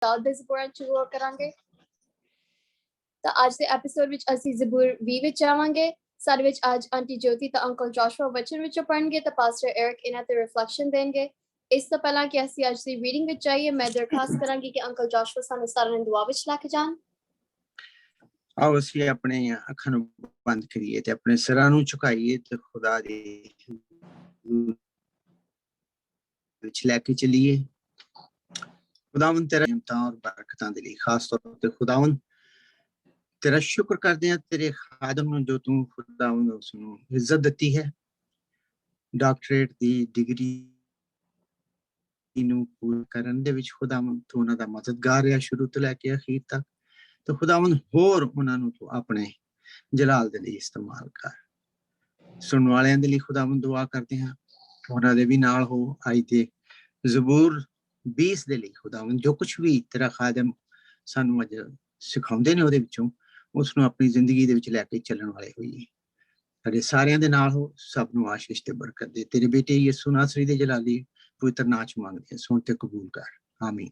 दाऊद ਦੇ ਜ਼ਬੂਰਾਂ ਚ ਗੌਰ ਕਰਾਂਗੇ। ਤਾਂ ਅੱਜ ਦੇ ਐਪੀਸੋਡ ਵਿੱਚ ਅਸੀਂ ਜ਼ਬੂਰ 20 ਵਿੱਚ ਜਾਵਾਂਗੇ। ਸਾਡੇ ਵਿੱਚ ਅੱਜ ਆਂਟੀ ਜੋਤੀ ਤੇ ਅੰਕਲ ਜੋਸ਼ੂਆ ਵਚਨ ਵਿੱਚੋਂ ਪੜ੍ਹਨਗੇ ਤਾਂ ਪਾਸਟਰ ਐਰਿਕ ਇਹਨਾਂ ਤੇ ਰਿਫਲੈਕਸ਼ਨ ਦੇਣਗੇ। ਇਸ ਤੋਂ ਪਹਿਲਾਂ ਕਿ ਅਸੀਂ ਅੱਜ ਦੀ ਰੀਡਿੰਗ ਵਿੱਚ ਜਾਈਏ, ਮੈਂ ਦਰਖਾਸਤ ਕਰਾਂਗੀ ਕਿ ਅੰਕਲ ਜੋਸ਼ੂਆ ਸਾਨੂੰ ਸਾਰਿਆਂ ਨੂੰ ਦੁਆ ਵਿੱਚ ਲੈ ਕੇ ਜਾਣ। ਆਓ ਅਸੀਂ ਆਪਣੇ ਅੱਖਾਂ ਨੂੰ ਬੰਦ ਕਰੀਏ ਤੇ ਆਪਣੇ ਸਿਰਾਂ ਨੂੰ ਝੁਕਾਈਏ ਤੇ ਖੁਦਾ ਦੇ ਵਿੱਚ ਲੈ ਕੇ ਚਲੀਏ। खुदावन तेरा नियमतां और बरकतां दे लई खास तौर ते खुदावन तेरा शुक्र करदे हां तेरे खादम ਨੂੰ ਜੋ ਤੂੰ खुदावन ਉਸ ਨੂੰ ਇੱਜ਼ਤ ਦਿੱਤੀ ਹੈ, ਡਾਕਟਰੇਟ ਦੀ ਡਿਗਰੀ ਨੂੰ ਪੂਰਾ ਕਰਨ ਦੇ ਵਿੱਚ खुदावन ਤੂੰ ਉਹਨਾਂ ਦਾ ਮਦਦਗਾਰ ਰਿਹਾ ਸ਼ੁਰੂ ਤੋਂ ਲੈ ਕੇ ਅਖੀਰ ਤੱਕ। ਤੇ खुदावन ਹੋਰ ਉਹਨਾਂ ਨੂੰ ਤੂੰ ਆਪਣੇ ਜਲਾਲ ਦੇ ਲਈ ਇਸਤੇਮਾਲ ਕਰ। ਸੁਣਨ ਵਾਲਿਆਂ ਦੇ ਲਈ खुदावन ਦੁਆ ਕਰਦੇ ਹਾਂ, ਉਹਨਾਂ ਦੇ ਵੀ ਨਾਲ ਹੋ। ਅੱਜ ਦੇ ਜ਼ਬੂਰ 20 ਦੇ ਲਈ खुदावन ਜੋ ਕੁਛ ਵੀ ਤੇਰਾ ਖਾਦਮ ਸਾਨੂੰ ਅੱਜ ਸਿਖਾਉਂਦੇ ਨੇ ਉਹਦੇ ਵਿੱਚੋਂ ਉਸ ਨੂੰ ਆਪਣੀ ਜ਼ਿੰਦਗੀ ਦੇ ਵਿੱਚ ਲੈ ਕੇ ਚੱਲਣ ਵਾਲੇ ਹੋਈਏ। ਸਾਡੇ ਸਾਰਿਆਂ ਦੇ ਨਾਲ ਹੋ, ਸਭ ਨੂੰ ਆਸ਼ੀਸ਼ ਤੇ ਬਰਕਤ ਦੇ। ਤੇਰੇ ਬੇਟੇ ਯਿਸੂ ਨਾਸਰੀ ਦੇ ਜਲਾਲੀ ਪਵਿੱਤਰ ਨਾਮ ਚ ਮੰਗਦੇ, ਸੁਣ ਤੇ ਕਬੂਲ ਕਰ, ਆਮੀਨ।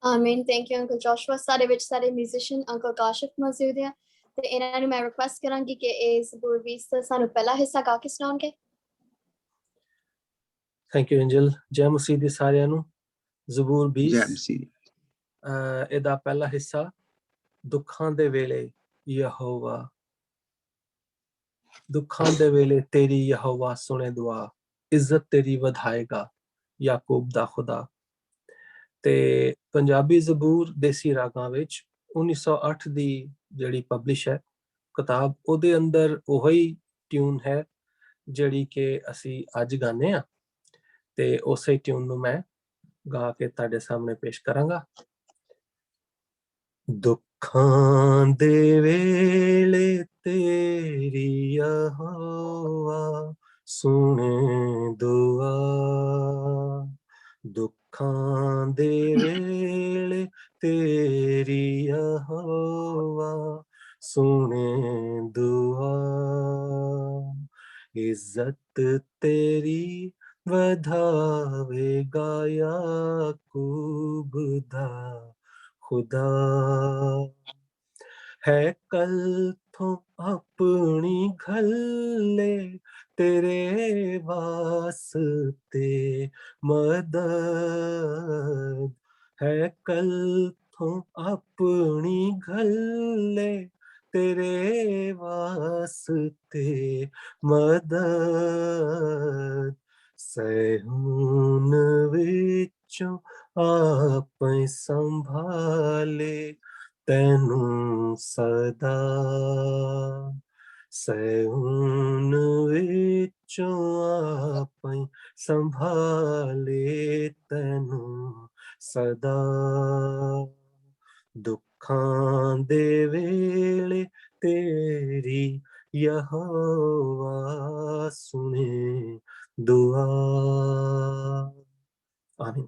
ਆਮੀਨ। Thank you uncle Joshua. ਸਾਡੇ ਵਿੱਚ ਸਾਰੇ ਮਿਊਜ਼ੀਸ਼ੀਅਨ ਅੰਕਲ ਕਾਸ਼ਿਫ ਮੌਜੂਦ ਹੈ ਤੇ ਇਹਨਾਂ ਨੂੰ ਮੈਂ ਰਿਕੁਐਸਟ ਕਰਾਂਗੀ ਕਿ ਇਹ ਜ਼ਬੂਰ 20 ਦਾ ਸਾਨੂੰ ਪਹਿਲਾ ਹਿੱਸਾ ਗਾ ਕੇ ਸੁਣਾਉਣਗੇ। Thank you Angel. ਜੈ ਮਸੀਹ ਦੀ ਸਾਰਿਆਂ ਨੂੰ। ਜ਼ਬੂਰ 20 ਜੈ ਮਸੀਹ। ਇਹਦਾ ਪਹਿਲਾ ਹਿੱਸਾ, ਦੁੱਖਾਂ ਦੇ ਵੇਲੇ ਯਹੋਵਾ, ਦੁੱਖਾਂ ਦੇ ਵੇਲੇ ਤੇਰੀ ਯਹੋਵਾ ਸੁਣੇ ਦੁਆ, ਇੱਜ਼ਤ ਤੇਰੀ ਵਧਾਏਗਾ ਯਾਕੂਬ ਦਾ ਖੁਦਾ। ਤੇ ਪੰਜਾਬੀ ਜ਼ਬੂਰ ਦੇਸੀ ਰਾਗਾਂ ਵਿੱਚ 1908 ਦੀ ਜਿਹੜੀ ਪਬਲਿਸ਼ ਹੈ ਕਿਤਾਬ, ਉਹਦੇ ਅੰਦਰ ਉਹੀ ਟਿਊਨ ਹੈ ਜਿਹੜੀ ਕਿ ਅਸੀਂ ਅੱਜ ਗਾਉਂਦੇ ਹਾਂ ਤੇ ਉਸੇ ਟਿਊਨ ਨੂੰ ਮੈਂ ਗਾ ਕੇ ਤੁਹਾਡੇ ਸਾਹਮਣੇ ਪੇਸ਼ ਕਰਾਂਗਾ। ਦੁੱਖਾਂ ਦੇ ਵੇਲੇ ਤੇਰੀ ਯਹੋਵਾ ਸੁਣੇ ਦੁਆ, ਦੁੱਖਾਂ ਦੇ ਵੇਲੇ ਤੇਰੀ ਯਹੋਵਾ ਸੁਣੇ ਦੁਆ, ਇੱਜ਼ਤ ਤੇਰੀ ਵਧਾਵੇਗਾ ਯਾਕੂਬ ਦਾ ਖੁਦਾ, ਹੈ ਕੱਲ ਤੋਂ ਆਪਣੀ ਘੱਲੇ ਤੇਰੇ ਵਾਸਤੇ ਮਦਦ, ਹੈ ਕੱਲ ਤੋਂ ਆਪਣੀ ਘੱਲੇ ਤੇਰੇ ਵਾਸਤੇ ਮਦਦ, ਸੈਹੂਨ ਵਿੱਚੋਂ ਆਪੇ ਸੰਭਾਲੇ ਤੈਨੂੰ ਸਦਾ, ਸੈਹੂਨ ਵਿੱਚੋਂ ਆਪੇ ਸੰਭਾਲੇ ਤੈਨੂੰ ਸਦਾ, ਦੁੱਖਾਂ ਦੇ ਵੇਲੇ ਤੇਰੀ ਯਹੋਵਾ ਸੁਣੇ ਦੁਆ, ਆਮੀਨ।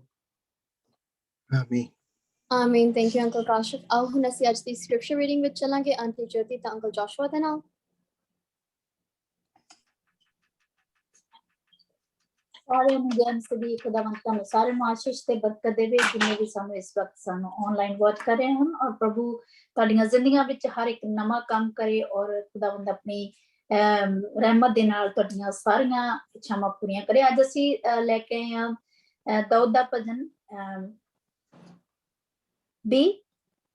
ਆਮੀਨ। ਆਮੀਨ। Thank you uncle Kashif. ਆਓ ਹੁਣ ਅਸੀਂ ਅੱਜ ਦੀ ਸਕ੍ਰਿਪਚਰ ਰੀਡਿੰਗ ਵਿੱਚ ਚੱਲਾਂਗੇ ਆਂਟੀ ਜੋਤੀ ਤੇ ਅੰਕਲ ਜੋਸ਼ੂਆ ਦੇ ਨਾਲ। ਸਾਰਿਆਂ ਨੂੰ ਜੈ ਮਸੀਹ। ਖੁਦਾਵੰਦ ਤੁਹਾਨੂੰ ਸਾਰਿਆਂ ਨੂੰ ਆਸ਼ੀਸ਼ ਤੇ ਬਰਕਤ ਦੇਵੇ ਜਿੰਨੇ ਵੀ ਸਾਨੂੰ ਇਸ ਵਕਤ ਸਾਨੂੰ ਆਨਲਾਈਨ ਵਾਚ ਕਰ ਰਹੇ ਹਨ, ਔਰ ਪ੍ਰਭੂ ਤੁਹਾਡੀਆਂ ਜ਼ਿੰਦਗੀਆਂ ਵਿੱਚ ਹਰ ਇੱਕ ਨਵਾਂ ਕੰਮ ਕਰੇ ਔਰ ਖੁਦਾਵੰਦ ਆਪਣੀ ਰਹਿਮਤ ਦੇ ਨਾਲ ਤੁਹਾਡੀਆਂ ਸਾਰੀਆਂ ਇੱਛਾਵਾਂ ਪੂਰੀਆਂ ਕਰੇ। ਅੱਜ ਅਸੀਂ ਲੈ ਕੇ ਆਏ ਹਾਂ ਦਾਊਦ ਦਾ ਭਜਨ 20,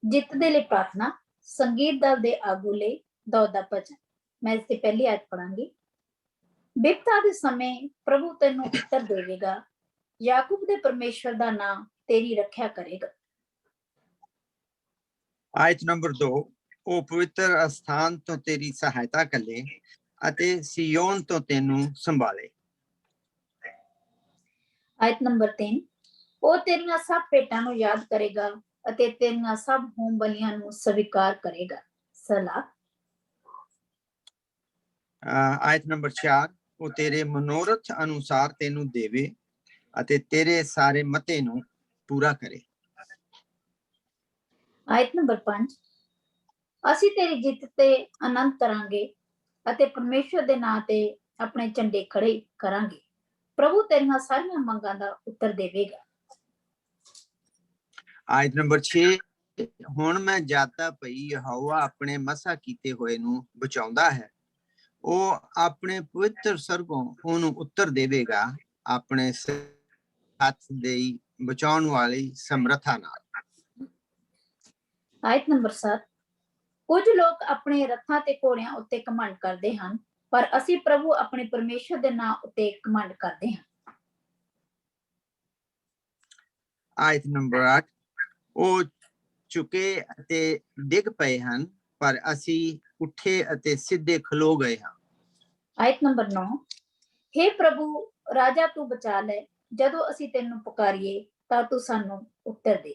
ਜਿੱਤ ਦੇ ਲਈ ਪ੍ਰਾਰਥਨਾ, ਸੰਗੀਤ ਦਲ ਦੇ ਆਗੂ ਲਈ ਦਾਊਦ ਦਾ ਭਜਨ। ਮੈਂ ਇਸ ਦੀ ਪਹਿਲੀ ਆਇਤ ਪੜਾਂਗੀ। ਬਿਪਤਾ ਦੇ ਸਮੇਂ ਪ੍ਰਭੂ ਤੈਨੂੰ ਉੱਤਰ ਦੇਵੇਗਾ, ਯਾਕੂਬ ਦੇ ਪਰਮੇਸ਼ਵਰ ਦਾ ਨਾਮ ਤੇਰੀ ਰੱਖਿਆ ਕਰੇਗਾ। ਆਇਤ ਨੰਬਰ 2, ਉਹ ਪਵਿੱਤਰ ਅਸਥਾਨ ਤੋਂ ਤੇਰੀ ਸਹਾਇਤਾ ਕਰੇ ਅਤੇ ਸਿਯੋਨ ਤੋਂ ਤੈਨੂੰ ਸੰਭਾਲੇ। ਆਇਤ ਨੰਬਰ 3, ਉਹ ਤੇਰੀਆਂ ਸਭ ਭੇਟਾਂ ਨੂੰ ਯਾਦ ਕਰੇਗਾ ਅਤੇ ਤੇਰੀਆਂ ਸਭ ਹੋਮ ਬਲੀਆਂ ਨੂੰ ਸਵੀਕਾਰ ਕਰੇਗਾ। ਸਲਾਹ। ਆਇਤ ਨੰਬਰ 4, ਉਹ ਤੇਰੇ ਮਨੋਰਥ ਅਨੁਸਾਰ ਤੈਨੂੰ ਦੇਵੇ ਅਤੇ ਤੇਰੇ ਸਾਰੇ ਮਤੇ ਨੂੰ ਪੂਰਾ ਕਰੇ। ਆਇਤ ਨੰਬਰ 5, ਅਸੀਂ ਤੇਰੀ ਜਿੱਤ ਤੇ ਆਨੰਦ ਕਰਾਂਗੇ ਅਤੇ ਪਰਮੇਸ਼ਵਰ ਦੇ ਨਾਂ ਤੇ ਆਪਣੇ ਝੰਡੇ ਖੜੇ ਕਰਾਂਗੇ। ਪ੍ਰਭੂ ਤੇਰੀਆਂ ਸਾਰੀਆਂ ਮੰਗਾਂ ਦਾ ਉੱਤਰ ਦੇਵੇਗਾ। ਆਇਤ ਨੰਬਰ 6 ਹੁਣ ਮੈਂ ਜਾਤਾ ਪਈ ਯਹੋਵਾ ਆਪਣੇ ਮਸਾ ਕੀਤੇ ਹੋਏ ਨੂੰ ਬਚਾਉਂਦਾ ਹੈ ਉਹ ਆਪਣੇ ਪਵਿੱਤਰ ਸਰਗੋਂ ਉਹਨੂੰ ਉੱਤਰ ਦੇਵੇਗਾ ਆਪਣੇ ਹੱਥ ਦੇ ਬਚਾਉਣ ਵਾਲੀ ਸਮਰੱਥਾ ਨਾਲ। ਆਇਤ ਨੰਬਰ 7 ਕੁਝ ਲੋਕ ਆਪਣੇ ਰੱਥਾਂ ਤੇ ਘੋੜਿਆਂ ਉੱਤੇ ਘਮੰਡ ਕਰਦੇ ਹਨ ਪਰ ਅਸੀਂ ਪ੍ਰਭੂ ਆਪਣੇ ਪਰਮੇਸ਼ਰ ਦੇ ਨਾਂ ਉੱਤੇ ਘਮੰਡ ਕਰਦੇ ਹਾਂ। ਆਇਤ ਨੰਬਰ 8 ਉਹ ਝੁਕੇ ਅਤੇ ਡਿੱਗ ਪਏ ਹਨ ਪਰ ਅਸੀਂ ਉੱਠੇ ਅਤੇ ਸਿੱਧੇ ਖਲੋ ਗਏ ਹਾਂ। ਆਇਤ ਨੰਬਰ 9 हे ਪ੍ਰਭੂ ਰਾਜਾ ਤੂੰ ਬਚਾ ਲੈ ਜਦੋਂ ਅਸੀਂ ਤੈਨੂੰ ਪੁਕਾਰੀਏ ਤਾਂ ਤੂੰ ਸਾਨੂੰ ਉੱਤਰ ਦੇ।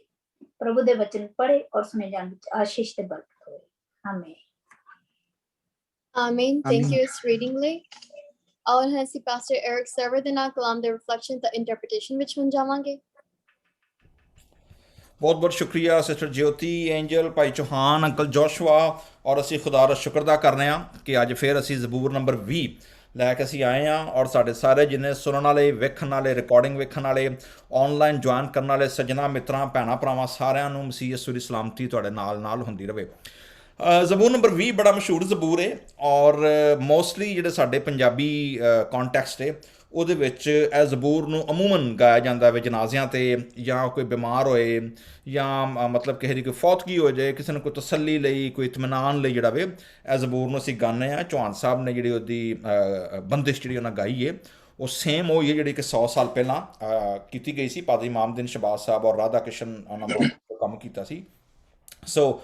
ਪ੍ਰਭੂ ਦੇ ਵਚਨ ਪੜ੍ਹੇ ਔਰ ਸੁਣੇ ਜਾਣ ਵਿੱਚ ਆਸ਼ੀਸ਼ ਤੇ ਬਰਕਤ ਹੋਵੇ। ਆਮੀਨ। Amen. Thank you, Miss Reading Lee. और हैं सी Pastor Eric Server ਦੇ ਨਾਲ ਕਲਾਮ ਦੇ ਰਿਫਲੈਕਸ਼ਨ ਤੇ ਇੰਟਰਪ੍ਰੀਟੇਸ਼ਨ ਵਿੱਚ ਹੁਣ ਜਾਵਾਂਗੇ। ਬਹੁਤ ਬਹੁਤ ਸ਼ੁਕਰੀਆ ਸਿਸਟਰ ਜਯੋਤੀ, ਐਂਜਲ, ਭਾਈ ਚੌਹਾਨ, ਅੰਕਲ ਜੋਸ਼ੂਆ, ਔਰ ਅਸੀਂ ਖੁਦਾ ਦਾ ਸ਼ੁਕਰ ਅਦਾ ਕਰਨੇ ਹਾਂ ਕਿ ਅੱਜ ਫਿਰ ਅਸੀਂ ਜ਼ਬੂਰ ਨੰਬਰ 20 ਲੈ ਕੇ ਅਸੀਂ ਆਏ ਹਾਂ ਔਰ ਸਾਡੇ ਸਾਰੇ ਜਿੰਨੇ ਸੁਣਨ ਵਾਲੇ, ਵੇਖਣ ਵਾਲੇ, ਰਿਕਾਰਡਿੰਗ ਵੇਖਣ ਵਾਲੇ, ਆਨਲਾਈਨ ਜੁਆਇਨ ਕਰਨ ਵਾਲੇ ਸੱਜਣਾ ਮਿੱਤਰਾਂ, ਭੈਣਾਂ ਭਰਾਵਾਂ ਸਾਰਿਆਂ ਨੂੰ ਮਸੀਹ ਯਿਸੂ ਦੀ ਸਲਾਮਤੀ ਤੁਹਾਡੇ ਨਾਲ ਹੁੰਦੀ ਰਹੇ। ਜ਼ਬੂਰ ਨੰਬਰ 20 ਬੜਾ ਮਸ਼ਹੂਰ ਜ਼ਬੂਰ ਹੈ ਔਰ ਮੋਸਟਲੀ ਜਿਹੜੇ ਸਾਡੇ ਪੰਜਾਬੀ ਕੌਨਟੈਕਸਟ ਹੈ ਉਹਦੇ ਵਿੱਚ ਇਹ ਜ਼ਬੂਰ ਨੂੰ ਅਮੂਮਨ ਗਾਇਆ ਜਾਂਦਾ ਵੇ ਜਨਾਜ਼ਿਆਂ 'ਤੇ ਜਾਂ ਕੋਈ ਬਿਮਾਰ ਹੋਏ ਜਾਂ ਮਤਲਬ ਕਿਸੇ ਦੀ ਕੋਈ ਫੌਤਗੀ ਹੋ ਜਾਏ, ਕਿਸੇ ਨੂੰ ਕੋਈ ਤਸੱਲੀ ਲਈ, ਕੋਈ ਇਤਮਨਾਨ ਲਈ ਜਿਹੜਾ ਵੇ ਇਹ ਜ਼ਬੂਰ ਨੂੰ ਅਸੀਂ ਗਾਉਂਦੇ ਹਾਂ। ਚੌਹਾਨ ਸਾਹਿਬ ਨੇ ਜਿਹੜੀ ਉਹਦੀ ਬੰਦਿਸ਼ ਜਿਹੜੀ ਉਹਨਾਂ ਗਾਈ ਹੈ ਉਹ ਸੇਮ ਉਹੀ ਹੈ ਜਿਹੜੀ ਕਿ 100 ਸਾਲ ਪਹਿਲਾਂ ਕੀਤੀ ਗਈ ਸੀ। ਪਾਦਰੀ ਇਮਾਮਦੀਨ ਸ਼ਹਬਾਜ਼ ਸਾਹਿਬ ਔਰ ਰਾਧਾ ਕ੍ਰਿਸ਼ਨ ਉਹਨਾਂ ਨੇ ਕੰਮ ਕੀਤਾ ਸੀ। ਸੋ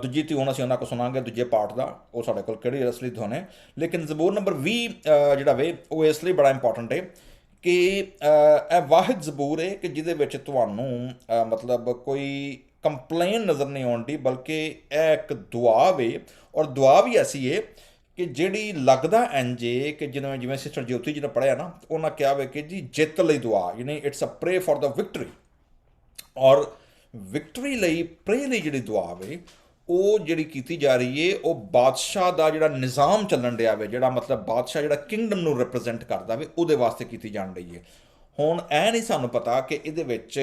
ਦੂਜੀ ਧੁਨ ਅਸੀਂ ਉਹਨਾਂ ਕੋਲ ਸੁਣਾਂਗੇ ਦੂਜੇ ਪਾਰਟ ਦਾ, ਉਹ ਸਾਡੇ ਕੋਲ ਕਿਹੜੀ ਅਸਲੀ ਧੁਨ ਹੈ। ਲੇਕਿਨ ਜ਼ਬੂਰ ਨੰਬਰ 20 ਜਿਹੜਾ ਵੇ ਉਹ ਇਸ ਲਈ ਬੜਾ ਇੰਪੋਰਟੈਂਟ ਹੈ ਕਿ ਇਹ ਵਾਹਿਦ ਜ਼ਬੂਰ ਹੈ ਕਿ ਜਿਹਦੇ ਵਿੱਚ ਤੁਹਾਨੂੰ ਮਤਲਬ ਕੋਈ ਕੰਪਲੇਨ ਨਜ਼ਰ ਨਹੀਂ ਆਉਂਦੀ, ਬਲਕਿ ਇਹ ਇੱਕ ਦੁਆ ਵੇ ਔਰ ਦੁਆ ਵੀ ਐਸੀ ਹੈ ਕਿ ਜਿਹੜੀ ਲੱਗਦਾ ਇੰਝ ਹੈ ਕਿ ਜਿਵੇਂ ਸਿਸਟਰ ਜਯੋਤੀ ਜੀ ਨੇ ਪੜ੍ਹਿਆ ਨਾ, ਉਹਨਾਂ ਕਿਹਾ ਵੇ ਕਿ ਜੀ ਜਿੱਤ ਲਈ ਦੁਆ, ਯਾਨੀ it's a pray for the victory. ਔਰ ਵਿਕਟਰੀ ਲਈ, ਪ੍ਰੇ ਲਈ ਜਿਹੜੀ ਦੁਆ ਵੇ ਉਹ ਜਿਹੜੀ ਕੀਤੀ ਜਾ ਰਹੀ ਹੈ ਉਹ ਬਾਦਸ਼ਾਹ ਦਾ ਜਿਹੜਾ ਨਿਜ਼ਾਮ ਚੱਲਣ ਡਿਆ ਵੇ, ਜਿਹੜਾ ਮਤਲਬ ਬਾਦਸ਼ਾਹ ਜਿਹੜਾ ਕਿੰਗਡਮ ਨੂੰ ਰਿਪਰੈਜ਼ੈਂਟ ਕਰਦਾ ਵੇ, ਉਹਦੇ ਵਾਸਤੇ ਕੀਤੀ ਜਾਣ ਰਹੀ ਹੈ। ਹੁਣ ਇਹ ਨਹੀਂ ਸਾਨੂੰ ਪਤਾ ਕਿ ਇਹਦੇ ਵਿੱਚ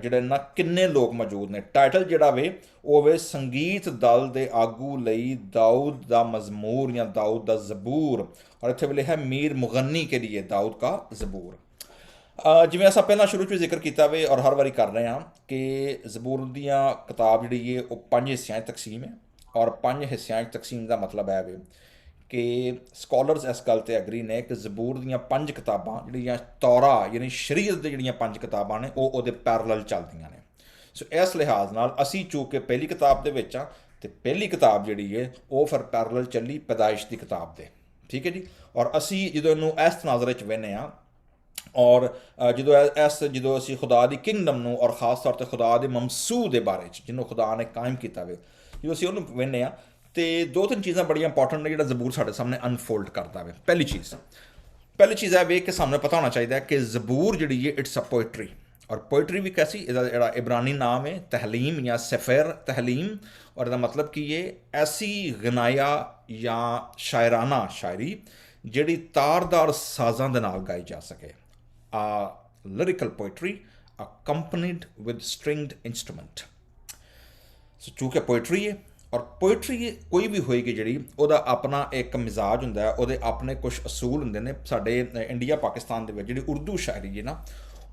ਜਿਹੜੇ ਨਾ ਕਿੰਨੇ ਲੋਕ ਮੌਜੂਦ ਨੇ। ਟਾਈਟਲ ਜਿਹੜਾ ਵੇ ਉਹ ਵੇ ਸੰਗੀਤ ਦਲ ਦੇ ਆਗੂ ਲਈ ਦਾਊਦ ਦਾ ਮਜ਼ਮੂਰ ਜਾਂ ਦਾਊਦ ਦਾ ਜ਼ਬੂਰ, ਔਰ ਇੱਥੇ ਵੇਲੇ ਹੈ ਮੀਰ ਮੁਗੰਨੀ ਕੇ ਲਈ ਦਾਊਦ ਕਾ ਜ਼ਬੂਰ। ਜਿਵੇਂ ਅਸਾਂ ਪਹਿਲਾਂ ਸ਼ੁਰੂ 'ਚ ਵੀ ਜ਼ਿਕਰ ਕੀਤਾ ਵੇ ਔਰ ਹਰ ਵਾਰੀ ਕਰ ਰਹੇ ਹਾਂ ਕਿ ਜ਼ਬੂਰ ਦੀਆਂ ਕਿਤਾਬ ਜਿਹੜੀ ਹੈ ਉਹ 5 ਹਿੱਸਿਆਂ 'ਚ ਤਕਸੀਮ ਹੈ ਔਰ 5 ਹਿੱਸਿਆਂ 'ਚ ਤਕਸੀਮ ਦਾ ਮਤਲਬ ਹੈ ਵੇ ਕਿ ਸਕਾਲਰਸ ਇਸ ਗੱਲ 'ਤੇ ਐਗਰੀ ਨੇ ਕਿ ਜ਼ਬੂਰ ਦੀਆਂ 5 ਕਿਤਾਬਾਂ ਜਿਹੜੀਆਂ ਤੌਰਾ ਯਾਨੀ ਸ਼ਰੀਅਤ ਦੇ ਜਿਹੜੀਆਂ 5 ਕਿਤਾਬਾਂ ਨੇ ਉਹ ਉਹਦੇ ਪੈਰਲਲ ਚੱਲਦੀਆਂ ਨੇ। ਸੋ ਇਸ ਲਿਹਾਜ਼ ਨਾਲ ਅਸੀਂ ਚੂੰਕਿ ਪਹਿਲੀ ਕਿਤਾਬ ਦੇ ਵਿੱਚ ਹਾਂ ਅਤੇ ਪਹਿਲੀ ਕਿਤਾਬ ਜਿਹੜੀ ਹੈ ਉਹ ਫਿਰ ਪੈਰਲਲ ਚੱਲੀ ਪੈਦਾਇਸ਼ ਦੀ ਕਿਤਾਬ ਦੇ, ਠੀਕ ਹੈ ਜੀ। ਔਰ ਅਸੀਂ ਜਦੋਂ ਇਹਨੂੰ ਇਸ ਤਨਾਜ਼ਰੇ 'ਚ ਵਹਿੰਦੇ ਹਾਂ ਔਰ ਜਦੋਂ ਅਸੀਂ ਖੁਦਾ ਦੀ ਕਿੰਗਡਮ ਨੂੰ ਔਰ ਖ਼ਾਸ ਤੌਰ 'ਤੇ ਖੁਦਾ ਦੇ ਮਮਸੂ ਦੇ ਬਾਰੇ 'ਚ ਜਿਹਨੂੰ ਖੁਦਾ ਨੇ ਕਾਇਮ ਕੀਤਾ ਵੇ, ਜਦੋਂ ਅਸੀਂ ਉਹਨੂੰ ਵਹਿੰਦੇ ਹਾਂ ਅਤੇ 2-3 ਚੀਜ਼ਾਂ ਬੜੀਆਂ ਇੰਪੋਰਟੈਂਟ ਨੇ ਜਿਹੜਾ ਜ਼ਬੂਰ ਸਾਡੇ ਸਾਹਮਣੇ ਅਨਫੋਲਡ ਕਰਦਾ ਵੇ। ਪਹਿਲੀ ਚੀਜ਼ ਇਹ ਵੇ ਕਿ ਸਾਨੂੰ ਪਤਾ ਹੋਣਾ ਚਾਹੀਦਾ ਕਿ ਜ਼ਬੂਰ ਜਿਹੜੀ ਹੈ ਇਟਸ ਅ ਪੋਇਟਰੀ, ਔਰ ਪੋਇਟਰੀ ਵੀ ਕੈਸੀ, ਇਹਦਾ ਜਿਹੜਾ ਇਬਰਾਨੀ ਨਾਮ ਹੈ ਤਹਲੀਮ ਜਾਂ ਸਫਰ ਤਹਲੀਮ, ਔਰ ਇਹਦਾ ਮਤਲਬ ਕੀ ਹੈ ਐਸੀ ਗਨਾਇਆ ਜਾਂ ਸ਼ਾਇਰਾਨਾ ਸ਼ਾਇਰੀ ਜਿਹੜੀ ਤਾਰਦਾਰ ਸਾਜ਼ਾਂ ਦੇ ਨਾਲ ਗਾਈ ਜਾ ਸਕੇ। Lyrical poetry accompanied with stringed instrument। So ਚੂੰਕਿ ਪੋਇਟਰੀ ਹੈ ਔਰ ਪੋਇਟਰੀ ਕੋਈ ਵੀ ਹੋਏਗੀ ਜਿਹੜੀ ਉਹਦਾ ਆਪਣਾ ਇੱਕ ਮਿਜ਼ਾਜ ਹੁੰਦਾ ਹੈ, ਉਹਦੇ ਆਪਣੇ ਕੁਝ ਅਸੂਲ ਹੁੰਦੇ ਨੇ। ਸਾਡੇ ਇੰਡੀਆ ਪਾਕਿਸਤਾਨ ਦੇ ਵਿੱਚ ਜਿਹੜੀ ਉਰਦੂ ਸ਼ਾਇਰੀ ਹੈ ਨਾ,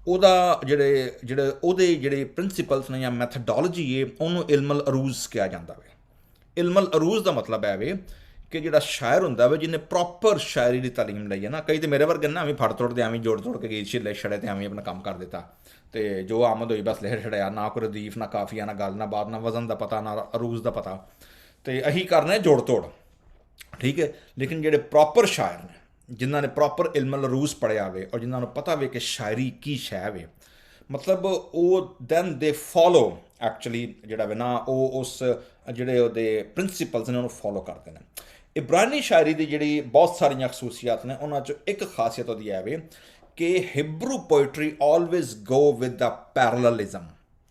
ਉਹਦਾ ਜਿਹੜੇ ਪ੍ਰਿੰਸੀਪਲਸ ਨੇ ਜਾਂ ਮੈਥਡੋਲੋਜੀ ਹੈ ਉਹਨੂੰ ਇਲਮਲ ਅਰੂਜ਼ ਕਿਹਾ ਜਾਂਦਾ ਵੇ। ਇਲਮਲ ਅਰੂਜ਼ ਦਾ ਮਤਲਬ ਹੈ ਵੇ ਕਿ ਜਿਹੜਾ ਸ਼ਾਇਰ ਹੁੰਦਾ ਵੇ ਜਿਹਨੇ ਪ੍ਰੋਪਰ ਸ਼ਾਇਰੀ ਦੀ ਤਾਲੀਮ ਲਈ ਹੈ ਨਾ। ਕਈ ਤਾਂ ਮੇਰੇ ਵਰਗੇ ਨਾ ਐਵੇਂ ਫੜ ਤੋੜ ਦੇ ਐਵੇਂ ਜੋੜ ਤੋੜ ਕੇ ਗੀਤ ਛਿੱਲੇ ਛੜੇ ਅਤੇ ਐਵੇਂ ਆਪਣਾ ਕੰਮ ਕਰ ਦਿੱਤਾ ਅਤੇ ਜੋ ਆਮਦ ਹੋਈ ਬਸ ਲਿਖ ਛੜਿਆ, ਨਾ ਕੋਈ ਰਦੀਫ, ਨਾ ਕਾਫੀਆ, ਨਾ ਗੱਲ, ਨਾ ਬਾਤ, ਨਾ ਵਜ਼ਨ ਦਾ ਪਤਾ, ਨਾ ਅਰੂਜ਼ ਦਾ ਪਤਾ, ਅਤੇ ਅਸੀਂ ਕਰਨਾ ਜੋੜ ਤੋੜ, ਠੀਕ ਹੈ। ਲੇਕਿਨ ਜਿਹੜੇ ਪ੍ਰੋਪਰ ਸ਼ਾਇਰ ਨੇ ਜਿਨ੍ਹਾਂ ਨੇ ਪ੍ਰੋਪਰ ਇਲਮਲ ਅਰੂਜ਼ ਪੜ੍ਹਿਆ ਵੇ ਔਰ ਜਿਨ੍ਹਾਂ ਨੂੰ ਪਤਾ ਵੇ ਕਿ ਸ਼ਾਇਰੀ ਕੀ ਸ਼ੈ ਵੇ, ਮਤਲਬ ਉਹ ਦੈਨ ਦੇ ਫੋਲੋ ਐਕਚੁਅਲੀ ਜਿਹੜਾ ਵੇ ਨਾ ਉਹ ਉਸ ਜਿਹੜੇ ਉਹਦੇ ਪ੍ਰਿੰਸੀਪਲਸ ਨੇ ਉਹਨੂੰ ਫੋਲੋ ਕਰਦੇ ਨੇ। ਇਬਰਾਨੀ ਸ਼ਾਇਰੀ ਦੀ ਜਿਹੜੀ ਬਹੁਤ ਸਾਰੀਆਂ ਖਸੂਸੀਅਤ ਨੇ ਉਹਨਾਂ 'ਚੋਂ ਇੱਕ ਖਾਸੀਅਤ ਉਹਦੀ ਹੈ ਵੇ ਕਿ Hebrew poetry always go with the parallelism,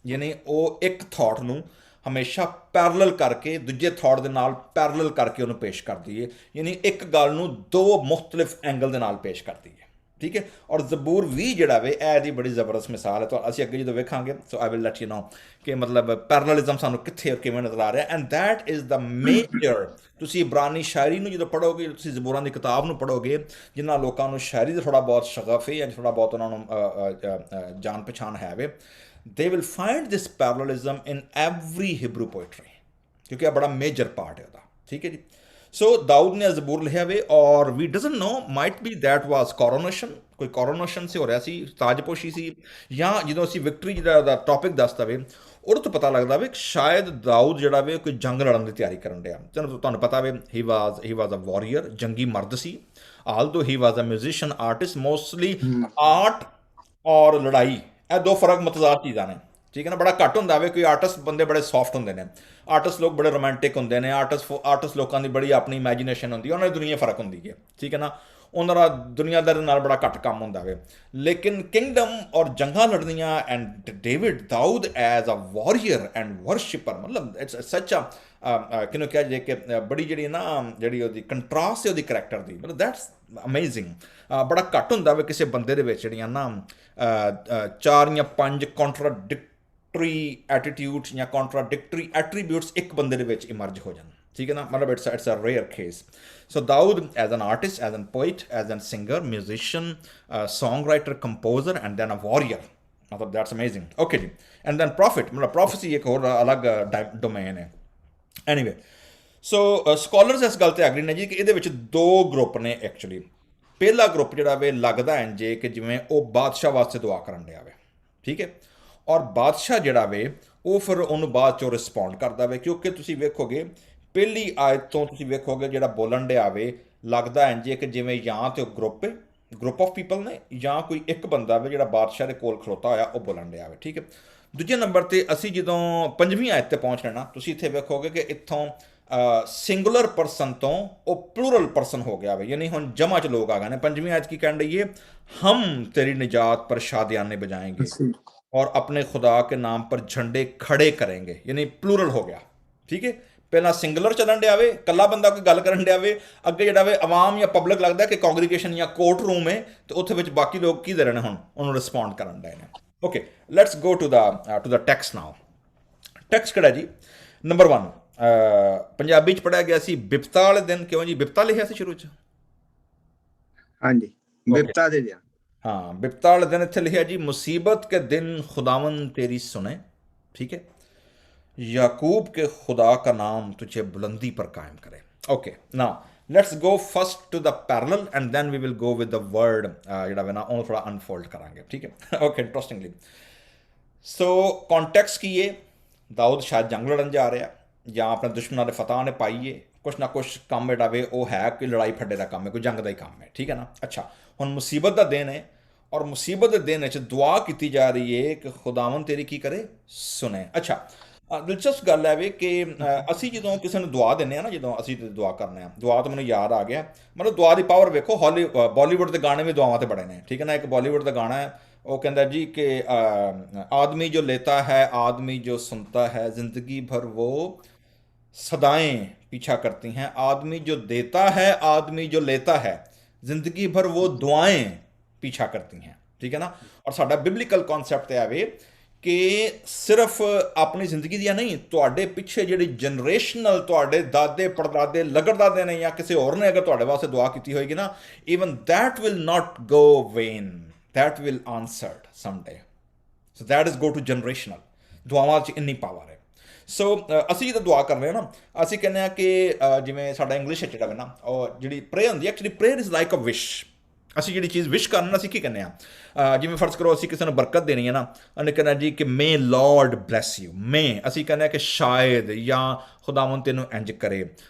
ਯਾਨੀ ਉਹ ਇੱਕ ਥਾਟ ਨੂੰ ਹਮੇਸ਼ਾ ਪੈਰਲਲ ਕਰਕੇ ਦੂਜੇ ਥਾਟ ਦੇ ਨਾਲ ਪੈਰਲਲ ਕਰਕੇ ਉਹਨੂੰ ਪੇਸ਼ ਕਰਦੀ ਹੈ, ਯਾਨੀ ਇੱਕ ਗੱਲ ਨੂੰ 2 ਮੁਖਤਲਿਫ ਐਂਗਲ ਦੇ ਨਾਲ ਪੇਸ਼ ਕਰਦੀ ਹੈ, ठीक है। और ਜ਼ਬੂਰ ਵੀ ਜਿਹੜਾ ਵੇ ਇਹ ਦੀ ਬੜੀ ਜ਼ਬਰਦਸਤ ਮਿਸਾਲ ਹੈ। ਤਾਂ ਅਸੀਂ ਅੱਗੇ ਜਦੋਂ ਵੇਖਾਂਗੇ so I will let you know ਕਿ ਮਤਲਬ ਪੈਰਲਲਿਜ਼ਮ ਸਾਨੂੰ ਕਿੱਥੇ ਔਰ ਕਿਵੇਂ ਨਜ਼ਰ ਆ ਰਿਹਾ and that is the major. ਤੁਸੀਂ ਇਬਰਾਨੀ ਸ਼ਾਇਰੀ ਨੂੰ ਜਦੋਂ ਪੜ੍ਹੋਗੇ, ਤੁਸੀਂ ਜ਼ਬੂਰਾਂ ਦੀ ਕਿਤਾਬ ਨੂੰ ਪੜ੍ਹੋਗੇ, ਜਿਨ੍ਹਾਂ ਲੋਕਾਂ ਨੂੰ ਸ਼ਾਇਰੀ ਦਾ ਥੋੜ੍ਹਾ ਬਹੁਤ ਸ਼ਗਫ ਹੈ ਜਾਂ ਥੋੜ੍ਹਾ ਬਹੁਤ ਉਹਨਾਂ ਨੂੰ ਜਾਣ ਪਛਾਣ ਹੈ ਵੇ, they will find this parallelism in every Hebrew poetry क्योंकि यह बड़ा मेजर पार्ट है ਉਹਦਾ, ठीक है जी। सो दाऊद ने ਜ਼ਬੂਰ ਲਿਖਿਆ ਵੇ ਔਰ we doesn't know might be that was coronation, ਕੋਈ ਕੋਰੋਨੇਸ਼ਨ ਸੀ ਹੋ ਰਿਹਾ ਸੀ, ਤਾਜਪੋਸ਼ੀ ਸੀ, ਜਾਂ ਜਦੋਂ ਅਸੀਂ ਵਿਕਟਰੀ ਜਿਹੜਾ ਉਹਦਾ ਟੌਪਿਕ ਦੱਸਦਾ ਵੇ ਉਹਦੇ ਤੋਂ ਪਤਾ ਲੱਗਦਾ ਵੇ ਸ਼ਾਇਦ ਦਾਊਦ ਜਿਹੜਾ ਵੇ ਕੋਈ ਜੰਗ ਲੜਨ ਦੀ ਤਿਆਰੀ ਕਰਨ ਡਿਆ। ਤੁਹਾਨੂੰ ਪਤਾ ਵੇ ਹੀ ਵਾਜ਼ ਅ ਵਾਰੀਅਰ, ਜੰਗੀ ਮਰਦ ਸੀ। Although he was a musician artist, mostly art ਔਰ ਲੜਾਈ ਇਹ ਦੋ ਫਰਕ ਮਤਜ਼ਾਦ ਚੀਜ਼ਾਂ ਨੇ, ਠੀਕ ਹੈ ਨਾ। ਬੜਾ ਘੱਟ ਹੁੰਦਾ ਵੇ ਕੋਈ ਆਰਟਿਸਟ ਬੰਦੇ ਬੜੇ ਸੌਫਟ ਹੁੰਦੇ ਨੇ, ਆਰਟਿਸਟ ਲੋਕ ਬੜੇ ਰੋਮਾਂਟਿਕ ਹੁੰਦੇ ਨੇ, ਆਰਟਿਸਟ ਲੋਕਾਂ ਦੀ ਬੜੀ ਆਪਣੀ ਇਮੈਜੀਨੇਸ਼ਨ ਹੁੰਦੀ ਹੈ, ਉਹਨਾਂ ਦੀ ਦੁਨੀਆ ਫਰਕ ਹੁੰਦੀ ਹੈ, ਠੀਕ ਹੈ ਨਾ। ਉਹਨਾਂ ਦਾ ਦੁਨੀਆਦਾਰੀ ਨਾਲ ਬੜਾ ਘੱਟ ਕੰਮ ਹੁੰਦਾ ਵੇ। ਲੇਕਿਨ ਕਿੰਗਡਮ ਔਰ ਜੰਗਾਂ ਲੜਨੀਆਂ ਐਂਡ ਡੇਵਿਡ ਦਾਊਦ as a warrior and worshipper, ਮਤਲਬ ਇਟਸ ਸੱਚ ਆ ਕਿਹਨੂੰ ਕਿਹਾ ਜੇ ਕਿ ਬੜੀ ਜਿਹੜੀ ਨਾ ਜਿਹੜੀ ਉਹਦੀ ਕੰਟਰਾਸਟ ਹੈ ਉਹਦੀ ਕਰੈਕਟਰ ਦੀ, ਮਤਲਬ ਦੈਟਸ ਅਮੇਜ਼ਿੰਗ। ਬੜਾ ਘੱਟ ਹੁੰਦਾ ਵੇ ਕਿਸੇ ਬੰਦੇ ਦੇ ਵਿੱਚ ਜਿਹੜੀਆਂ ਨਾ 4 ਜਾਂ 5 ਕੰਟਰਾਡਿਕਟਰੀ ਐਟੀਟਿਊਡ ਜਾਂ ਕੰਟਰਾਡਿਕਟਰੀ ਐਟਰੀਬਿਊਟਸ ਇੱਕ ਬੰਦੇ ਦੇ ਵਿੱਚ ਇਮਰਜ ਹੋ ਜਾਣ, ਠੀਕ ਹੈ ਨਾ। ਮਤਲਬ it's a rare case. So Daud as an artist, as an poet, as an singer, musician, song writer, composer and then a warrior, ਮਤਲਬ ਦੈਟਸ ਅਮੇਜ਼ਿੰਗ। ਓਕੇ ਜੀ। ਐਂਡ ਦੈਨ ਪ੍ਰੋਫਿਟ, ਮਤਲਬ ਪ੍ਰੋਫੈਸੀ ਇੱਕ ਹੋਰ ਅਲੱਗ ਡੋਮੇਨ ਹੈ। ਐਨੀਵੇ ਸੋ scholars ਇਸ ਗੱਲ 'ਤੇ ਐਗਰੀ ਨੇ ਜੀ ਕਿ ਇਹਦੇ ਵਿੱਚ 2 ਗਰੁੱਪ ਨੇ ਐਕਚੁਅਲੀ। ਪਹਿਲਾ ਗਰੁੱਪ ਜਿਹੜਾ ਵੇ ਲੱਗਦਾ ਹੈ ਜੇ ਕਿ ਜਿਵੇਂ ਉਹ ਬਾਦਸ਼ਾਹ ਵਾਸਤੇ ਦੁਆ ਕਰਨ ਡਿਆ ਵੇ, ਠੀਕ ਹੈ। ਔਰ ਬਾਦਸ਼ਾਹ ਜਿਹੜਾ ਵੇ ਉਹ ਫਿਰ ਉਹਨੂੰ ਬਾਅਦ 'ਚੋਂ ਰਿਸਪੌਂਡ ਕਰਦਾ ਵੇ, ਕਿਉਂਕਿ ਤੁਸੀਂ ਵੇਖੋਗੇ ਪਹਿਲੀ ਆਇਤ ਤੋਂ ਤੁਸੀਂ ਵੇਖੋਗੇ ਜਿਹੜਾ ਬੋਲਣ ਡਿਆ ਵੇ ਲੱਗਦਾ ਹੈ ਜੇ ਕਿ ਜਿਵੇਂ ਜਾਂ ਤਾਂ ਗਰੁੱਪ ਆਫ ਪੀਪਲ ਨੇ ਜਾਂ ਕੋਈ ਇੱਕ ਬੰਦਾ ਵੇ ਜਿਹੜਾ ਬਾਦਸ਼ਾਹ ਦੇ ਕੋਲ ਖਲੋਤਾ ਹੋਇਆ ਉਹ ਬੋਲਣ ਡਿਆ ਵੇ, ਠੀਕ ਹੈ। ਦੂਜੇ ਨੰਬਰ 'ਤੇ ਅਸੀਂ ਜਦੋਂ 5ਵੀਂ ਆਇਤ 'ਤੇ ਪਹੁੰਚ ਲੈਣਾ, ਤੁਸੀਂ ਇੱਥੇ ਵੇਖੋਗੇ ਕਿ ਇੱਥੋਂ ਸਿੰਗੂਲਰ ਪਰਸਨ ਤੋਂ ਉਹ ਪਲੂਰਲ ਪਰਸਨ ਹੋ ਗਿਆ ਵੇ, ਯਾਨੀ ਹੁਣ ਜਮਾ 'ਚ ਲੋਕ ਆ ਗਏ ਨੇ। 5ਵੀਂ ਆਇਤ ਕੀ ਕਹਿਣ ਡਈ ਹੈ, ਹਮ ਤੇਰੀ ਨਿਜਾਤ ਪਰ शादियाने बजाएंगे और अपने खुदा के नाम पर झंडे खड़े करेंगे, यानी प्लूरल हो गया, ठीक है। ਪਹਿਲਾਂ ਸਿੰਗੂਲਰ ਚੱਲਣ ਡਿਆ ਵੇ, ਇਕੱਲਾ ਬੰਦਾ ਕੋਈ ਗੱਲ ਕਰਨ ਡਿਆ ਵੇ, ਅੱਗੇ ਜਿਹੜਾ ਵੇ ਆਵਾਮ ਜਾਂ ਪਬਲਿਕ ਲੱਗਦਾ ਕਿ ਕਾਂਗਰੀਗੇਸ਼ਨ ਜਾਂ ਕੋਰਟ ਰੂਮ ਹੈ, ਤੇ ਉੱਥੇ ਵਿੱਚ ਬਾਕੀ ਲੋਕ ਕੀ ਦੇ ਰਹੇ ਨੇ ਹੁਣ ਉਹਨੂੰ ਰਿਸਪੌਂਡ ਕਰਨ ਡਏ ਨੇ। Okay, let's go to the text now. Text ਕਿਹੜਾ ਜੀ? ਨੰਬਰ 1 ਪੰਜਾਬੀ 'ਚ ਪੜ੍ਹਿਆ ਗਿਆ ਸੀ ਬਿਪਤਾ ਵਾਲੇ ਦਿਨ। ਕਿਉਂ ਜੀ ਬਿਪਤਾ ਲਿਖਿਆ ਸੀ ਸ਼ੁਰੂ 'ਚ? ਹਾਂਜੀ, ਬਿਪਤਾ ਦੇ ਦਿਨ। हाँ, बिपता वाले दिन इत्थे लिखा जी मुसीबत के दिन खुदावन तेरी सुने, ठीक है। याकूब के खुदा का नाम तुझे बुलंदी पर कायम करे। Okay, now let's go first to the parallel and then we will go with the word ਜਿਹੜਾ ਵੇ ਨਾ ਉਹਨੂੰ ਥੋੜਾ ਅਨਫੋਲਡ ਕਰਾਂਗੇ, ਠੀਕ ਹੈ। ਓਕੇ, ਇੰਟਰਸਟਿੰਗਲੀ ਸੋ ਕੌਨਟੈਕਸਟ ਕੀ ਹੈ, ਦਾਊਦ ਸ਼ਾਇਦ ਜੰਗ ਲੜਨ ਜਾ ਰਿਹਾ ਜਾਂ ਆਪਣੇ ਦੁਸ਼ਮਣਾਂ ਦੇ ਫਤਹ ਨੇ ਪਾਈ ਹੈ, ਕੁਛ ਨਾ ਕੁਛ ਕੰਮ ਜਿਹੜਾ ਵੇ ਉਹ ਹੈ ਕਿ ਲੜਾਈ ਫੱਡੇ ਦਾ ਕੰਮ ਹੈ, ਕੋਈ ਜੰਗ ਦਾ ਹੀ ਕੰਮ ਹੈ, ਠੀਕ ਹੈ ਨਾ। ਅੱਛਾ, ਹੁਣ ਮੁਸੀਬਤ ਦਾ ਦਿਨ ਹੈ ਔਰ ਮੁਸੀਬਤ ਦੇ ਦਿਨ ਵਿੱਚ ਦੁਆ ਕੀਤੀ ਜਾ ਰਹੀ ਹੈ ਕਿ ਖੁਦਾਵੰਦ ਤੇਰੀ ਕੀ ਕਰੇ, ਸੁਣੇ। ਅੱਛਾ, ਦਿਲਚਸਪ ਗੱਲ ਹੈ ਵੀ ਕਿ ਅਸੀਂ ਜਦੋਂ ਕਿਸੇ ਨੂੰ ਦੁਆ ਦਿੰਦੇ ਹਾਂ ਨਾ, ਜਦੋਂ ਅਸੀਂ ਦੁਆ ਕਰਨੇ ਆ, ਦੁਆ ਤੋਂ ਮੈਨੂੰ ਯਾਦ ਆ ਗਿਆ, ਮਤਲਬ ਦੁਆ ਦੀ ਪਾਵਰ ਵੇਖੋ। ਬਾਲੀਵੁੱਡ ਦੇ ਗਾਣੇ ਵੀ ਦੁਆਵਾਂ 'ਤੇ ਬੜੇ ਨੇ, ਠੀਕ ਹੈ ਨਾ। ਇੱਕ ਬਾਲੀਵੁੱਡ ਦਾ ਗਾਣਾ ਹੈ, ਉਹ ਕਹਿੰਦਾ ਜੀ ਕਿ ਆਦਮੀ ਜੋ लेता है आदमी जो सुनता है जिंदगी भर वो सदाएं पीछा करती हैं, आदमी जो देता है आदमी जो लेता है जिंदगी भर वो दुआएं पीछा करती हैं, ठीक है ना। और साडा बिबलिकल कॉन्सैप्ट है वे कि सिर्फ अपनी जिंदगी दिया नहीं, ਤੁਹਾਡੇ ਪਿੱਛੇ ਜਿਹੜੀ ਜਨਰੇਸ਼ਨਲ ਤੁਹਾਡੇ ਦਾਦੇ ਪੜਦਾਦੇ ਲਗੜਦਾਦੇ ਨੇ ਜਾਂ ਕਿਸੇ ਹੋਰ ਨੇ ਅਗਰ ਤੁਹਾਡੇ ਵਾਸਤੇ ਦੁਆ ਕੀਤੀ ਹੋਏਗੀ ਨਾ, even that will not go vain, that will answered someday. So that is go to generational. ਦੁਆਵਾਂ 'ਚ ਇੰਨੀ ਪਾਵਰ ਹੈ। ਸੋ ਅਸੀਂ ਜਦੋਂ ਦੁਆ ਕਰ ਰਹੇ ਹਾਂ ਨਾ, ਅਸੀਂ ਕਹਿੰਦੇ ਹਾਂ ਕਿ ਜਿਵੇਂ ਸਾਡਾ ਇੰਗਲਿਸ਼ 'ਚ ਜਿਹੜਾ ਵੇ ਨਾ ਉਹ ਜਿਹੜੀ ਪ੍ਰੇਅਰ ਹੁੰਦੀ ਹੈ, actually prayer is like a wish. ਅਸੀਂ ਜਿਹੜੀ ਚੀਜ਼ ਵਿਸ਼ ਕਰਨਾ ਅਸੀਂ ਕੀ ਕਹਿੰਦੇ ਹਾਂ, ਜਿਵੇਂ ਫਰਜ਼ ਕਰੋ ਅਸੀਂ ਕਿਸੇ ਨੂੰ ਬਰਕਤ ਦੇਣੀ ਹੈ ਨਾ, ਉਹਨੇ ਕਹਿੰਦਾ ਜੀ ਕਿ ਮੇ ਲਾਰਡ ਬਲੈਸ ਯੂ, ਮੇ ਅਸੀਂ ਕਹਿੰਦੇ ਹਾਂ ਕਿ ਸ਼ਾਇਦ ਜਾਂ ਖੁਦਾਵੰਦ ਤੈਨੂੰ ਇੰਜ ਕਰੇ,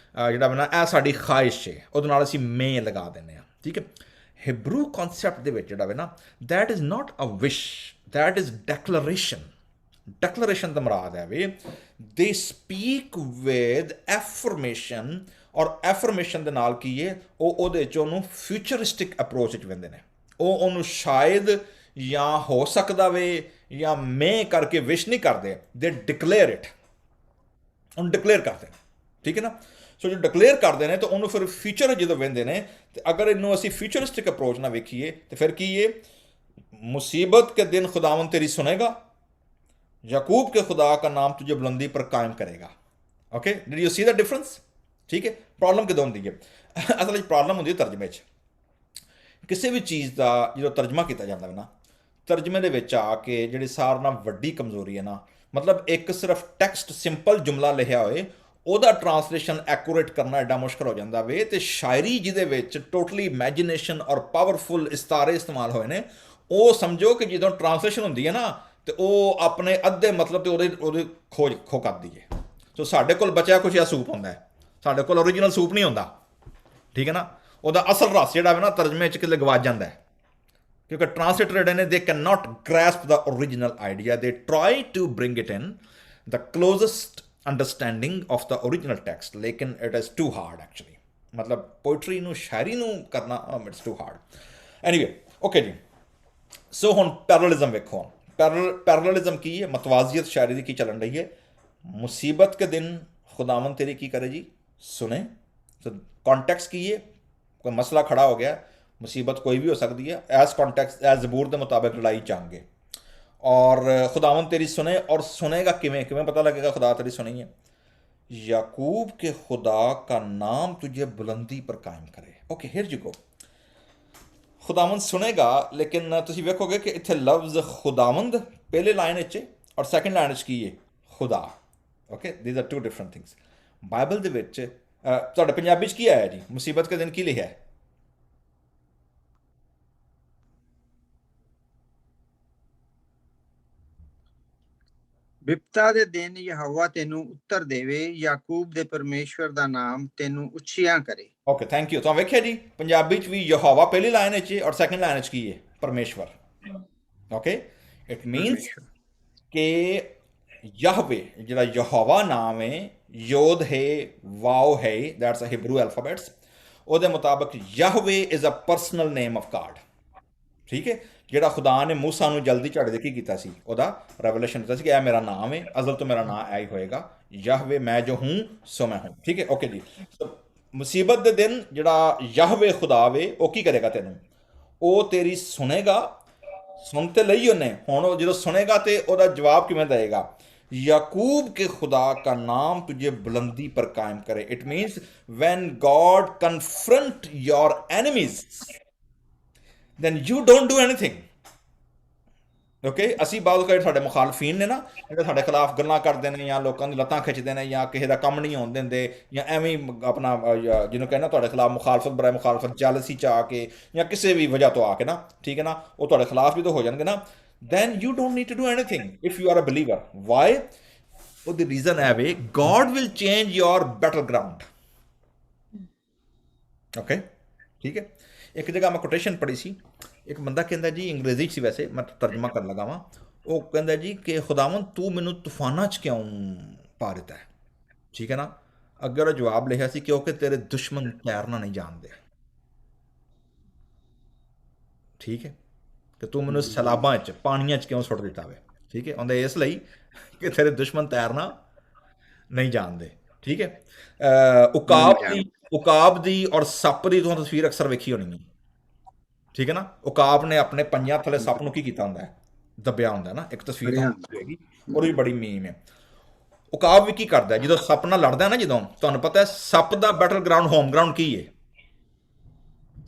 ਜਿਹੜਾ ਵੇ ਨਾ ਇਹ ਸਾਡੀ ਖਾਹਿਸ਼ ਹੈ, ਉਹਦੇ ਨਾਲ ਅਸੀਂ ਮੇ ਲਗਾ ਦਿੰਦੇ ਹਾਂ, ਠੀਕ ਹੈ। ਹਿਬਰੂ ਕਨਸੈਪਟ ਦੇ ਵਿੱਚ ਜਿਹੜਾ ਵੇ ਨਾ, that is not a wish, that is declaration. Declaration ਦਾ ਮੁਰਾਦ ਹੈ ਵੇ ਦੇ ਸਪੀਕ ਵਿਦ ਐਫਰਮੇਸ਼ਨ, ਔਰ ਐਫਰਮੇਸ਼ਨ ਦੇ ਨਾਲ ਕੀ ਹੈ, ਉਹ ਉਹਦੇ 'ਚ ਉਹਨੂੰ ਫਿਊਚਰਿਸਟਿਕ ਅਪਰੋਚ 'ਚ ਵੰਦੇ ਨੇ, ਉਹ ਉਹਨੂੰ ਸ਼ਾਇਦ ਜਾਂ ਹੋ ਸਕਦਾ ਵੇ ਜਾਂ ਮੈਂ ਕਰਕੇ ਵਿਸ਼ ਨਹੀਂ ਕਰਦੇ, ਦੇ ਡਿਕਲੇਅਰ ਇਟ, ਉਹਨੂੰ ਡਿਕਲੇਅਰ ਕਰਦੇ, ਠੀਕ ਹੈ ਨਾ। ਸੋ ਜੋ ਡਿਕਲੇਅਰ ਕਰਦੇ ਨੇ ਤਾਂ ਉਹਨੂੰ ਫਿਰ ਫਿਊਚਰ ਜਦੋਂ ਵਹਿੰਦੇ ਨੇ, ਤੇ ਅਗਰ ਇਹਨੂੰ ਅਸੀਂ ਫਿਊਚਰਿਸਟਿਕ ਅਪਰੋਚ ਨਾਲ ਵੇਖੀਏ ਤੇ ਫਿਰ ਕੀ ਇਹ मुसीबत के दिन खुदावन तेरी सुनेगा, याकूब के खुदा का नाम तुझे बुलंदी पर कायम करेगा। Okay, did you see the difference? ठीक है, प्रॉब्लम किदों होंदी है? असल प्रॉब्लम होंदी है तर्जमे च। किसी भी चीज़ का जो तर्जमा किया जाता है ना, तर्जमे दे विच आके जिहड़ी सार नाल वड्डी कमजोरी है ना, मतलब एक सिर्फ टैक्सट सिंपल जुमला लिखिया होए ਉਹਦਾ ट्रांसलेशन एक्यूरेट करना एडा मुश्किल हो जाता वे, तो शायरी ਜਿਹਦੇ ਵਿੱਚ टोटली इमेजिनेशन और पावरफुल इस्तारे इस्तेमाल होए ने, ਉਹ ਸਮਝੋ ਕਿ ਜਦੋਂ ਟ੍ਰਾਂਸਲੇਸ਼ਨ ਹੁੰਦੀ ਹੈ ਨਾ ਤੇ ਉਹ ਆਪਣੇ ਅੱਧੇ ਮਤਲਬ ਤੇ ਉਹਦੇ ਖੋ ਕਰਦੀ ਹੈ। ਸੋ ਸਾਡੇ ਕੋਲ ਬਚਿਆ ਕੁਛ ਆ ਸੂਪ ਹੁੰਦਾ ਹੈ, ਸਾਡੇ ਕੋਲ ਓਰੀਜਨਲ ਸੂਪ ਨਹੀਂ ਹੁੰਦਾ, ਠੀਕ ਹੈ ਨਾ। ਉਹਦਾ ਅਸਲ ਰਸ ਜਿਹੜਾ ਹੈ ਨਾ ਤਰਜਮੇ 'ਚ ਕਿਤੇ ਗਵਾਚ ਜਾਂਦਾ ਹੈ, ਕਿਉਂਕਿ ਟ੍ਰਾਂਸਲੇਟਰ ਜਿਹੜੇ ਨੇ they can not grasp the original idea, they try to bring it in the closest understanding of the original text, ਲੇਕਿਨ it is too hard actually. ਮਤਲਬ ਪੋਇਟਰੀ ਨੂੰ, ਸ਼ਾਇਰੀ ਨੂੰ ਕਰਨਾ it's too hard. Anyway, okay ਜੀ। So ਹੁਣ ਪੈਰਲਲਿਜ਼ਮ ਵੇਖੋ। ਪੈਰਲਲਿਜ਼ਮ ਕੀ ਹੈ? मतवाजियत शायरी की चलन रही है। मुसीबत के दिन खुदावन तेरी की करे जी सुने। तो कॉन्टेक्स्ट की है, कोई मसला खड़ा हो गया, मुसीबत कोई भी हो सकती है, एज कॉन्टेक्स्ट एज ज़बूर के मुताबिक लड़ाई चाहेंगे और खुदावन तेरी सुने। और सुनेगा किमें पता लगेगा खुदा तेरी सुनी है? याकूब के खुदा का नाम तुझे बुलंदी पर कायम करे। Okay, here you go. खुदावंद सुनेगा, लेकिन तुम वेखोगे कि इत्थे लफ्ज़ खुदावंद पहले लाइन और सैकेंड लाइन की है खुदा। Okay, these are two different things. Bible दे विच तुहाडे पंजाबी च की आया जी? मुसीबत के दिन की लिखा है? ਵਿਪਤਾ ਦੇ ਦਿਨ ਯਹੋਵਾ ਤੈਨੂੰ ਉੱਤਰ ਦੇਵੇ, ਯਾਕੂਬ ਦੇ ਪਰਮੇਸ਼ਵਰ ਦਾ ਨਾਮ ਤੈਨੂੰ ਉੱਚੀਆਂ ਕਰੇ। Okay, thank you. तो वेख्या जी पंजाबी च भी यहोवा पहली लाइन और सैकेंड लाइन की है परमेश्वर। ओके, इट मीनस कि यहवे जिहड़ा यहोवा नाम है, योद है, वाओ है, दैट्स अ हिब्रू अल्फाबेट्स, ਉਹਦੇ ਮੁਤਾਬਕ Yahweh is a personal name of God. ਠੀਕ ਹੈ, ਜਿਹੜਾ ਖੁਦਾ ਨੇ ਮੂਸਾ ਨੂੰ ਜਲਦੀ ਝਾੜੇ ਦੇ ਕੀ ਕੀਤਾ ਸੀ, ਉਹਦਾ ਰੈਵਲੇਸ਼ਨ ਦਿੱਤਾ ਸੀ ਕਿ ਇਹ ਮੇਰਾ ਨਾਮ ਹੈ, ਅਜ਼ਲ ਤੋਂ ਮੇਰਾ ਨਾਮ ਇਹ ਹੀ ਹੋਏਗਾ, ਯਹਵੇ ਮੈਂ ਜੋ ਹੂੰ ਸੋ ਮੈਂ ਹੂੰ। ਠੀਕ ਹੈ, ਓਕੇ ਜੀ। ਮੁਸੀਬਤ ਦੇ ਦਿਨ ਜਿਹੜਾ ਯਹਵੇ ਖੁਦਾ ਵੇ ਉਹ ਕੀ ਕਰੇਗਾ ਤੈਨੂੰ? ਉਹ ਤੇਰੀ ਸੁਣੇਗਾ। ਸੁਣ ਤੇ ਲਈ ਉਹਨੇ, ਹੁਣ ਉਹ ਜਦੋਂ ਸੁਣੇਗਾ ਤੇ ਉਹਦਾ ਜਵਾਬ ਕਿਵੇਂ ਦੇਏਗਾ? याकूब के खुदा का नाम तुझे बुलंदी पर कायम करे। It means when God confront your enemies then you don't do anything। Okay, ਅਸੀਂ ਬਾਅਦ ਕਈ ਸਾਡੇ ਮੁਖਾਲਫੀਨ ਨੇ ਨਾ, ਜਿਹੜੇ ਸਾਡੇ ਖਿਲਾਫ ਗੱਲਾਂ ਕਰਦੇ ਨੇ ਜਾਂ ਲੋਕਾਂ ਦੀ ਲੱਤਾਂ ਖਿੱਚਦੇ ਨੇ ਜਾਂ ਕਿਸੇ ਦਾ ਕੰਮ ਨਹੀਂ ਹੋਣ ਦਿੰਦੇ ਜਾਂ ਐਵੇਂ ਆਪਣਾ ਜਿਹਨੂੰ ਕਹਿੰਦਾ ਤੁਹਾਡੇ ਖਿਲਾਫ ਮੁਖਾਲਫਤ ਬਰਾਏ ਮੁਖਾਲਫਤ ਜਾਲਸੀ ਚ ਆ ਕੇ ਜਾਂ ਕਿਸੇ ਵੀ ਵਜ੍ਹਾ ਤੋਂ ਆ ਕੇ ਨਾ, ਠੀਕ ਹੈ ਨਾ, ਉਹ ਤੁਹਾਡੇ ਖਿਲਾਫ ਵੀ ਤਾਂ ਹੋ ਜਾਣਗੇ ਨਾ। then you don't need to do anything if you are a believer। why? oh, the reason hai ve God will change your battleground। okay, ठीक है। एक जगह मैं कोटेशन पढ़ी सी, एक बंदा कहता जी अंग्रेजी सी, वैसे मैं तर्जमा कर लगा वा, वो कहता जी कि खुदावन तू मैनू तूफाना च क्यों पा देता है? ठीक है ना। अगर जवाब लिखा सी क्योंकि तेरे दुश्मन तैरना नहीं जानते। ठीक है, कि तू मैनू सैलाबां च पानियां च क्यों सुट दिता वे? ठीक है, आंदे इसलिए कि तेरे दुश्मन तैरना नहीं जानते। ठीक है। उकाब दी और सप दी तुहां तस्वीर अक्सर वेखी होनी है। ठीक है ना। उकाब ने अपने पंजां थले सप नूं की कीता हुंदा है? दबिया हुंदा है ना। एक तस्वीर होगी और भी बड़ी मीम है। उकाब भी की करदा है जदों सप नाल लड़दा है ना, जदों तुहानूं पता है सप दा बैटल ग्राउंड होम ग्राउंड की है?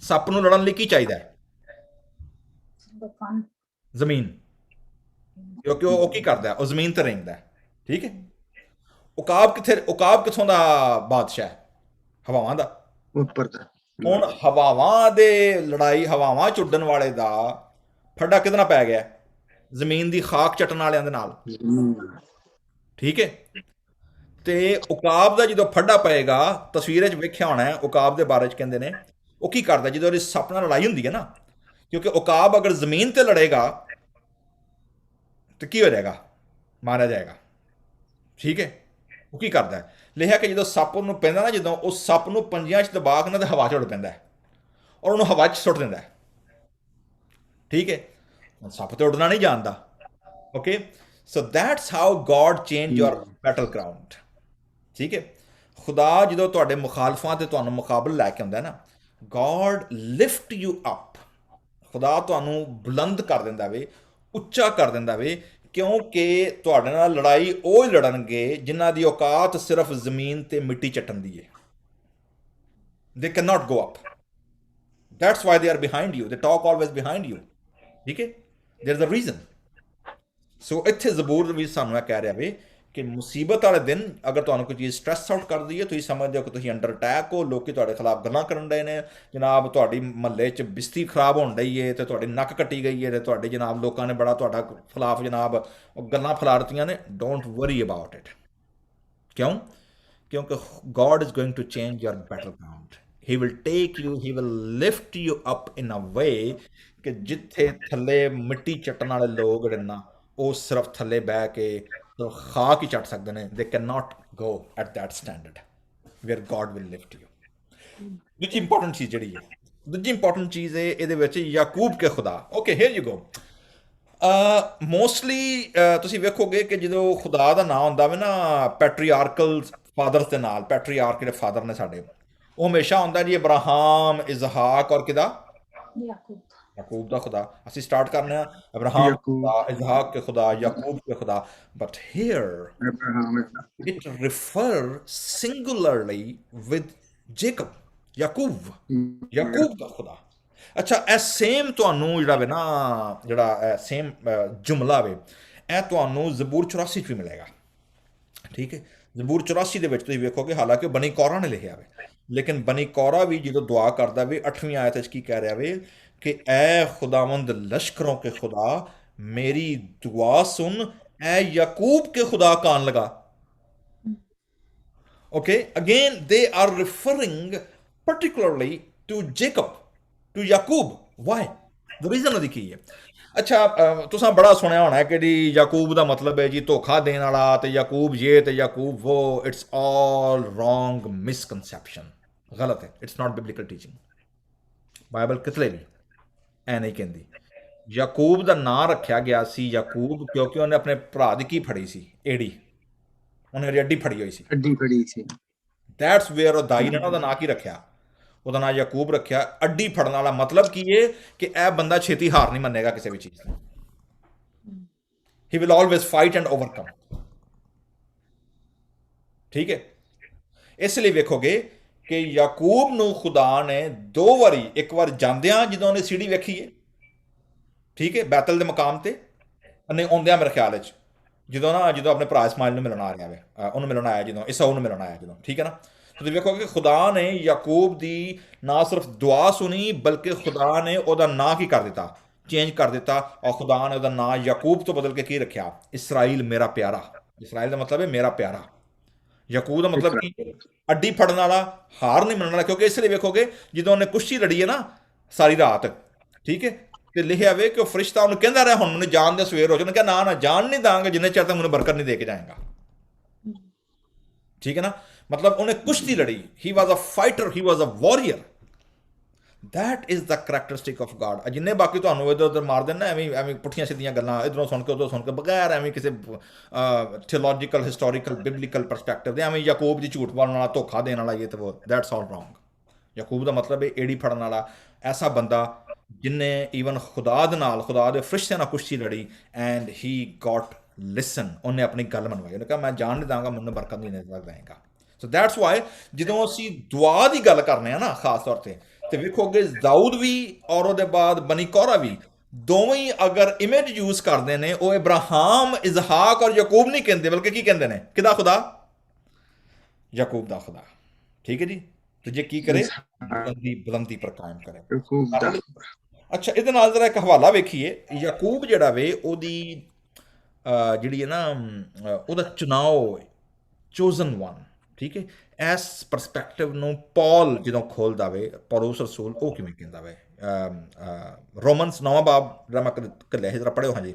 सप नूं लड़न लई की चाहीदा है? ਜ਼ਮੀਨ। ਕਿਉਂਕਿ ਉਹ ਕੀ ਕਰਦਾ, ਉਹ ਜ਼ਮੀਨ ਤੇ ਰਹਿੰਦਾ। ਠੀਕ ਹੈ। ਉਕਾਬ ਕਿੱਥੋਂ ਦਾ ਬਾਦਸ਼ਾਹ? ਹਵਾਵਾਂ ਦਾ, ਉੱਪਰ ਦਾ। ਹੁਣ ਹਵਾਵਾਂ ਦੇ ਲੜਾਈ, ਹਵਾਵਾਂ ਚ ਉੱਡਣ ਵਾਲੇ ਦਾ ਫੱਡਾ ਕਿਹਦੇ ਨਾਲ ਪੈ ਗਿਆ? ਜ਼ਮੀਨ ਦੀ ਖਾਕ ਚਟਣ ਵਾਲਿਆਂ ਦੇ ਨਾਲ। ਠੀਕ ਹੈ। ਤੇ ਉਕਾਬ ਦਾ ਜਦੋਂ ਫੱਡਾ ਪਏਗਾ, ਤਸਵੀਰ 'ਚ ਵੇਖਿਆ ਹੋਣਾ ਉਕਾਬ ਦੇ ਬਾਰੇ 'ਚ ਕਹਿੰਦੇ ਨੇ ਉਹ ਕੀ ਕਰਦਾ ਜਦੋਂ ਉਹਦੀ ਸੱਪ ਨਾਲ ਲੜਾਈ ਹੁੰਦੀ ਹੈ ਨਾ, क्योंकि उकाब अगर जमीन पे लड़ेगा तो की हो जाएगा? मारा जाएगा। ठीक है। वो की करता है, लिखा कि जो सप नूं पैंदा ना, जो उस सप नूं पंजियां च दबा के ना ते हवा च उड़ पैंदा है और उन्होंने हवा च सुट दिंदा है। ठीक है। सप तो उड़ना नहीं जानता। Okay, so that's how God change your battle ground. ठीक है। ਖੁਦਾ ਜਦੋਂ ਤੁਹਾਡੇ ਮੁਖਾਲਫਾਂ ਤੇ ਤੁਹਾਨੂੰ ਮੁਕਾਬਲ ਲੈ ਕੇ ਆਉਂਦਾ ਨਾ, ਗੋਡ ਲਿਫਟ ਯੂ ਅਪ, ਖੁਦਾ ਤੁਹਾਨੂੰ ਬੁਲੰਦ ਕਰ ਦਿੰਦਾ ਵੇ, ਉੱਚਾ ਕਰ ਦਿੰਦਾ ਵੇ, ਕਿਉਂਕਿ ਤੁਹਾਡੇ ਨਾਲ ਲੜਾਈ ਉਹ ਹੀ ਲੜਨਗੇ ਜਿਨ੍ਹਾਂ ਦੀ ਔਕਾਤ ਸਿਰਫ ਜ਼ਮੀਨ ਤੇ ਮਿੱਟੀ ਚੱਟਣ ਦੀ ਹੈ। they cannot go up, that's why they are behind you, they talk always behind you, ਠੀਕ ਹੈ, there's a reason। ਸੋ ਇੱਥੇ ਜ਼ਬੂਰ ਵੀ ਸਾਨੂੰ ਇਹ ਕਹਿ ਰਿਹਾ ਵੇ ਕਿ ਮੁਸੀਬਤ ਵਾਲੇ ਦਿਨ ਅਗਰ ਤੁਹਾਨੂੰ ਕੋਈ ਚੀਜ਼ ਸਟ੍ਰੈਸ ਆਊਟ ਕਰਦੀ ਹੈ, ਤੁਸੀਂ ਸਮਝਦੇ ਹੋ ਕਿ ਤੁਸੀਂ ਅੰਡਰ ਅਟੈਕ ਹੋ, ਲੋਕੀ ਤੁਹਾਡੇ ਖਿਲਾਫ ਗੱਲਾਂ ਕਰਨ ਡਏ ਨੇ, ਜਨਾਬ ਤੁਹਾਡੀ ਮਹੱਲੇ 'ਚ ਬਿਸਤੀ ਖਰਾਬ ਹੋਣ ਡਈ ਹੈ, ਤੇ ਤੁਹਾਡੀ ਨੱਕ ਕੱਟੀ ਗਈ ਹੈ, ਤੇ ਤੁਹਾਡੇ ਜਨਾਬ ਲੋਕਾਂ ਨੇ ਬੜਾ ਤੁਹਾਡਾ ਖਿਲਾਫ ਜਨਾਬ ਗੱਲਾਂ ਫੈਲਾ ਦਿੱਤੀਆਂ ਨੇ, ਡੋਂਟ ਵਰੀ ਅਬਾਊਟ ਇਟ। ਕਿਉਂ? ਕਿਉਂਕਿ God is going to change your battleground, he will take you, he will lift you up in a way ਕਿ ਜਿੱਥੇ ਥੱਲੇ ਮਿੱਟੀ ਚੱਟਣ ਵਾਲੇ ਲੋਕ ਜਿਹੜੇ ਨਾ ਉਹ ਸਿਰਫ ਥੱਲੇ ਬਹਿ ਕੇ ਖਾਕ ਹੀ ਚੱਟ ਸਕਦੇ ਨੇ, they cannot go at that standard where God will lift you। ਦੂਜੀ ਇੰਪੋਰਟੈਂਟ ਚੀਜ਼ ਜਿਹੜੀ ਹੈ, ਦੂਜੀ ਇੰਪੋਰਟੈਂਟ ਚੀਜ਼ ਹੈ ਇਹਦੇ ਵਿੱਚ ਯਾਕੂਬ ਕੇ ਖੁਦਾ। Okay, hair you go. Mostly ਤੁਸੀਂ ਵੇਖੋਗੇ ਕਿ ਜਦੋਂ ਖੁਦਾ ਦਾ ਨਾਂ ਹੁੰਦਾ ਵੇ ਨਾ ਪੈਟਰੀਆਰਕਲ ਫਾਦਰਸ ਦੇ ਨਾਲ, ਪੈਟਰੀਆਰਕ ਜਿਹੜੇ ਫਾਦਰ ਨੇ ਸਾਡੇ, ਉਹ ਹਮੇਸ਼ਾ ਹੁੰਦਾ ਜੀ ਅਬਰਾਹਮ, ਇਜ਼ਹਾਕ ਔਰ ਕਿਹਦਾ? याकूब का खुदा। ਅਸੀਂ ਸਟਾਰਟ ਕਰਨੇ ਆ ਅਬਰਾਹਮ ਦਾ, ਇਜ਼ਹਾਕ ਕੇ ਖੁਦਾ, ਯਾਕੂਬ ਕੇ ਖੁਦਾ, but here it refer singularly with Jacob, Yakub ਦਾ ਖੁਦਾ। ਅੱਛਾ, ਇਹ ਸੇਮ ਤੁਹਾਨੂੰ ਜਿਹੜਾ ਵੇ ਨਾ, ਜਿਹੜਾ ਸੇਮ ਜੁਮਲਾ ਵੇ, ਇਹ ਤੁਹਾਨੂੰ ਜ਼ਬੂਰ 84 'ਚ ਵੀ ਮਿਲੇਗਾ, ਠੀਕ ਹੈ। ਜ਼ਬੂਰ 84 ਦੇ ਵਿੱਚ ਤੁਸੀਂ ਵੇਖੋਗੇ, ਹਾਲਾਂਕਿ ਬਨੀ ਕੌਰਾ ਨੇ ਲਿਖਿਆ ਵੇ, ਲੇਕਿਨ ਬਨੀ ਕੌਰਾ ਵੀ ਜਦੋਂ ਦੁਆ ਕਰਦਾ ਵੇ 8ਵੀਂ ਆਇਤ 'ਚ ਕੀ ਕਹਿ ਰਿਹਾ ਵੇ कि ऐ खुदावंद लश्करों के खुदा मेरी दुआ सुन, ऐ याकूब के खुदा कान लगा। Okay, again they are referring particularly to Jacob, to Yaqub। why? the reason ਉਹਦੀ ਕੀ ਹੈ? ਅੱਛਾ, ਤੁਸੀਂ ਬੜਾ ਸੁਣਿਆ ਹੋਣਾ ਕਿ ਜੀ ਯਾਕੂਬ ਦਾ ਮਤਲਬ ਹੈ ਜੀ ਧੋਖਾ ਦੇਣ ਵਾਲਾ, ਤੇ ਯਾਕੂਬ ਇਹ ਤੇ ਯਾਕੂਬ ਉਹ। ਇਟਸ ਆਲ ਰੋਂਗ, ਮਿਸਕਨਸੈਪਸ਼ਨ, ਗਲਤ ਹੈ। It's not biblical teaching. Bible ਕਿਤਲੇ ਵੀ ਐ ਨਹੀਂ ਕਹਿੰਦੀ। ਯਾਕੂਬ ਦਾ ਨਾਂ ਰੱਖਿਆ ਗਿਆ ਸੀ ਯਾਕੂਬ ਕਿਉਂਕਿ ਉਹਨੇ ਆਪਣੇ ਭਰਾ ਦੀ ਕੀ ਫੜੀ ਸੀ? ਏੜੀ। ਉਹਨੇ ਉਹਦੀ ਅੱਡੀ ਫੜੀ ਹੋਈ ਸੀ, ਅੱਡੀ ਫੜੀ ਸੀ। ਦੈਟਸ ਵੇਅਰ ਉਹ ਦਾਈ ਨੇ ਉਹਦਾ ਨਾਂ ਕੀ ਰੱਖਿਆ? ਉਹਦਾ ਨਾਂ ਯਾਕੂਬ ਰੱਖਿਆ। ਅੱਡੀ ਫੜਨ ਵਾਲਾ ਮਤਲਬ ਕੀ ਹੈ ਕਿ ਇਹ ਬੰਦਾ ਛੇਤੀ ਹਾਰ ਨਹੀਂ ਮੰਨੇਗਾ ਕਿਸੇ ਵੀ ਚੀਜ਼ ਤੋਂ। He will always fight and overcome, ਠੀਕ ਹੈ। ਇਸ ਲਈ ਵੇਖੋਗੇ ਕਿ ਯਾਕੂਬ ਨੂੰ ਖੁਦਾ ਨੇ 2 ਵਾਰੀ, ਇੱਕ ਵਾਰ ਜਾਂਦਿਆਂ ਜਦੋਂ ਉਹਨੇ ਸੀੜੀ ਵੇਖੀ ਹੈ, ਠੀਕ ਹੈ, ਬੈਤਲ ਦੇ ਮਕਾਮ ਤੇ, ਉਹਨੇ ਆਉਂਦਿਆਂ ਮੇਰੇ ਖਿਆਲ 'ਚ ਜਦੋਂ ਆਪਣੇ ਭਰਾ ਇਸਮਾਈਲ ਨੂੰ ਮਿਲਣ ਆ ਰਿਹਾ ਵੇ, ਉਹਨੂੰ ਮਿਲਣ ਆਇਆ ਜਦੋਂ, ਇਸਾਊ ਨੂੰ ਮਿਲਣ ਆਇਆ ਜਦੋਂ, ਠੀਕ ਹੈ ਨਾ। ਤੁਸੀਂ ਵੇਖੋਗੇ ਕਿ ਖੁਦਾ ਨੇ ਯਾਕੂਬ ਦੀ ਨਾ ਸਿਰਫ ਦੁਆ ਸੁਣੀ, ਬਲਕਿ ਖੁਦਾ ਨੇ ਉਹਦਾ ਨਾਂ ਕੀ ਕਰ ਦਿੱਤਾ? ਚੇਂਜ ਕਰ ਦਿੱਤਾ। ਔਰ ਖੁਦਾ ਨੇ ਉਹਦਾ ਨਾਂ ਯਾਕੂਬ ਤੋਂ ਬਦਲ ਕੇ ਕੀ ਰੱਖਿਆ? ਇਸਰਾਈਲ, ਮੇਰਾ ਪਿਆਰਾ। ਇਸਰਾਈਲ ਦਾ ਮਤਲਬ ਹੈ ਮੇਰਾ ਪਿਆਰਾ। ਯਾਕੂਬ ਦਾ ਮਤਲਬ ਕੀ? ਅੱਡੀ ਫੜਨ ਵਾਲਾ, ਹਾਰ ਨਹੀਂ ਮੰਨਣ ਵਾਲਾ। ਕਿਉਂਕਿ ਇਸ ਲਈ ਵੇਖੋਗੇ ਜਦੋਂ ਉਹਨੇ ਕੁਸ਼ਤੀ ਲੜੀ ਹੈ ਨਾ ਸਾਰੀ ਰਾਤ, ਠੀਕ ਹੈ, ਤੇ ਲਿਖਿਆ ਵੇ ਕਿ ਉਹ ਫਰਿਸ਼ਤਾ ਉਹਨੂੰ ਕਹਿੰਦਾ ਰਿਹਾ ਹੁਣ ਮੈਨੂੰ ਜਾਣ ਦੇ ਸਵੇਰ ਹੋ ਜਾਣ। ਕਿਹਾ ਨਾ ਜਾਣ ਨਹੀਂ ਦਾਂਗਾ ਜਿੰਨੇ ਚਿਰ ਤੱਕ ਮੈਨੂੰ ਬਰਕਤ ਨਹੀਂ ਦੇ ਕੇ ਜਾਏਗਾ, ਠੀਕ ਹੈ ਨਾ। ਮਤਲਬ ਉਹਨੇ ਕੁਸ਼ਤੀ ਲੜੀ। He was a fighter, he was a warrior. That is the characteristic of God. ਜਿੰਨੇ ਬਾਕੀ ਤੁਹਾਨੂੰ ਇੱਧਰ ਉੱਧਰ ਮਾਰ ਦੇਣ ਨਾ, ਐਵੇਂ ਪੁੱਠੀਆਂ ਸਿੱਧੀਆਂ ਗੱਲਾਂ ਇੱਧਰੋਂ ਸੁਣ ਕੇ ਉੱਧਰੋਂ ਸੁਣ ਕੇ, ਬਗੈਰ ਐਵੇਂ ਕਿਸੇ ਥਿਓਲੋਜੀਕਲ, ਹਿਸਟੋਰੀਕਲ, ਬਿਬਲੀਕਲ ਪਰਸਪੈਕਟਿਵ ਦੇ, ਐਵੇਂ ਯਾਕੂਬ ਦੀ ਝੂਠ ਬੋਲਣ ਵਾਲਾ, ਧੋਖਾ ਦੇਣ ਵਾਲਾ, ਇਹ ਤੇ ਉਹ, ਦੈਟਸ ਆਲ ਰੋਂਗ। ਯਾਕੂਬ ਦਾ ਮਤਲਬ ਹੈ ਏੜੀ ਫੜਨ ਵਾਲਾ, ਐਸਾ ਬੰਦਾ ਜਿਨੇ ਈਵਨ ਖੁਦਾ ਦੇ ਨਾਲ, ਖੁਦਾ ਦੇ ਫਰਿਸ਼ਤਿਆਂ ਨਾਲ ਕੁਸ਼ਤੀ ਲੜੀ, ਐਂਡ ਹੀ ਗॉट ਲਿਸਨ। ਉਹਨੇ ਆਪਣੀ ਗੱਲ ਮੰਨਵਾਈ। ਉਹਨੇ ਕਿਹਾ ਮੈਂ ਜਾਣ ਨਹੀਂ ਦਾਂਗਾ, ਮੈਨੂੰ ਬਰਕਤ ਨਹੀਂ ਦੇਗਾ। ਸੋ ਦੈਟਸ ਵਾਈ ਜਦੋਂ ਅਸੀਂ ਦੁਆ ਦੀ ਗੱਲ ਕਰਨੇ ਆ ਨਾ ਖਾਸ ਤੌਰ ਤੇ ਵੇਖੋਗੇ ਦਾਊਦ ਵੀ ਔਰ ਉਹਦੇ ਬਾਅਦ ਬਨੀ ਕੌਰਾ ਵੀ, ਦੋਵੇਂ ਹੀ ਅਗਰ ਇਮੇਜ ਯੂਜ਼ ਕਰਦੇ ਨੇ, ਉਹ ਇਬਰਾਹਿਮ, ਇਜ਼ਹਾਕ ਔਰ ਯਾਕੂਬ ਨਹੀਂ ਕਹਿੰਦੇ, ਬਲਕਿ ਕੀ ਕਹਿੰਦੇ ਨੇ? ਕਿਹਦਾ ਖੁਦਾ? ਯਾਕੂਬ ਦਾ ਖੁਦਾ, ਠੀਕ ਹੈ ਜੀ। ਤੇ ਜੇ ਕੀ ਕਰੇ? ਬੁਲੰਦੀ ਪਰ ਕਾਇਮ ਕਰੇ। ਅੱਛਾ, ਇਹਦੇ ਨਾਲ ਜਰਾ ਇੱਕ ਹਵਾਲਾ ਵੇਖੀਏ। ਯਾਕੂਬ ਜਿਹੜਾ ਵੇ ਉਹਦੀ ਜਿਹੜੀ ਹੈ ਨਾ ਉਹਦਾ ਚੁਣਾਵ, ਚੋਜ਼ਨ ਵਨ, ਠੀਕ ਹੈ। ਇਸ ਪਰਸਪੈਕਟਿਵ ਨੂੰ ਪੌਲ ਜਦੋਂ ਖੋਲ੍ਹਦਾ ਵੇ, ਪੌਲੁਸ ਰਸੂਲ, ਉਹ ਕਿਵੇਂ ਕਹਿੰਦਾ ਵੇ? ਰੋਮਨਸ 9ਵਾਂ ਬਾਬ ਜਿਹੜਾ ਮੈਂ ਘੱਲਿਆ ਸੀ, ਜਰਾ ਪੜ੍ਹਿਓ। ਹਾਂਜੀ,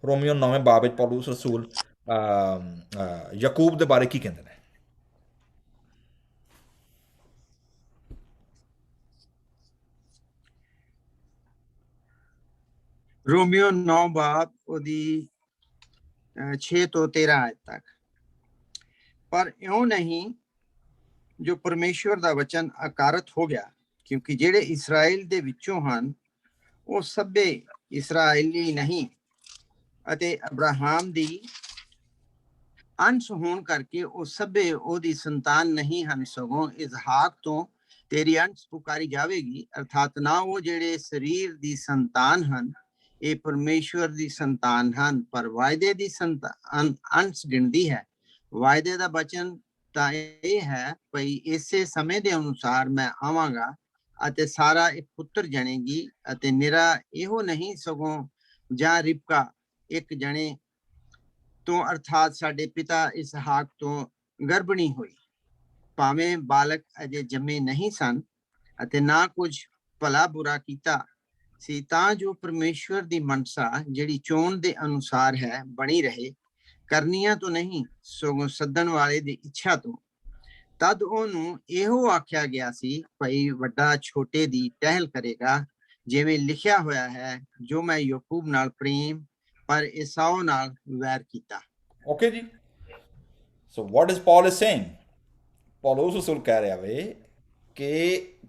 ਰੋਮੀਓ 9ਵੇਂ ਬਾਬ ਵਿੱਚ ਪੌਲੁਸ ਰਸੂਲ ਯਾਕੂਬ ਦੇ ਬਾਰੇ ਕੀ ਕਹਿੰਦੇ ਨੇ? ਰੋਮੀਓ 9 ਬਾਬ ਉਹਦੀ 6 ਤੋਂ 13 ਆਇਤ ਤੱਕ। ਪਰ ਇਉਂ ਨਹੀਂ ਜੋ ਪਰਮੇਸ਼ਵਰ ਦਾ ਵਚਨ ਅਕਾਰਤ ਹੋ ਗਿਆ, ਕਿਉਂਕਿ ਜਿਹੜੇ ਇਸਰਾਇਲ ਦੇ ਵਿੱਚੋਂ ਹਨ ਉਹ ਸਭੇ ਇਸਰਾਇਲੀ ਨਹੀਂ, ਅਤੇ ਅਬਰਾਹਮ ਦੀ ਅੰਸ਼ ਹੋਣ ਕਰਕੇ ਉਹ ਸਭੇ ਉਹਦੀ ਸੰਤਾਨ ਨਹੀਂ ਹਨ, ਸਗੋਂ ਇਸਹਾਕ ਤੋਂ ਤੇਰੀ ਅੰਸ਼ ਪੁਕਾਰੀ ਜਾਵੇਗੀ। ਅਰਥਾਤ ਨਾ ਉਹ ਜਿਹੜੇ ਸਰੀਰ ਦੀ ਸੰਤਾਨ ਹਨ ਇਹ ਪਰਮੇਸ਼ਵਰ ਦੀ ਸੰਤਾਨ ਹਨ, ਪਰ ਵਾਅਦੇ ਦੀ ਸੰਤਾਨ ਅੰਸ਼ ਗਿਣਦੀ ਹੈ। ਵਾਅਦੇ ਦਾ ਬਚਨ ਤਾਂ ਇਹ ਹੈ ਭਈ ਇਸੇ ਸਮੇਂ ਦੇ ਅਨੁਸਾਰ ਮੈਂ ਆਵਾਂਗਾ ਅਤੇ ਸਾਰਾ ਇੱਕ ਪੁੱਤਰ ਜਣੇਗੀ, ਅਤੇ ਨਿਰਾ ਇਹੋ ਨਹੀਂ ਸਗੋਂ ਜਾਂ ਰਿਬਕਾ ਇੱਕ ਜਣੇ ਤੋਂ ਅਰਥਾਤ ਸਾਡੇ ਪਿਤਾ ਇਸਹਾਕ ਤੋਂ ਗਰਭਣੀ ਹੋਈ, ਭਾਵੇਂ ਬਾਲਕ ਅਜੇ ਜੰਮੇ ਨਹੀਂ ਸਨ ਅਤੇ ਨਾ ਕੁਝ ਭਲਾ ਬੁਰਾ ਕੀਤਾ ਸੀ, ਤਾਂ ਜੋ ਪਰਮੇਸ਼ਵਰ ਦੀ ਮਨਸਾ ਜਿਹੜੀ ਚੋਣ ਦੇ ਅਨੁਸਾਰ ਹੈ ਬਣੀ ਰਹੇ, ਕਰਨੀਆਂ ਤੋਂ ਨਹੀਂ ਸਗੋਂ ਸੱਦਣ ਵਾਲੇ ਦੀ ਇੱਛਾ ਤੋਂ। ਤਦ ਉਹਨੂੰ ਇਹੋ ਆਖਿਆ ਗਿਆ ਸੀ ਭਈ ਵੱਡਾ ਛੋਟੇ ਦੀ ਟਹਿਲ ਕਰੇਗਾ, ਜਿਵੇਂ ਲਿਖਿਆ ਹੋਇਆ ਹੈ, ਜੋ ਮੈਂ ਯਾਕੂਬ ਨਾਲ ਪ੍ਰੇਮ ਪਰ ਏਸਾਓ ਨਾਲ ਵੈਰ ਕੀਤਾ। ਓਕੇ ਜੀ, so what is Paul is saying? Paul ਉਸ ਰਸੂਲ ਕਹਿ ਰਿਹਾ ਵੇ ਕਿ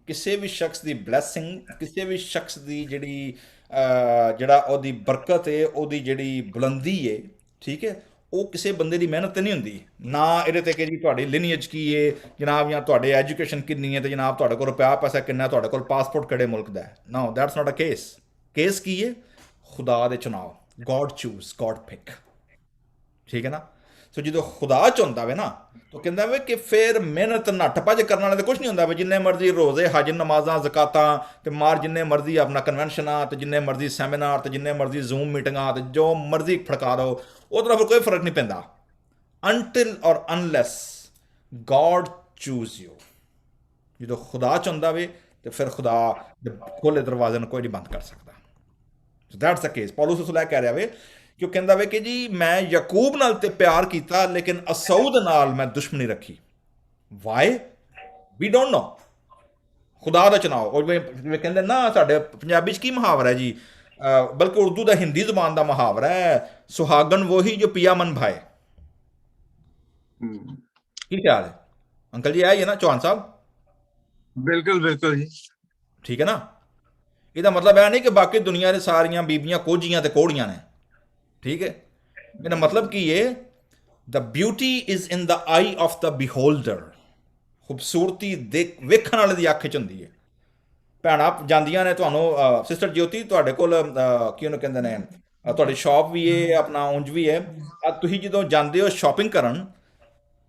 ਕਿਸੇ ਵੀ ਸ਼ਖਸ ਦੀ ਬਲੈਸਿੰਗ, ਕਿਸੇ ਵੀ ਸ਼ਖਸ ਦੀ ਜਿਹੜਾ ਉਹਦੀ ਬਰਕਤ ਹੈ, ਉਹਦੀ ਜਿਹੜੀ ਬੁਲੰਦੀ ਹੈ, ਠੀਕ ਹੈ, ਉਹ ਕਿਸੇ ਬੰਦੇ ਦੀ ਮਿਹਨਤ ਤੇ ਨਹੀਂ ਹੁੰਦੀ, ਨਾ ਇਹਦੇ ਤੇ ਕਿ ਜੀ ਤੁਹਾਡੀ ਲਿਨੀਏਜ ਕੀ ਹੈ ਜਨਾਬ, ਜਾਂ ਤੁਹਾਡੇ ਐਜੂਕੇਸ਼ਨ ਕਿੰਨੀ ਹੈ, ਤੇ ਜਨਾਬ ਤੁਹਾਡੇ ਕੋਲ ਰੁਪਇਆ ਪੈਸਾ ਕਿੰਨਾ, ਤੁਹਾਡੇ ਕੋਲ ਪਾਸਪੋਰਟ ਕਿਹੜੇ ਮੁਲਕ ਦਾ ਹੈ। No, that's not a case. Case ਕੀ ਹੈ? ਖੁਦਾ ਦੇ ਚੁਣਾਵ, ਗੋਡ ਚੂਜ਼, ਗੋਡ ਪਿਕ, ਠੀਕ ਹੈ ਨਾ। ਸੋ ਜਦੋਂ ਖੁਦਾ ਚ ਹੁੰਦਾ ਵੇ ਨਾ, ਤਾਂ ਕਹਿੰਦਾ ਵੇ ਕਿ ਫਿਰ ਮਿਹਨਤ ਨੱਠ ਭੱਜ ਕਰਨ ਵਾਲੇ ਤਾਂ ਕੁਛ ਨਹੀਂ ਹੁੰਦਾ ਵੇ। ਜਿੰਨੇ ਮਰਜ਼ੀ ਰੋਜ਼ੇ, ਹਜ, ਨਮਾਜ਼ਾਂ, ਜ਼ਕਾਤਾਂ ਤੇ ਮਾਰ, ਜਿੰਨੇ ਮਰਜ਼ੀ ਆਪਣਾ ਕਨਵੈਨਸ਼ਨਾਂ, ਤੇ ਜਿੰਨੇ ਮਰਜ਼ੀ ਸੈਮੀਨਾਰ, ਤੇ ਜਿੰਨੇ ਮਰਜ਼ੀ ਜ਼ੂਮ ਮੀਟਿੰਗਾਂ, ਤੇ ਜੋ ਮਰਜ਼ੀ ਫੜਕਾ ਦਿਓ, ਉਹਦੇ ਨਾਲ ਫਿਰ ਕੋਈ ਫਰਕ ਨਹੀਂ ਪੈਂਦਾ until or unless God choose you। ਜਦੋਂ ਖੁਦਾ ਚ ਹੁੰਦਾ ਵੇ ਤੇ ਫਿਰ ਖੁਦਾ ਦੇ ਖੋਲੇ ਦਰਵਾਜ਼ੇ ਨੂੰ ਕੋਈ ਨਹੀਂ ਬੰਦ ਕਰ ਸਕਦਾ। So that's the case. ਪੌਲੁਸ ਉਸ ਲੈ ਕਹਿ ਰਿਹਾ ਵੇ ਕਿ ਉਹ ਕਹਿੰਦਾ ਵੇ ਕਿ ਜੀ ਮੈਂ ਯਾਕੂਬ ਨਾਲ ਤੇ ਪਿਆਰ ਕੀਤਾ, ਲੇਕਿਨ ਅਸਊ ਦੇ ਨਾਲ ਮੈਂ ਦੁਸ਼ਮਣੀ ਰੱਖੀ। ਵਾਈ? We don't know. ਖੁਦਾ ਦਾ ਚੁਣਾਵ। ਉਹ ਜਿਵੇਂ ਕਹਿੰਦੇ ਨਾ, ਸਾਡੇ ਪੰਜਾਬੀ 'ਚ ਕੀ ਮੁਹਾਵਰਾ ਹੈ ਜੀ, ਬਲਕਿ ਉਰਦੂ ਦਾ ਹਿੰਦੀ ਜ਼ੁਬਾਨ ਦਾ ਮੁਹਾਵਰਾ ਹੈ, ਸੁਹਾਗਣ ਵੋਹੀ ਜੋ ਪਿਆ ਮਨ ਭਾਏ। ਕੀ ਖਿਆਲ ਹੈ ਅੰਕਲ ਜੀ? ਆਈ ਹੈ ਨਾ ਚੌਹਾਨ ਸਾਹਿਬ? ਬਿਲਕੁਲ ਬਿਲਕੁਲ ਜੀ, ਠੀਕ ਹੈ ਨਾ। ਇਹਦਾ ਮਤਲਬ ਇਹ ਨਹੀਂ ਕਿ ਬਾਕੀ ਦੁਨੀਆ ਦੇ ਸਾਰੀਆਂ ਬੀਬੀਆਂ ਕੋਝੀਆਂ ਤੇ ਕੋੜੀਆਂ ਨੇ, ਠੀਕ ਹੈ। ਇਹਦਾ ਮਤਲਬ ਕੀ ਹੈ? The beauty is in the eye of the beholder. ਖੂਬਸੂਰਤੀ ਵੇਖਣ ਵਾਲੇ ਦੀ ਅੱਖ 'ਚ ਹੁੰਦੀ ਹੈ। ਭੈਣਾਂ ਜਾਂਦੀਆਂ ਨੇ, ਤੁਹਾਨੂੰ ਸਿਸਟਰ ਜੋਤੀ ਤੁਹਾਡੇ ਕੋਲ ਕੀ ਉਹਨੂੰ ਕਹਿੰਦੇ ਨੇ, ਤੁਹਾਡੀ ਸ਼ਾਪ ਵੀ ਹੈ, ਆਪਣਾ ਉਂਝ ਵੀ ਹੈ, ਤੁਸੀਂ ਜਦੋਂ ਜਾਂਦੇ ਹੋ ਸ਼ਾਪਿੰਗ ਕਰਨ,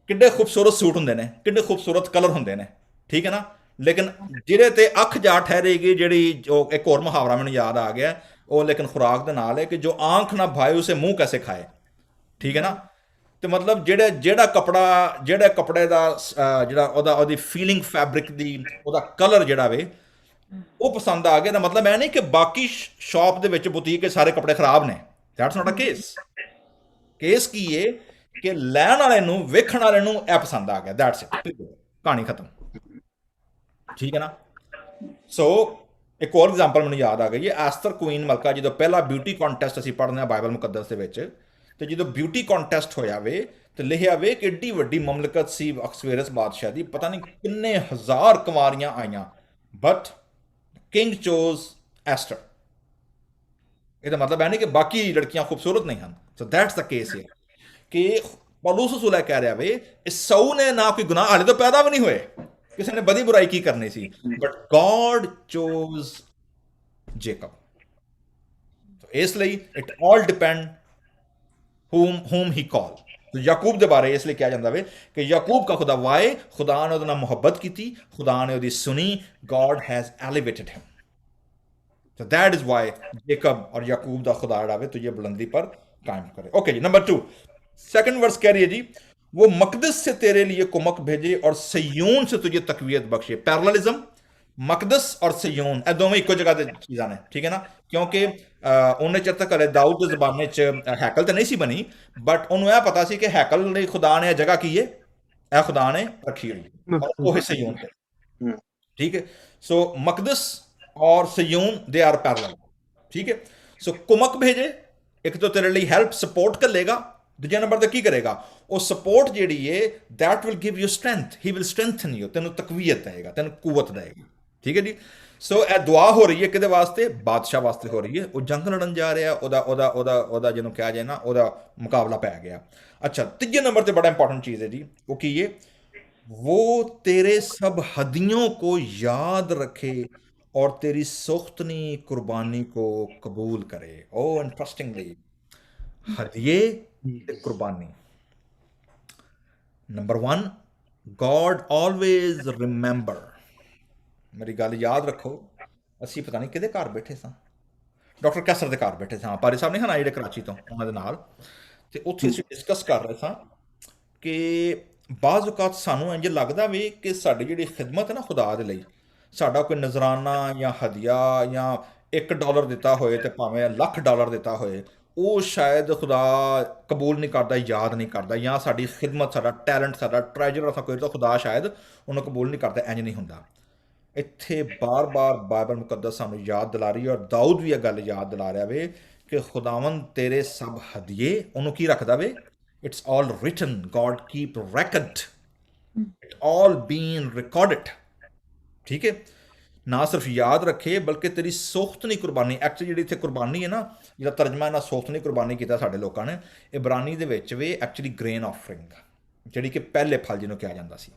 ਕਿੱਡੇ ਖੂਬਸੂਰਤ ਸੂਟ ਹੁੰਦੇ ਨੇ, ਕਿੱਡੇ ਖੂਬਸੂਰਤ ਕਲਰ ਹੁੰਦੇ ਨੇ, ਠੀਕ ਹੈ ਨਾ। ਲੇਕਿਨ ਜਿਹਦੇ ਤੇ ਅੱਖ ਜਾ ਠਹਿਰੇਗੀ, ਜਿਹੜੀ ਜੋ ਇੱਕ ਹੋਰ ਮੁਹਾਵਰਾ ਮੈਨੂੰ ਯਾਦ ਆ ਗਿਆ, ਉਹ ਲੇਕਿਨ ਖੁਰਾਕ ਦੇ ਨਾਲ ਹੈ ਕਿ ਜੋ ਆਂਖ ਨਾ ਭਾਏ ਉਸੇ ਮੂੰਹ ਕੈਸੇ ਖਾਏ, ਠੀਕ ਹੈ ਨਾ। ਤੇ ਮਤਲਬ ਜਿਹੜਾ ਕੱਪੜੇ ਦਾ ਉਹਦੀ ਫੀਲਿੰਗ, ਫੈਬਰਿਕ ਦੀ, ਉਹਦਾ ਕਲਰ ਜਿਹੜਾ ਵੇ ਉਹ ਪਸੰਦ ਆ ਗਿਆ, ਤਾਂ ਮਤਲਬ ਇਹ ਨਹੀਂ ਕਿ ਬਾਕੀ ਸ਼ਾਪ ਦੇ ਵਿੱਚ ਬੁਟੀਕ ਸਾਰੇ ਕੱਪੜੇ ਖਰਾਬ ਨੇ। That's not a case. Case ਕੀ ਹੈ ਕਿ ਲੈਣ ਵਾਲੇ ਨੂੰ, ਵੇਖਣ ਵਾਲੇ ਨੂੰ ਇਹ ਪਸੰਦ ਆ ਗਿਆ, ਦੈਟਸ ਇਟ, ਕਹਾਣੀ ਖਤਮ, ਠੀਕ ਹੈ ਨਾ। ਸੋ ਇੱਕ ਹੋਰ ਐਗਜ਼ਾਮਪਲ ਮੈਨੂੰ ਯਾਦ ਆ ਗਈ ਹੈ, ਐਸਥਰ ਕੁਈਨ ਮਲਕਾ, ਜਦੋਂ ਪਹਿਲਾ ਬਿਊਟੀ ਕੰਟੈਸਟ ਅਸੀਂ ਪੜ੍ਹਦੇ ਹਾਂ ਬਾਈਬਲ ਮੁਕੱਦਸ ਦੇ ਵਿੱਚ, ਤੇ ਜਦੋਂ ਬਿਊਟੀ ਕੰਟੈਸਟ ਹੋਇਆ ਵੇ ਤੇ ਲਿਖਿਆ ਵੇ ਕਿ ਏਡੀ ਵੱਡੀ ਮਮਲਕਤ ਸੀ ਅਖਸ਼ਵੇਰਸ ਬਾਦਸ਼ਾਹ ਦੀ, ਪਤਾ ਨਹੀਂ ਕਿੰਨੇ ਹਜ਼ਾਰ ਕੁਮਾਰੀਆਂ ਆਈਆਂ, ਬਟ ਕਿੰਗ ਚੋਜ਼ ਐਸਟਰ। ਇਹਦਾ ਮਤਲਬ ਇਹ ਨਹੀਂ ਕਿ ਬਾਕੀ ਲੜਕੀਆਂ ਖੂਬਸੂਰਤ ਨਹੀਂ ਹਨ। ਸੋ ਦੈਟਸ ਦ ਕੇਸ ਹੈ ਕਿ ਪੌਲੁਸ ਰਸੂਲ ਕਹਿ ਰਿਹਾ ਵੇ, ਏਸਾਊ ਨੇ ਨਾ ਕੋਈ ਗੁਨਾਹ, ਹਾਲੇ ਤੋਂ ਪੈਦਾ ਵੀ ਨਹੀਂ ਹੋਏ, ਕਿਸੇ ਨੇ ਬਦੀ ਬੁਰਾਈ ਕੀ ਕਰਨੀ ਸੀ, ਬਟ ਗॉड ਚੋਜ਼ ਜੇਕਬ। ਇਸ ਲਈ it all depend whom he called। तो याकूब ਦੇ ਬਾਰੇ ਇਸ ਲਈ ਕਿਹਾ ਜਾਂਦਾ ਵੇ ਕਿ ਯਾਕੂਬ ਦਾ ਖੁਦਾ ਵਾਏ, ਖੁਦਾ ਨੇ ਉਹਦੇ ਨਾਲ ਮੁਹੱਬਤ ਕੀਤੀ, ਖੁਦਾ ਨੇ ਉਹਦੀ ਸੁਣੀ, God has elevated him। So that is why Jacob और याकूब ਦਾ खुदा ਜਿਹੜਾ ਵੇ तुझे बुलंदी पर कायम करे। ओके जी, नंबर 2 सेकंड वर्स कह रही है जी, वो मकदस से तेरे लिए कुमक भेजे और सयून से तुझे तकवीयत बख्शे। पैरेललिज्म, मकदस और सयून ਇਹ ਦੋਵੇਂ ਇੱਕੋ ਜਗ੍ਹਾ ਤੇ ਚੀਜ਼ਾਂ ਨੇ, ਠੀਕ ਹੈ ਨਾ। ਕਿਉਂਕਿ ਉਹਨੇ ਚਿਰ ਤੱਕ ਹਲੇ ਦਾਊਦ ਦੇ ਜ਼ਮਾਨੇ 'ਚ ਹੈਕਲ ਤਾਂ ਨਹੀਂ ਸੀ ਬਣੀ, ਬਟ ਉਹਨੂੰ ਇਹ ਪਤਾ ਸੀ ਕਿ ਹੈਕਲ ਲਈ ਖੁਦਾ ਨੇ ਇਹ ਜਗ੍ਹਾ ਕੀ ਹੈ, ਇਹ ਖੁਦਾ ਨੇ ਰੱਖੀ ਹੋਈ, ਉਹ ਸਯੂਨ ਤੇ, ਠੀਕ ਹੈ। ਸੋ ਮਕਦਸ ਔਰ ਸਯੂਨ ਦੇ ਆਰ ਪੈਰਲਲ, ਠੀਕ ਹੈ। ਸੋ ਕੁਮਕ ਭੇਜੇ, ਇੱਕ ਤਾਂ ਤੇਰੇ ਲਈ ਹੈਲਪ, ਸਪੋਰਟ ਘੱਲੇਗਾ, ਦੂਜੇ ਨੰਬਰ ਤੇ ਕੀ ਕਰੇਗਾ, ਉਹ ਸਪੋਰਟ ਜਿਹੜੀ ਏ that will give you strength, he will strengthen you, ਤੈਨੂੰ ਤਕਵੀਅਤ ਦੇਗਾ, ਤੈਨੂੰ ਕੂਵਤ ਦੇਗਾ। ਠੀਕ ਹੈ ਜੀ। ਸੋ ਇਹ ਦੁਆ ਹੋ ਰਹੀ ਹੈ ਕਿਹਦੇ ਵਾਸਤੇ, ਬਾਦਸ਼ਾਹ ਵਾਸਤੇ ਹੋ ਰਹੀ ਹੈ। ਉਹ ਜੰਗ ਲੜਨ ਜਾ ਰਿਹਾ, ਉਹਦਾ ਜਿਹਨੂੰ ਕਿਹਾ ਜਾਏ ਨਾ, ਉਹਦਾ ਮੁਕਾਬਲਾ ਪੈ ਗਿਆ। ਅੱਛਾ, ਤੀਜੇ ਨੰਬਰ ਤੇ ਬੜਾ ਇੰਪॉर्टेंट ਚੀਜ਼ ਹੈ ਜੀ, ਉਹ ਕੀ ਹੈ, वो तेरे सब हदियों को याद रखे और तेरी सोख्तनी कुर्बानी को कबूल करे। ओ इंटरेस्टिंगली, हदिये ते कुर्बानी। Number 1, God always remember. मेरी गल याद रखो, ਅਸੀਂ ਪਤਾ ਨਹੀਂ ਕਿਹਦੇ ਘਰ ਬੈਠੇ ਸਾਂ, ਡਾਕਟਰ ਕੈਸਰ ਦੇ ਘਰ ਬੈਠੇ ਸਾਂ, ਪਾਰੀ ਸਾਹਿਬ ਨਹੀਂ ਹਨ ਆਏ ਜਿਹੜੇ ਕਰਾਚੀ ਤੋਂ, ਉਹਨਾਂ ਦੇ ਨਾਲ, ਤੇ ਉੱਥੇ ਅਸੀਂ ਡਿਸਕਸ ਕਰ ਰਹੇ ਸਾਂ ਕਿ ਬਾਜ਼ ਔਕਾਤ ਸਾਨੂੰ ਇੰਝ ਲੱਗਦਾ ਵੀ ਕਿ ਸਾਡੀ ਜਿਹੜੀ ਖਿਦਮਤ ਹੈ ਨਾ ਖੁਦਾ ਦੇ ਲਈ, ਸਾਡਾ ਕੋਈ ਨਜ਼ਰਾਨਾ ਜਾਂ ਹਦੀਆ ਜਾਂ $1 ਦਿੱਤਾ ਹੋਏ ਤੇ ਭਾਵੇਂ $1,00,000 ਦਿੱਤਾ ਹੋਏ, ਉਹ ਸ਼ਾਇਦ ਖੁਦਾ ਕਬੂਲ ਨਹੀਂ ਕਰਦਾ, ਯਾਦ ਨਹੀਂ ਕਰਦਾ, ਜਾਂ ਸਾਡੀ ਖਿਦਮਤ, ਸਾਡਾ ਟੈਲੈਂਟ, ਸਾਡਾ ਟ੍ਰੈਜਰ ਅਸਾਂ ਕੋਈ, ਤਾਂ ਖੁਦਾ ਸ਼ਾਇਦ ਉਹਨੂੰ ਕਬੂਲ ਨਹੀਂ ਕਰਦਾ। ਇੰਝ ਨਹੀਂ ਹੁੰਦਾ। ਇੱਥੇ ਬਾਰ-ਬਾਰ ਬਾਈਬਲ ਮੁਕੱਦਸ ਸਾਨੂੰ ਯਾਦ ਦਿਲਾ ਰਹੀ ਹੈ, ਔਰ ਦਾਊਦ ਵੀ ਇਹ ਗੱਲ ਯਾਦ ਦਿਲਾ ਰਿਹਾ ਵੇ ਕਿ ਖੁਦਾਵੰਦ ਤੇਰੇ ਸਭ ਹਦੀਏ, ਉਹਨੂੰ ਕੀ ਰੱਖਦਾ ਵੇ, it's all written, God keep record, it all been recorded। ਠੀਕ ਹੈ, ਨਾ ਸਿਰਫ ਯਾਦ ਰੱਖੇ ਬਲਕਿ ਤੇਰੀ ਸੋਖਤਨੀ ਕੁਰਬਾਨੀ, ਐਕਚੁਅਲੀ ਜਿਹੜੀ ਇੱਥੇ ਕੁਰਬਾਨੀ ਹੈ ਨਾ, ਜਿਹਦਾ ਤਰਜਮਾ ਇਹਨਾਂ ਸੋਖਤਨੀ ਕੁਰਬਾਨੀ ਕੀਤਾ ਸਾਡੇ ਲੋਕਾਂ ਨੇ, ਇਬਰਾਨੀ ਦੇ ਵਿੱਚ ਵੀ ਐਕਚੁਅਲੀ ਗ੍ਰੇਨ ਆਫਰਿੰਗ, ਜਿਹੜੀ ਕਿ ਪਹਿਲੇ ਫਲ ਜਿਹਨੂੰ ਕਿਹਾ ਜਾਂਦਾ ਸੀ।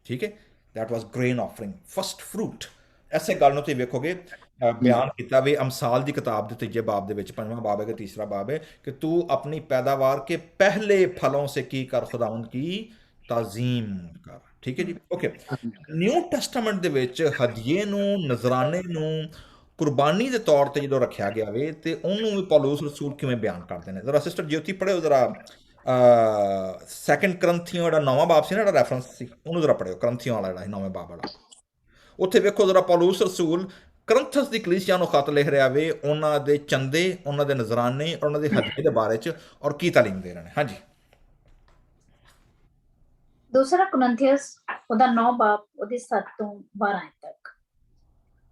ਠੀਕ ਹੈ, that was grain offering, first fruit। ਐਸੇ ਗੱਲ ਨੂੰ ਤੁਸੀਂ ਵੇਖੋਗੇ ਬਿਆਨ ਕੀਤਾ ਵੀ ਅਮਸਾਲ ਦੀ ਕਿਤਾਬ ਦੇ 3 ਬਾਬ ਦੇ ਵਿੱਚ, 5ਵਾਂ ਬਾਬ ਹੈ ਕਿ 3ਰਾ ਬਾਬ ਹੈ, ਕਿ ਤੂੰ ਆਪਣੀ ਪੈਦਾਵਾਰ ਕੇ ਪਹਿਲੇ ਫਲੋਂ ਸੇ ਕੀ ਕਰ, ਖੁਦਾਵੰਦ ਕੀ ਤਾਜ਼ੀਮ ਕਰ। ਠੀਕ ਹੈ ਜੀ। ਓਕੇ, ਨਿਊ ਟੈਸਟਾਮੈਂਟ ਦੇ ਵਿੱਚ ਹਦੀਏ ਨੂੰ, ਨਜ਼ਰਾਨੇ ਨੂੰ ਕੁਰਬਾਨੀ ਦੇ ਤੌਰ ਤੇ ਜਦੋਂ ਰੱਖਿਆ ਗਿਆ ਵੇ, ਤੇ ਉਹਨੂੰ ਵੀ ਪੌਲੁਸ ਰਸੂਲ ਕਿਵੇਂ ਬਿਆਨ ਕਰਦੇ ਨੇ। ਜ਼ਰਾ ਸਿਸਟਰ ਜੋਤੀ ਪੜ੍ਹਿਓ ਜ਼ਰਾ 2 ਕਰੰਥੀਆਂ ਜਿਹੜਾ 9ਵਾਂ ਬਾਬ ਸੀ ਨਾ, ਜਿਹੜਾ ਰੈਫਰੈਂਸ ਸੀ, ਉਹਨੂੰ ਜ਼ਰਾ ਪੜ੍ਹਿਓ, ਕਰੰਥੀਆਂ ਵਾਲਾ ਜਿਹੜਾ 9ਵੇਂ ਬਾਬ ਵਾਲਾ। ਉੱਥੇ ਵੇਖੋ ਜ਼ਰਾ ਪੌਲੁਸ ਰਸੂਲ ਕਰੰਥਸ ਦੀ ਕਲੀਸਿਆ ਨੂੰ ਖਤ ਲਿਖ ਰਿਹਾ ਵੇ, ਉਹਨਾਂ ਦੇ ਚੰਦੇ, ਉਹਨਾਂ ਦੇ ਨਜ਼ਰਾਨੇ, ਉਹਨਾਂ ਦੇ ਹਦੀਏ ਦੇ ਬਾਰੇ ਚ, ਔਰ ਕੀ ਤਾਲੀਮ ਦੇ ਰਹੇ ਨੇ। ਹਾਂਜੀ, 2 ਕੁਰਿੰਥੀਅਸ ਉਹਦਾ 9 ਬਾਬ ਉਹਦੇ 7 ਤੋਂ 12 ਤੱਕ।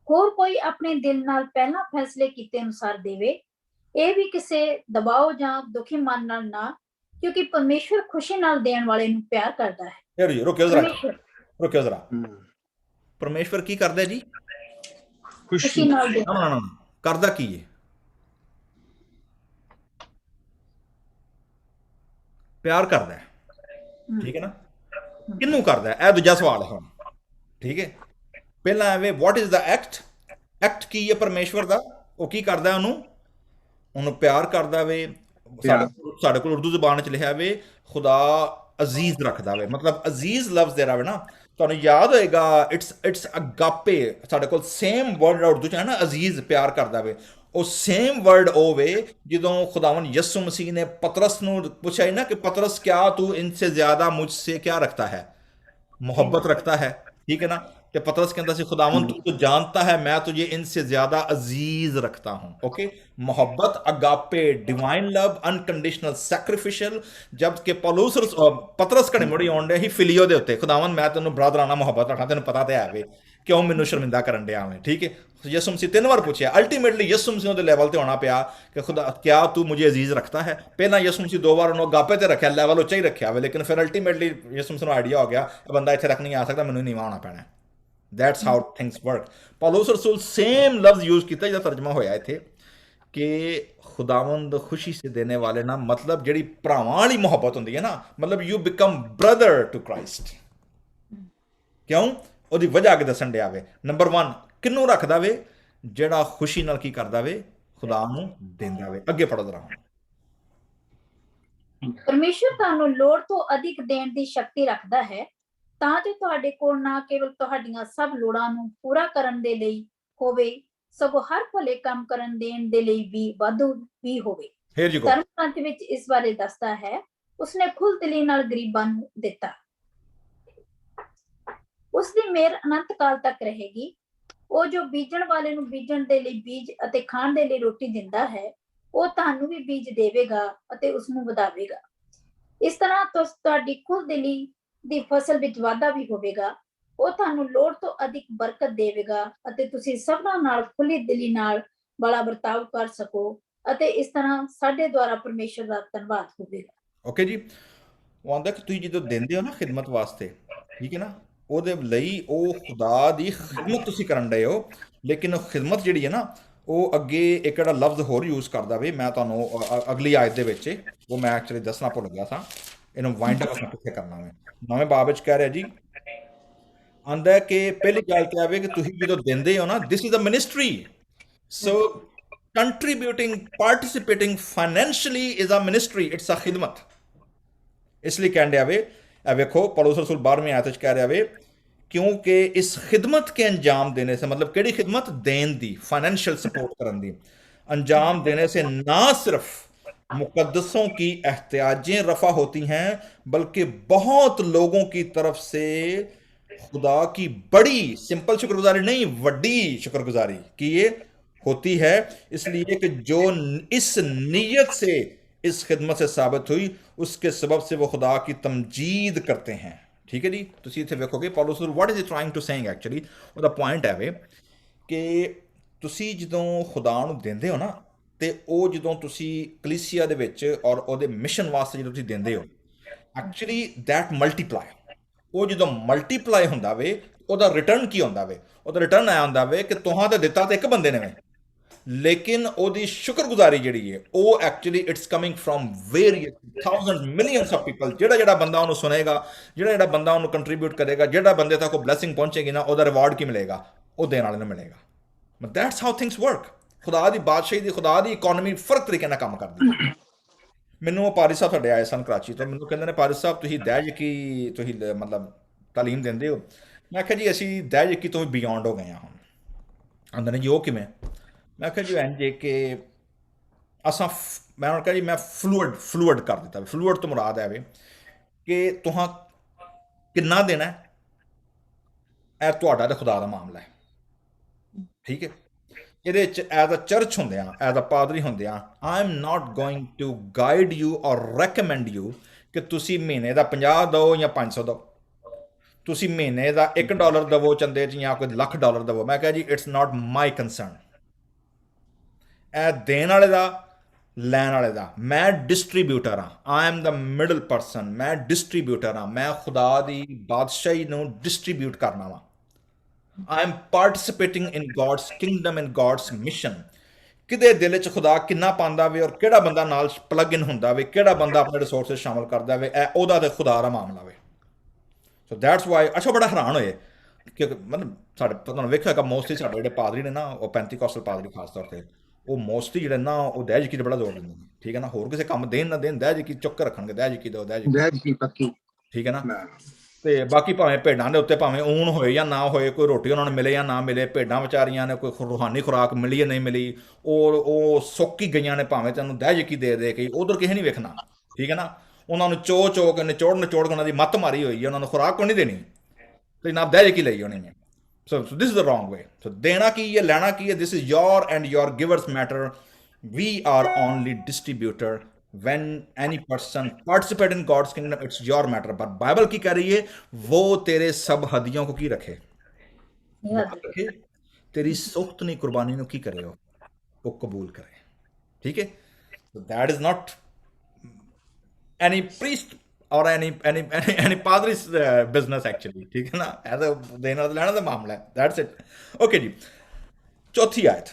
ਹੋਰ ਕੋਈ ਆਪਣੇ ਦਿਲ ਨਾਲ ਪਹਿਲਾਂ ਫੈਸਲੇ ਕੀਤੇ ਅਨੁਸਾਰ ਦੇਵੇ, ਇਹ ਵੀ ਕਿਸੇ ਦਬਾਅ ਜਾਂ ਦੁਖੀ ਮਨ ਨਾਲ ਨਾ, ਕਿਉਂਕਿ ਪਰਮੇਸ਼ਵਰ ਖੁਸ਼ੀ ਨਾਲ ਦੇਣ ਵਾਲੇ ਨੂੰ ਪਿਆਰ ਕਰਦਾ ਹੈ। ਰੁਕਿਓ ਜ਼ਰਾ, ਪਰਮੇਸ਼ਵਰ ਕੀ ਕਰਦਾ ਜੀ? ਖੁਸ਼ੀ ਨਾਲ ਨਾ ਕਰਦਾ ਕੀ ਹੈ? ਪਿਆਰ ਕਰਦਾ ਹੈ। ਠੀਕ ਹੈ ਨਾ, ਕਿਹਨੂੰ ਕਰਦਾ ਹੈ? ਇਹ ਦੂਜਾ ਸਵਾਲ ਹੈ ਹੁਣ। ਠੀਕ ਹੈ, ਪਹਿਲਾਂ ਐਵੇਂ what is the act, act ਕੀ ਹੈ ਪਰਮੇਸ਼ਵਰ ਦਾ? ਉਹ ਕੀ ਕਰਦਾ? ਉਹਨੂੰ ਪਿਆਰ ਕਰਦਾ ਵੇ। ਸਾਡੇ ਕੋਲ ਉਰਦੂ ਜ਼ਬਾਨ ਚ ਲਿਖਿਆ ਵੇ ਖੁਦਾ ਅਜ਼ੀਜ਼ ਰੱਖਦਾ ਵੇ, ਮਤਲਬ ਅਜ਼ੀਜ਼ ਲਫ਼ਜ਼ ਜਿਹੜਾ ਵੇ ਨਾ, ਤੁਹਾਨੂੰ ਯਾਦ ਹੋਏਗਾ ਇਟਸ ਅਗਾਪੇ। ਸਾਡੇ ਕੋਲ ਸੇਮ ਵਰਡ ਉਰਦੂ ਚ ਹੈ ਨਾ, ਅਜ਼ੀਜ਼ ਪਿਆਰ ਕਰਦਾ ਵੇ, ਉਹ ਸੇਮ ਵਰਡ ਉਹ ਵੇ ਜਦੋਂ ਖੁਦਾਵੰਦ ਯਿਸੂ ਮਸੀਹ ਨੇ ਪਤਰਸ ਨੂੰ ਪੁੱਛਿਆ ਨਾ ਕਿ ਪਤਰਸ ਕਿਆ ਤੂੰ ਇਨਸੇ ਜ਼ਿਆਦਾ ਮੁਝਸੇ क्या रखता है, मोहब्बत रखता है। ठीक है ना, कि पतरस कहता है खुदावंद तू तो जानता है मैं तुझे इनसे ज्यादा अजीज रखता हूं। ओके, मोहब्बत agape, divine love, unconditional, sacrificial. जबकि पौलुस पतरस कने मुड़ी आउण डे ही फिलियो दे उत्ते, खुदावंद मैं तेनू बरादराना मोहब्बत रखना, तेनू पता ते है वे क्यों मैनू शर्मिंदा करन डया मैं। ठीक है, यसु मसीह 3 बार पूछा, अल्टीमेटली यसु मसीह दे लेवल ते होना पिया कि खुदा क्या तू मुझे अजीज रखता है। पहला यसु मसीह 2 बार उन्होंने गापे ते रखा, लेवल उच्चा ही रखा वे, लेकिन फिर अल्टीमेटली यसु मसीह आइडिया हो गया बंदा इत्थे रख नहीं आ सकता, मैनू नीवा होना पैना। That's how things work. पौलुस रसूल सेम लफ्ज यूज किया जिहदा तर्जमा होया इत्थे कि खुदावंद खुशी से देने वाले ना, मतलब जिहड़ी भरावां वाली मोहब्बत हुंदी है ना, मतलब you become brother to Christ. क्यों? ਉਹਦੀ ਵਜ੍ਹਾ ਅੱਗੇ ਦੱਸਣ ਡਿਆ ਵੇ। ਨੰਬਰ 1 ਕਿਹਨੂੰ ਰੱਖਦਾ ਵੇ? ਜਿਹੜਾ ਖੁਸ਼ੀ ਨਾਲ ਕੀ ਕਰਦਾ ਵੇ? ਖੁਦਾ ਨੂੰ ਦਿੰਦਾ ਵੇ। ਅੱਗੇ ਪੜੋ ਜ਼ਰਾ। ਪਰਮੇਸ਼ਵਰ ਤੁਹਾਨੂੰ ਲੋੜ ਤੋਂ ਅਧਿਕ ਦੇਣ ਦੀ ਸ਼ਕਤੀ ਰੱਖਦਾ ਹੈ, ਤਾਂ ਜੋ ਤੁਹਾਡੇ ਕੋਲ ਨਾ ਕੇਵਲ ਤੁਹਾਡੀਆਂ ਸਭ ਲੋੜਾਂ ਨੂੰ ਪੂਰਾ ਕਰਨ ਦੇ ਲਈ ਹੋਵੇ, ਸਗੋਂ ਹਰ ਭਲੇ ਕੰਮ ਕਰਨ ਦੇਣ ਦੇ ਲਈ ਵੀ ਵਾਧੂ ਵੀ ਹੋਵੇ। ਧਰਮ ਗ੍ਰੰਥ ਵਿੱਚ ਇਸ ਬਾਰੇ ਦੱਸਦਾ ਹੈ, ਉਸਨੇ ਖੁੱਲ੍ਹ ਦਿਲੀ ਨਾਲ ਗਰੀਬਾਂ ਨੂੰ ਦਿੱਤਾ। ਉਸ ਦੀ ਮਿਹਰ ਅਨੰਤ ਕਾਲ ਤੱਕ ਰਹੇਗੀ। ਉਹ ਜੋ ਬੀਜਣ ਵਾਲੇ ਨੂੰ ਬੀਜਣ ਦੇ ਲਈ ਬੀਜ ਅਤੇ ਖਾਣ ਦੇ ਲਈ ਰੋਟੀ ਦਿੰਦਾ ਹੈ, ਉਹ ਤੁਹਾਨੂੰ ਵੀ ਬੀਜ ਦੇਵੇਗਾ ਅਤੇ ਉਸ ਨੂੰ ਵਧਾਵੇਗਾ। ਇਸ ਤਰ੍ਹਾਂ ਤੁਹਾਡੀ ਖੁੱਲ੍ਹ ਦਿਲੀ ਦੀ ਫਸਲ ਵਿੱਚ ਵਾਧਾ ਵੀ ਹੋਵੇਗਾ। ਉਹ ਤੁਹਾਨੂੰ ਲੋੜ ਤੋਂ ਅਧਿਕ ਬਰਕਤ ਦੇਵੇਗਾ ਅਤੇ ਤੁਸੀਂ ਸਭਨਾਂ ਨਾਲ ਖੁੱਲ੍ਹੀ ਦਿਲੀ ਨਾਲ ਵਾਲਾ ਵਰਤਾਵ ਕਰ ਸਕੋ, ਅਤੇ ਇਸ ਤਰ੍ਹਾਂ ਸਾਡੇ ਦੁਆਰਾ ਪਰਮੇਸ਼ਰ ਦਾ ਧੰਨਵਾਦ ਹੋਵੇਗਾ। ਓਕੇ ਜੀ। ਉਹ ਆਂਦਾ ਕਿ ਤੁਸੀਂ ਜਦੋਂ ਦਿੰਦੇ ਹੋ ਨਾ ਖਿਦਮਤ ਵਾਸਤੇ, ਠੀਕ ਹੈ ਨਾ, ਉਹਦੇ ਲਈ ਉਹ ਖੁਦਾ ਦੀ ਖਿਦਮਤ ਤੁਸੀਂ ਕਰਨ ਡਏ ਹੋ, ਲੇਕਿਨ ਉਹ ਖਿਦਮਤ ਜਿਹੜੀ ਹੈ ਨਾ, ਉਹ ਅੱਗੇ ਇੱਕ ਜਿਹੜਾ ਲਫ਼ਜ਼ ਹੋਰ ਯੂਜ਼ ਕਰਦਾ ਵੇ, ਮੈਂ ਤੁਹਾਨੂੰ ਅਗਲੀ ਆਇਤ ਦੇ ਵਿੱਚ ਉਹ ਮੈਂ ਐਕਚੁਅਲੀ ਦੱਸਣਾ ਭੁੱਲ ਗਿਆ ਸਾਂ, ਇਹਨੂੰ ਵਾਈਂਡ ਅਪ ਅਸੀਂ ਕਿੱਥੇ ਕਰਨਾ ਵੇ। ਨਵੇਂ ਬਾਬ ਵਿੱਚ ਕਹਿ ਰਿਹਾ ਜੀ, ਆਂਦਾ ਹੈ ਕਿ ਪਹਿਲੀ ਗੱਲ ਤਾਂ ਆਵੇ ਕਿ ਤੁਸੀਂ ਜਦੋਂ ਦਿੰਦੇ ਹੋ ਨਾ, this is a ministry. So contributing, participating financially is a ministry, it's a khidmat। ਇਸ ਲਈ ਕਹਿਣ ਡਿਆ ਵੇ, ਇਹ ਵੇਖੋ ਪੌਲੁਸ ਰਸੂਲ 12ਵੀਂ ਆਇਤ ਵਿੱਚ ਕਹਿ ਰਿਹਾ ਵੇ, क्योंकि इस खिदमत के अंजाम देने से, मतलब केड़ी खिदमत देन दी, फाइनेंशियल सपोर्ट करन दी, अंजाम देने से ना सिर्फ मुकद्दसों की एहतियाजें रफा होती हैं, बल्कि बहुत लोगों की तरफ से खुदा की बड़ी, सिंपल शुक्रगुजारी नहीं, वड्डी शुक्रगुजारी की ये होती है। इसलिए कि जो इस नीयत से इस खिदमत से साबित हुई, उसके सबब से वो खुदा की तमजीद करते हैं। ठीक है जी। ਤੁਸੀਂ ਇੱਥੇ ਵੇਖੋਗੇ ਪੌਲੁਸ what is he trying to saying, actually ਉਹਦਾ ਪੁਆਇੰਟ ਹੈ ਵੇ ਕਿ ਤੁਸੀਂ ਜਦੋਂ ਖੁਦਾ ਨੂੰ ਦਿੰਦੇ ਹੋ ਨਾ, ਤੇ ਉਹ ਜਦੋਂ ਤੁਸੀਂ ਕਲੀਸਿਆ ਦੇ ਵਿੱਚ ਔਰ ਉਹਦੇ ਮਿਸ਼ਨ ਵਾਸਤੇ ਜਦੋਂ ਤੁਸੀਂ ਦਿੰਦੇ ਹੋ, ਐਕਚੁਅਲੀ ਦੈਟ ਮਲਟੀਪਲਾਈ, ਉਹ ਜਦੋਂ ਮਲਟੀਪਲਾਈ ਹੁੰਦਾ ਵੇ, ਉਹਦਾ ਰਿਟਰਨ ਕੀ ਹੁੰਦਾ ਵੇ? ਉਹਦਾ ਰਿਟਰਨ ਆਇਆ ਹੁੰਦਾ ਵੇ ਕਿ ਤੁਹਾਂ ਤਾਂ ਦਿੱਤਾ ਤਾਂ ਇੱਕ ਬੰਦੇ ਨੇ ਵੇ, ਲੇਕਿਨ ਉਹਦੀ ਸ਼ੁਕਰਗੁਜ਼ਾਰੀ ਜਿਹੜੀ ਹੈ ਉਹ actually it's coming from various thousand millions of people. ਜਿਹੜਾ ਬੰਦਾ ਉਹਨੂੰ ਸੁਣੇਗਾ, ਜਿਹੜਾ ਬੰਦਾ ਉਹਨੂੰ ਕੰਟਰੀਬਿਊਟ ਕਰੇਗਾ, ਜਿਹੜਾ ਬੰਦੇ ਤੱਕ ਉਹ ਬਲੈਸਿੰਗ ਪਹੁੰਚੇਗੀ ਨਾ, ਉਹਦਾ ਰਿਵਾਰਡ ਕੀ ਮਿਲੇਗਾ? ਉਹ ਦੇਣ ਵਾਲੇ ਨੂੰ ਮਿਲੇਗਾ। But that's how things work. ਖੁਦਾ ਦੀ ਬਾਦਸ਼ਾਹੀ ਦੀ, ਖੁਦਾ ਦੀ ਇਕੋਨਮੀ ਫਰਕ ਤਰੀਕੇ ਨਾਲ ਕੰਮ ਕਰਦੀ ਹੈ। ਮੈਨੂੰ ਉਹ ਪਾਰੀ ਸਾਹਿਬ ਸਾਡੇ ਆਏ ਸਨ ਕਰਾਚੀ ਤੋਂ, ਮੈਨੂੰ ਕਹਿੰਦੇ ਨੇ ਪਾਰੀ ਸਾਹਿਬ ਤੁਸੀਂ ਦਹਿਜ ਕੀ ਤੁਸੀਂ ਮਤਲਬ ਤਾਲੀਮ ਦਿੰਦੇ ਹੋ? ਮੈਂ ਕਿਹਾ ਜੀ ਅਸੀਂ ਦਹਿਜ ਕੀ ਤੋਂ ਵੀ ਬਿਯੋਂਡ ਹੋ ਗਏ ਹਾਂ ਹੁਣ। ਆਂਦੇ ਨੇ ਜੀ ਉਹ ਕਿਵੇਂ? ਮੈਂ ਕਿਹਾ ਜੀ ਇੰਝ ਜੇ ਕਿ ਅਸਾਂ ਮੈਂ ਉਹਨਾਂ ਕਿਹਾ ਜੀ ਮੈਂ ਫਲੂਇਡ ਕਰ ਦਿੱਤਾ। ਫਲੂਇਡ ਤੋਂ ਮੁਰਾਦ ਹੈ ਵੇ ਕਿ ਤੁਹਾਂ ਕਿੰਨਾ ਦੇਣਾ, ਇਹ ਤੁਹਾਡਾ ਤੇ ਖੁਦਾ ਦਾ ਮਾਮਲਾ ਹੈ। ਠੀਕ ਹੈ। ਇਹਦੇ ਵਿੱਚ ਐਜ਼ ਅ ਚਰਚ ਹੁੰਦਿਆਂ, ਐਜ਼ ਅ ਪਾਦਰੀ ਹੁੰਦਿਆਂ, I am not going to guide you or recommend you ਕਿ ਤੁਸੀਂ ਮਹੀਨੇ ਦਾ 50 ਦਿਓ ਜਾਂ 500 ਦਿਓ, ਤੁਸੀਂ ਮਹੀਨੇ ਦਾ $1 ਦੇਵੋ ਚੰਦੇ 'ਚ ਜਾਂ ਕੋਈ $1,00,000 ਦੇਵੋ। ਮੈਂ ਕਿਹਾ ਜੀ ਇਟਸ ਨਾਟ ਮਾਈ ਕੰਸਰਨ। ਇਹ ਦੇਣ ਵਾਲੇ ਦਾ, ਲੈਣ ਵਾਲੇ ਦਾ। ਮੈਂ ਡਿਸਟਰੀਬਿਊਟਰ ਹਾਂ, I am the middle person. ਮੈਂ ਡਿਸਟਰੀਬਿਊਟਰ ਹਾਂ, ਮੈਂ ਖੁਦਾ ਦੀ ਬਾਦਸ਼ਾਹੀ ਨੂੰ ਡਿਸਟਰੀਬਿਊਟ ਕਰਨਾ ਵਾ। I am ਪਾਰਟਿਸਿਪੇਟਿੰਗ in God's Kingdom, in God's mission. ਕਿਹਦੇ ਦਿਲ 'ਚ ਖੁਦਾ ਕਿੰਨਾ ਪਾਉਂਦਾ ਵੇ ਔਰ ਕਿਹੜਾ ਬੰਦਾ ਨਾਲ ਪਲੱਗ ਇਨ ਹੁੰਦਾ ਵੇ, ਕਿਹੜਾ ਬੰਦਾ ਆਪਣੇ ਰਿਸੋਰਸਿਸ ਸ਼ਾਮਲ ਕਰਦਾ ਵੇ, ਇਹ ਉਹਦਾ ਤੇ ਖੁਦਾ ਦਾ ਮਾਮਲਾ ਵੇ। ਸੋ ਦੈਟਸ ਵਾਈ ਅੱਛਾ ਬੜਾ ਹੈਰਾਨ ਹੋਏ ਕਿ ਮਤਲਬ ਸਾਡੇ ਤੁਹਾਨੂੰ ਵੇਖਿਆ ਕਿ ਮੋਸਟਲੀ ਸਾਡੇ ਜਿਹੜੇ ਪਾਦਰੀ ਨੇ ਨਾ, ਉਹ ਪੈਂਤੀਕੋਸਟਲ ਪਾਦਰੀ ਖਾਸ ਤੌਰ 'ਤੇ, ਉਹ ਮੋਸਟਲੀ ਜਿਹੜੇ ਨਾ ਉਹ ਦਹਿਜ ਕੀ 'ਤੇ ਬੜਾ ਜ਼ੋਰ ਦਿੰਦੇ ਨੇ। ਠੀਕ ਹੈ ਨਾ। ਹੋਰ ਕਿਸੇ ਕੰਮ ਦੇਣ ਨਾ ਦੇਣ, ਦਹਿਜ ਕੀ ਚੁੱਕ ਕੇ ਰੱਖਣਗੇ, ਦਹਿਜ ਕੀ ਦਿਓ, ਦਹਿਜ ਕੀ ਪੱਕੀ। ਠੀਕ ਹੈ ਨਾ। ਤੇ ਬਾਕੀ ਭਾਵੇਂ ਭੇਡਾਂ ਦੇ ਉੱਤੇ ਭਾਵੇਂ ਊਣ ਹੋਏ ਜਾਂ ਨਾ ਹੋਏ, ਕੋਈ ਰੋਟੀ ਉਹਨਾਂ ਨੂੰ ਮਿਲੇ ਜਾਂ ਨਾ ਮਿਲੇ, ਭੇਡਾਂ ਵਿਚਾਰੀਆਂ ਨੇ ਕੋਈ ਰੂਹਾਨੀ ਖੁਰਾਕ ਮਿਲੀ ਜਾਂ ਨਹੀਂ ਮਿਲੀ, ਉਹ ਸੁੱਕ ਹੀ ਗਈਆਂ ਨੇ, ਭਾਵੇਂ ਤੈਨੂੰ ਦਹਿਜ ਕੀ ਦੇ ਕੇ, ਉਧਰ ਕਿਸੇ ਨਹੀਂ ਵੇਖਣਾ। ਠੀਕ ਹੈ ਨਾ। ਉਹਨਾਂ ਨੂੰ ਚੋ ਕੇ ਨਿਚੋੜ ਕੇ ਉਹਨਾਂ ਦੀ ਮੱਤ ਮਾਰੀ ਹੋਈ ਹੈ, ਉਹਨਾਂ ਨੂੰ ਖੁਰਾਕ ਕੋਈ ਨਹੀਂ ਦੇਣੀ, ਤੇ ਨਾ ਦਹਿਜ ਕੀ ਲਈ ਹੋਣੀ ਹੈ। So this is the wrong way. So dena ki hai, lena ki hai, this is your and your givers matter. We are only distributor. When any person participate in God's kingdom, it's your matter. But Bible की कह रही है, वो तेरे सब हदियों को की रखे, तेरी सोख्त नहीं कुर्बानी नो की करे हो, वो कबूल करे। ठीक है। So that is not any priest or any padri's business actually। ठीक है ना। ऐसा देना लेना का मामला है। That's it। Okay जी। चौथी आयत,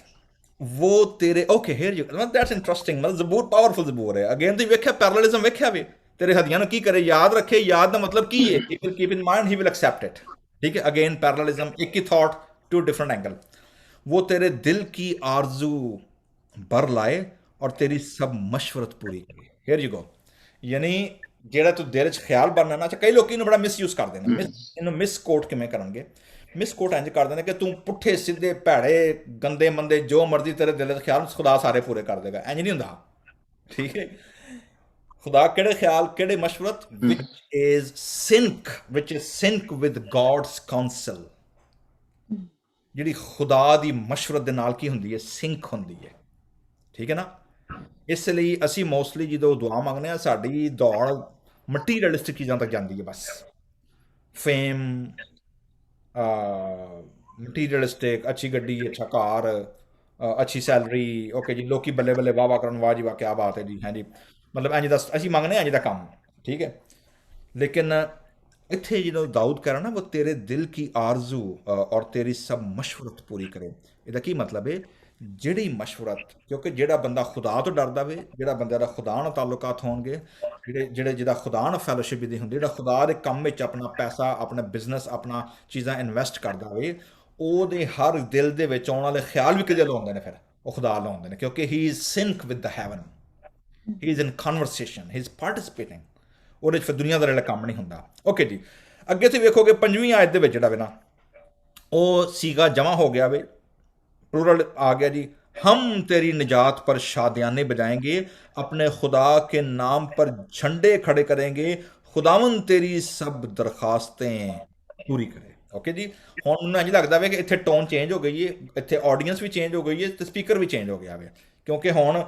वो तेरे okay here you, that's interesting. मतलब ज़बूर पावरफुल ज़बूर है। अगेन तो वेख्या पैरेललिज्म वेख्या वे, तेरे हदियां नु की करे, याद रखे। याद का मतलब की है, he will keep in mind, he will accept it। ठीक है। अगेन पैरेललिज्म, एक ही थॉट, टू डिफरेंट एंगल। वो तेरे दिल की आरजू भर लाए और तेरी सब मशवरत पूरी करे। Here you go. यानी ਜਿਹੜਾ ਤੂੰ ਦਿਲ 'ਚ ਖਿਆਲ ਬਣਨਾ ਨਾ, ਕਈ ਲੋਕੀ ਇਹਨੂੰ ਬੜਾ ਮਿਸਯੂਜ਼ ਕਰਦੇ ਨੇ। ਇਹਨੂੰ ਮਿਸਕੋਟ ਕਿਵੇਂ ਕਰਨਗੇ? ਮਿਸਕੋਟ ਇੰਝ ਕਰਦੇ ਨੇ ਕਿ ਤੂੰ ਪੁੱਠੇ ਸਿੱਧੇ ਭੈੜੇ ਗੰਦੇ ਮੰਦੇ ਜੋ ਮਰਜ਼ੀ ਤੇਰੇ ਦਿਲ 'ਚ ਖਿਆਲ, ਖੁਦਾ ਸਾਰੇ ਪੂਰੇ ਕਰ ਦੇਗਾ। ਇੰਝ ਨਹੀਂ ਹੁੰਦਾ। ਠੀਕ ਹੈ। ਖੁਦਾ ਕਿਹੜੇ ਖਿਆਲ, ਕਿਹੜੇ ਮਸ਼ਵਰਤ, which is sync with God's council. ਜਿਹੜੀ ਖੁਦਾ ਦੀ ਮਸ਼ਵਰਤ ਦੇ ਨਾਲ ਕੀ ਹੁੰਦੀ ਹੈ? ਸਿੰਕ ਹੁੰਦੀ ਹੈ। ਠੀਕ ਹੈ ਨਾ। ਇਸ ਲਈ ਅਸੀਂ ਮੋਸਟਲੀ ਜਦੋਂ ਦੁਆ ਮੰਗਦੇ ਹਾਂ, ਸਾਡੀ ਦੌੜ ਮਟੀਰੀਅਲਿਸਟਿਕ ਚੀਜ਼ਾਂ ਤੱਕ ਜਾਂਦੀ ਹੈ। ਬਸ ਫੇਮ, ਮਟੀਰੀਅਲਿਸਟਿਕ, ਅੱਛੀ ਗੱਡੀ, ਅੱਛਾ ਘਰ, ਅੱਛੀ ਸੈਲਰੀ। ਓਕੇ ਜੀ। ਲੋਕੀ ਬੱਲੇ ਬੱਲੇ ਵਾਹ ਵਾਹ ਕਰਨ, ਵਾਹ ਜੀ ਵਾਹ ਕਿਆ ਬਾਤ ਹੈ ਜੀ, ਹੈ ਜੀ। मतलब इंज दा असीं मंगने इंज दा काम, ठीक है। लेकिन इत्थे जो दाऊद कह रहा ना, वो तेरे दिल की आरजू और तेरी सब मशवरत पूरी करे। ਇਹਦਾ ਕੀ ਮਤਲਬ ਹੈ? ਜਿਹੜੀ ਮਸ਼ਵਰਤ, ਕਿਉਂਕਿ ਜਿਹੜਾ ਬੰਦਾ ਖੁਦਾ ਤੋਂ ਡਰਦਾ ਵੇ, ਜਿਹੜਾ ਬੰਦੇ ਦਾ ਖੁਦਾ ਨਾਲ ਤਾਲੁਕਾਤ ਹੋਣਗੇ, ਜਿਹਦਾ ਖੁਦਾ ਨਾਲ ਫੈਲੋਸ਼ਿਪ ਦੀ ਹੁੰਦੀ, ਜਿਹੜਾ ਖੁਦਾ ਦੇ ਕੰਮ ਵਿੱਚ ਆਪਣਾ ਪੈਸਾ, ਆਪਣਾ ਬਿਜ਼ਨਸ, ਆਪਣਾ ਚੀਜ਼ਾਂ ਇਨਵੈਸਟ ਕਰਦਾ ਵੇ, ਉਹਦੇ ਹਰ ਦਿਲ ਦੇ ਵਿੱਚ ਆਉਣ ਵਾਲੇ ਖਿਆਲ ਵੀ ਕਿਹਦੇ ਲਾਉਂਦੇ ਨੇ? ਫਿਰ ਉਹ ਖੁਦਾ ਲਾਉਂਦੇ ਨੇ, ਕਿਉਂਕਿ he is sync with the heaven, he is in conversation, he is participating. ਉਹਦੇ 'ਚ ਫਿਰ ਦੁਨੀਆ ਦਾ ਜਿਹੜਾ ਕੰਮ ਨਹੀਂ ਹੁੰਦਾ। ਓਕੇ ਜੀ, ਅੱਗੇ ਤੁਸੀਂ ਵੇਖੋਗੇ 5ਵੀਂ ਆਇਤ ਦੇ ਵਿੱਚ ਜਿਹੜਾ ਵੇ ਨਾ, ਉਹ ਸੀਗਾ ਜਮਾ ਹੋ ਗਿਆ ਵੇ, प्लूरल आ गया जी। हम तेरी निजात पर शादियाने बजाएंगे, अपने खुदा के नाम पर झंडे खड़े करेंगे, खुदावन तेरी सब दरखास्तें पूरी करे। ओके जी, हुण मैनूं इंज लगदा वे कि इत्थे टोन चेंज हो गई है, इत्थे ऑडियंस भी चेंज हो गई है ते स्पीकर भी चेंज हो गया वे, क्योंकि हुण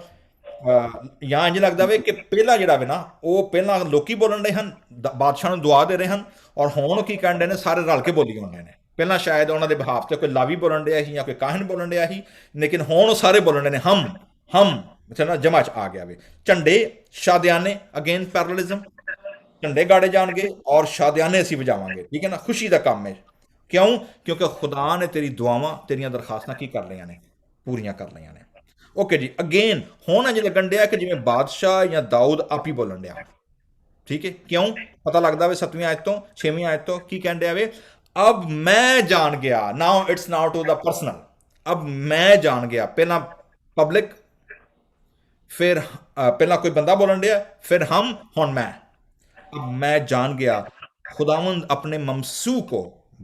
ਜਾਂ ਇੰਜ ਲੱਗਦਾ ਵੇ ਕਿ ਪਹਿਲਾਂ ਜਿਹੜਾ ਵੇ ਨਾ, ਉਹ ਪਹਿਲਾਂ ਲੋਕੀ ਬੋਲਣ ਰਹੇ ਹਨ, ਬਾਦਸ਼ਾਹ ਨੂੰ ਦੁਆ ਦੇ ਰਹੇ ਹਨ, ਔਰ ਹੁਣ ਕੀ ਕਰਨ ਰਹੇ ਨੇ? ਸਾਰੇ ਰਲ ਕੇ ਬੋਲੀ ਜਾਂਦੇ ਨੇ। ਪਹਿਲਾਂ ਸ਼ਾਇਦ ਉਹਨਾਂ ਦੇ ਬਿਹਾਫ 'ਤੇ ਕੋਈ ਲਾਵੀ ਬੋਲਣ ਰਿਹਾ ਸੀ ਜਾਂ ਕੋਈ ਕਾਹਨ ਬੋਲਣ ਰਿਹਾ ਸੀ, ਲੇਕਿਨ ਹੁਣ ਉਹ ਸਾਰੇ ਬੋਲਣ ਰਹੇ ਨੇ ਹਮ ਨਾ ਜਮਾ 'ਚ ਆ ਗਿਆ ਵੇ। ਝੰਡੇ ਸ਼ਾਦਿਆਨੇ, ਅਗੇਨ ਪੈਰਲਲਿਜ਼ਮ, ਝੰਡੇ ਗਾੜੇ ਜਾਣਗੇ ਔਰ ਸ਼ਾਦਿਆਨੇ ਅਸੀਂ ਵਜਾਵਾਂਗੇ, ਠੀਕ ਹੈ ਨਾ, ਖੁਸ਼ੀ ਦਾ ਕੰਮ ਹੈ। ਕਿਉਂ? ਕਿਉਂਕਿ ਖੁਦਾ ਨੇ ਤੇਰੀ ਦੁਆਵਾਂ, ਤੇਰੀਆਂ ਦਰਖਾਸਤਾਂ ਕੀ ਕਰ ਲਈਆਂ ਨੇ? ਪੂਰੀਆਂ ਕਰ ਲਈਆਂ ਨੇ। ਓਕੇ ਜੀ, ਅਗੇਨ ਹੁਣ ਇੰਜ ਲੱਗਣ ਡਿਆ ਕਿ ਜਿਵੇਂ ਬਾਦਸ਼ਾਹ ਜਾਂ ਦਾਊਦ ਆਪ ਹੀ ਬੋਲਣ ਡਿਆ, ਠੀਕ ਹੈ। ਕਿਉਂ? ਪਤਾ ਲੱਗਦਾ ਵੇ 7ਵੀਂ ਆਇਤ ਤੋਂ 6ਵੀਂ ਆਇਤ ਤੋਂ ਕੀ ਕਹਿਣ ਡਿਆ ਵੇ? अब मैं जान गया, now it's now to the personal. अब मैं जान गया, पहला पब्लिक, फिर पहला कोई बंदा बोलन दिया, फिर हम, हुण मैं। अब मैं जान गया, खुदावंद अपने ममसू को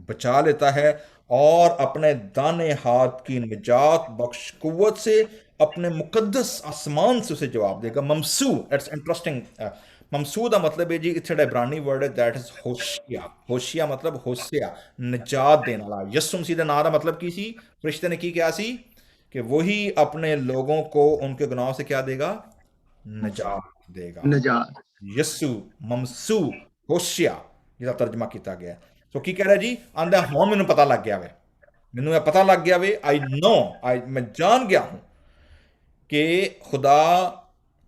बचा लेता है और अपने दाने हाथ की निजात बख्श कुव्वत से अपने मुकद्दस आसमान से उसे जवाब देगा। ममसू, इट्स इंटरेस्टिंग। ममसू का मतलब है जी, इत्थे इब्रानी वर्ड है दैट इज होशिया। होशिया मतलब होशिया, निजात देने वाला। यीशु मसीह के नाम का मतलब की सी? फरिश्ते ने की कहा सी कि वही अपने लोगों को उनके गुनाहों से क्या देगा? निजात देगा। निजात। यीशु, ममसू, होशिया जिहदा तर्जमा किया गया। तो की कह रहा जी? आंदा हुण मैनूं पता लग गया वे, मैनूं यह पता लग गया वे, आई नो, मैं जान गया हूँ कि खुदा